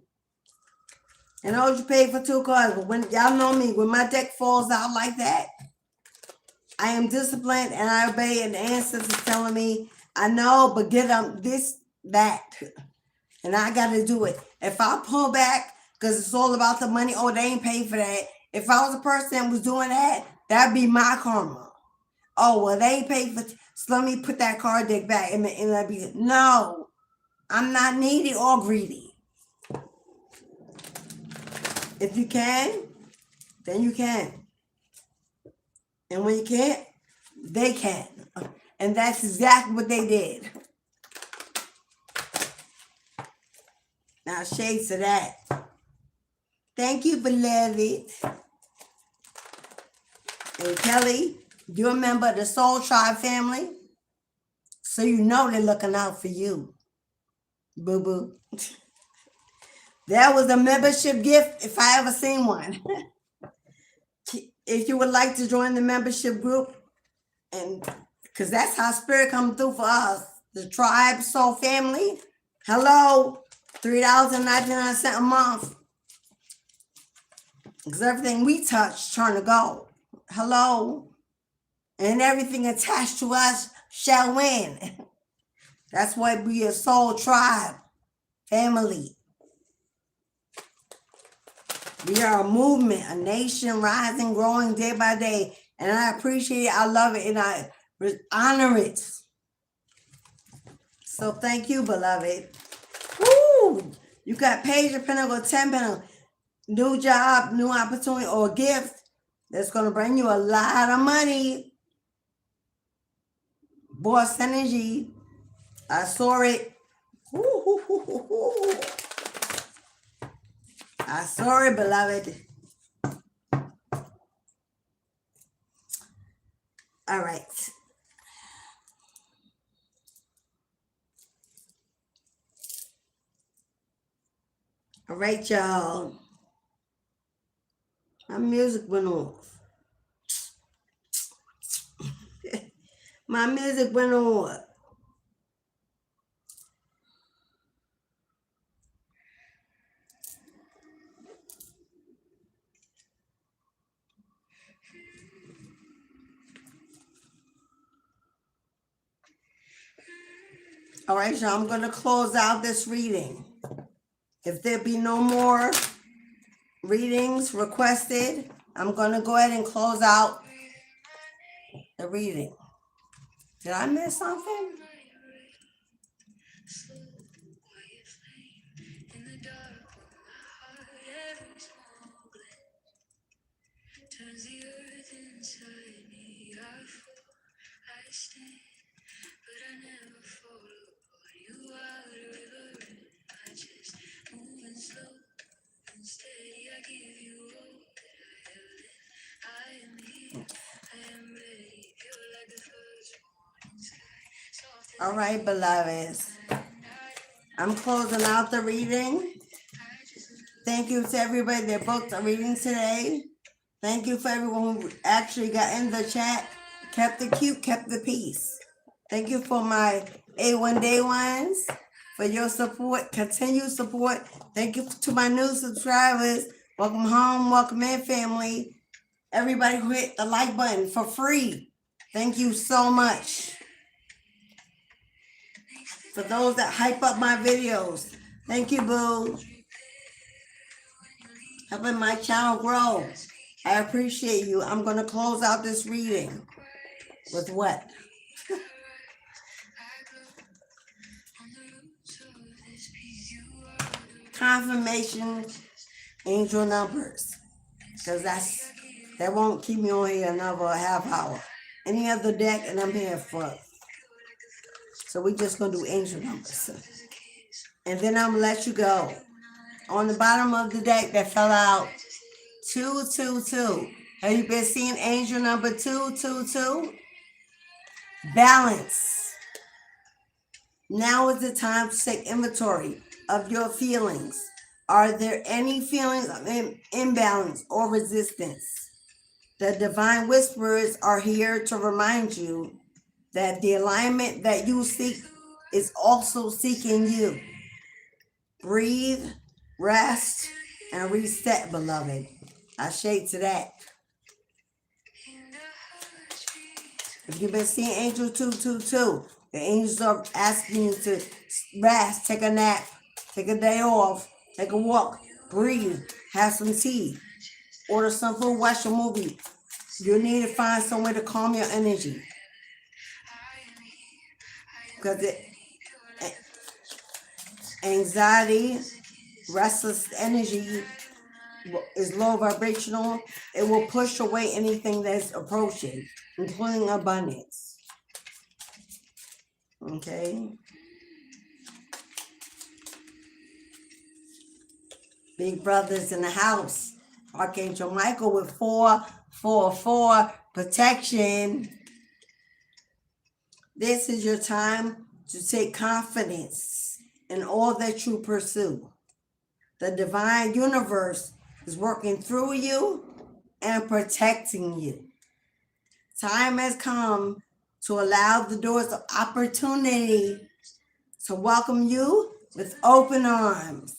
And I know you paid for 2 cards, but when y'all know me, when my deck falls out like that, I am disciplined and I obey, and the ancestors telling me, I know, but get them this, that. And I got to do it. If I pull back, because it's all about the money, oh, they ain't paid for that. If I was a person that was doing that, that'd be my karma. Oh, well, they ain't paid for, so let me put that card deck back and that'd be, no, I'm not needy or greedy. If you can, then you can. And when you can't, they can. And that's exactly what they did. Now, shades of that. Thank you, beloved. And Kelly, you're a member of the Soul Tribe family. So you know they're looking out for you. Boo-boo. That was a membership gift if I ever seen one. If you would like to join the membership group, and because that's how spirit comes through for us, the tribe soul family. Hello, $3.99 a month. Because everything we touch turn to gold. Hello. And everything attached to us shall win. That's why we are soul tribe family. We are a movement, a nation rising, growing day by day. And I appreciate it. I love it. And I honor it. So thank you, beloved. Woo! You got Page of Pentacles, 10 Pentacles. New job, new opportunity, or gift that's going to bring you a lot of money. Boss energy. I saw it. Woo. I saw it, beloved. All right. All right, y'all. My music went off. My music went off. All right, y'all, I'm going to close out this reading. If there be no more readings requested, I'm going to go ahead and close out the reading. Did I miss something? All right, beloveds. I'm closing out the reading. Thank you to everybody that booked a reading today. Thank you for everyone who actually got in the chat, kept it cute, kept the peace. Thank you for my A1 Day Ones, for your support, continued support. Thank you to my new subscribers. Welcome home, welcome in, family. Everybody who hit the like button for free. Thank you so much. For those that hype up my videos, thank you, boo. Helping my channel grow. I appreciate you. I'm going to close out this reading with what? Confirmation angel numbers. Because that won't keep me on here another half hour. Any other deck and I'm here for it. So we just going to do angel numbers. And then I'm going to let you go. On the bottom of the deck that fell out, 222. Have you been seeing angel number 222? Balance. Now is the time to take inventory of your feelings. Are there any feelings of imbalance or resistance? The divine whisperers are here to remind you that the alignment that you seek is also seeking you. Breathe, rest, and reset, beloved. I shade to that. If you've been seeing Angel 222, the angels are asking you to rest, take a nap, take a day off, take a walk, breathe, have some tea, order some food, watch a movie. You need to find somewhere to calm your energy. Because anxiety, restless energy is low vibrational. It will push away anything that's approaching, including abundance. Okay? Big brothers in the house. Archangel Michael with 444 protection. This is your time to take confidence in all that you pursue. The divine universe is working through you and protecting you. Time has come to allow the doors of opportunity to welcome you with open arms.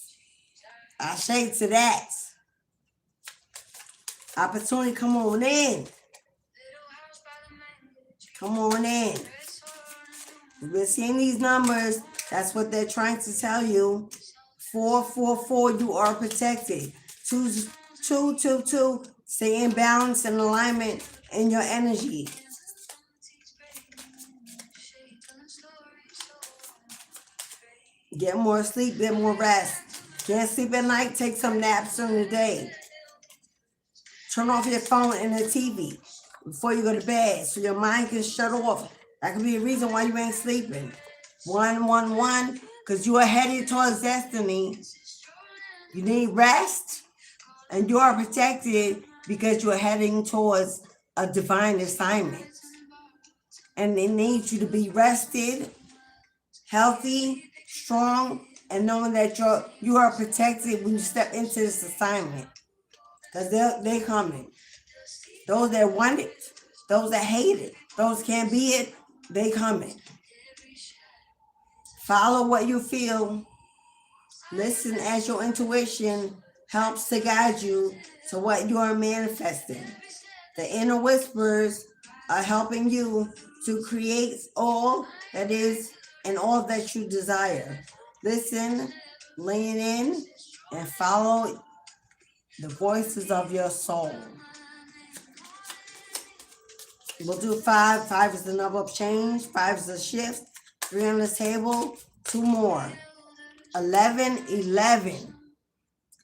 I shake to that. Opportunity, come on in. Come on in. You've been seeing these numbers. That's what they're trying to tell you. 444, you are protected. 222, stay in balance and alignment in your energy. Get more sleep, get more rest. Can't sleep at night, take some naps during the day. Turn off your phone and the TV before you go to bed so your mind can shut off. That could be a reason why you ain't sleeping. 111, because you are headed towards destiny. You need rest, and you are protected because you are heading towards a divine assignment. And it needs you to be rested, healthy, strong, and knowing that you are protected when you step into this assignment. Because they're coming. Those that want it, those that hate it, those can't be it, they coming. Follow what you feel. Listen as your intuition helps to guide you to what you are manifesting. The inner whispers are helping you to create all that is and all that you desire. Listen, lean in, and follow the voices of your soul. We'll do 5. 5 is the number of change. 5 is a shift. 3 on the table. 2 more. 11, 11.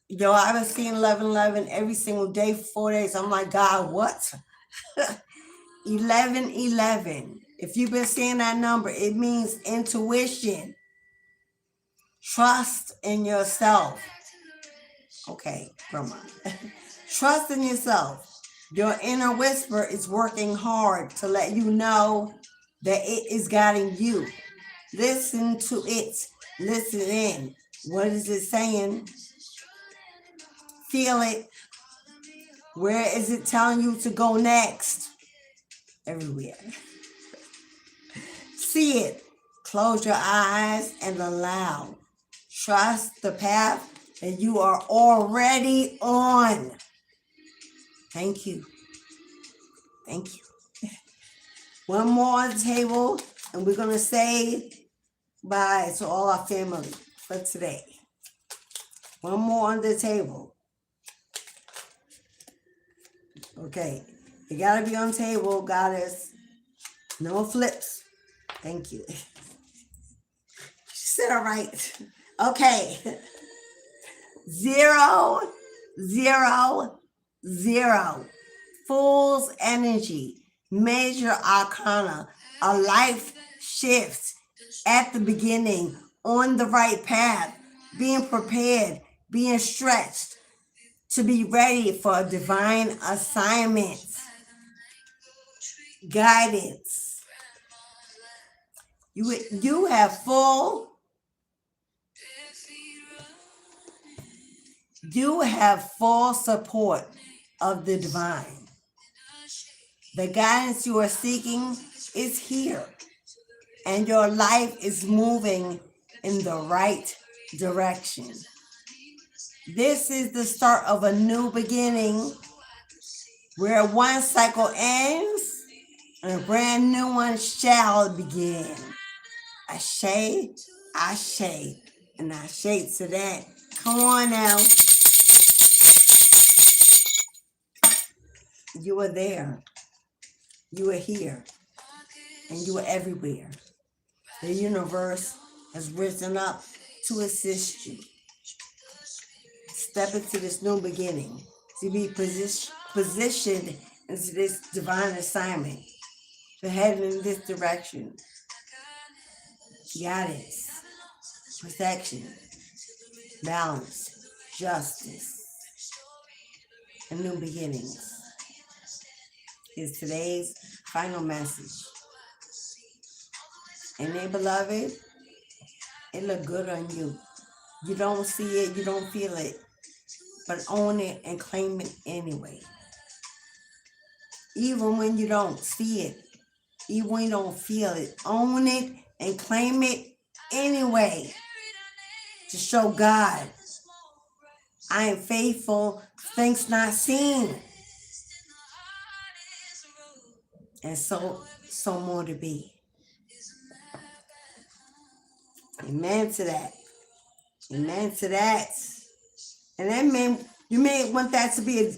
Yo, I've been seeing 11, 11 every single day for 4 days. I'm like, God, what? 11, 11. If you've been seeing that number, it means intuition. Trust in yourself. Okay, grandma. Trust in yourself. Your inner whisper is working hard to let you know that it is guiding you. Listen to it. Listen in. What is it saying? Feel it. Where is it telling you to go next? Everywhere. See it. Close your eyes and allow. Trust the path that you are already on. Thank you. Thank you. One more on the table, and we're going to say bye to all our family for today. One more on the table. Okay. You got to be on the table, goddess. No flips. Thank you. She said all right. Okay. 0, 0, 0. Fool's energy. Major arcana. A life shift at the beginning. On the right path. Being prepared. Being stretched. To be ready for a divine assignment. Guidance. You have full support of the divine. The guidance you are seeking is here, and your life is moving in the right direction. This is the start of a new beginning where one cycle ends and a brand new one shall begin. Ashe, ashe, and ashe to that. Come on now. You are there. You are here. And you are everywhere. The universe has risen up to assist you. Step into this new beginning to be positioned into this divine assignment. To head in this direction. Guidance, protection, balance, justice, and new beginnings is today's final message. And then, beloved, it look good on you. You don't see it, you don't feel it, but own it and claim it anyway. Even when you don't see it, even when you don't feel it, own it and claim it anyway. To show God, I am faithful, things not seen. And so more to be. Amen to that. Amen to that. And that means you may want that to be a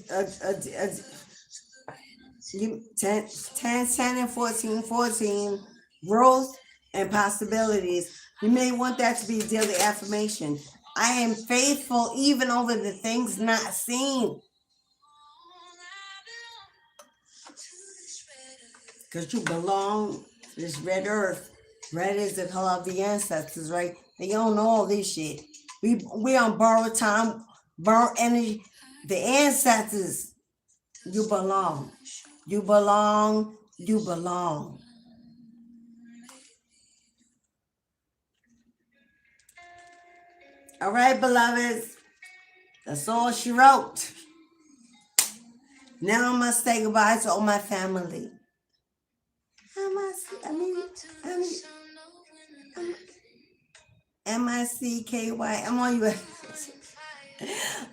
10 and 14, growth and possibilities. You may want that to be a daily affirmation. I am faithful even over the things not seen. Because you belong to this red earth. Red is the color of the ancestors, right? They own all this shit. We on borrowed time, borrowed energy. The ancestors, you belong. You belong. You belong. All right, beloveds. That's all she wrote. Now I must say goodbye to all my family. M-I-C-K-Y. I'm on you.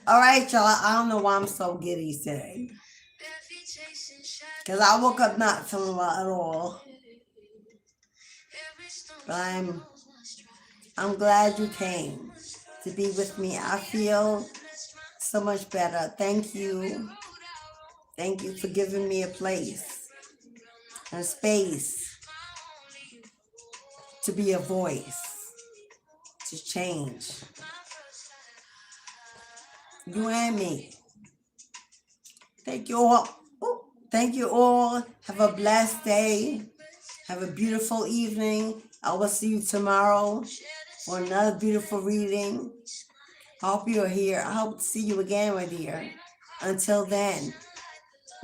All right, y'all. I don't know why I'm so giddy today. Because I woke up not feeling well at all. But I'm glad you came to be with me. I feel so much better. Thank you. Thank you for giving me a place and a space to be a voice, to change. You and me. Thank you all. Thank you all. Have a blessed day. Have a beautiful evening. I will see you tomorrow for another beautiful reading. I hope you're here. I hope to see you again, my dear. Until then,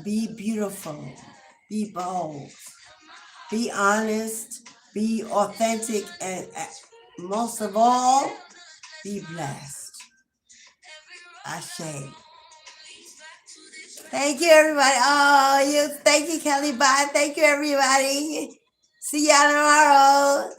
be beautiful. Be bold. Be honest. Be authentic. And most of all, be blessed. Ashe. Thank you, everybody. Thank you, Kelly. Bye. Thank you, everybody. See y'all tomorrow.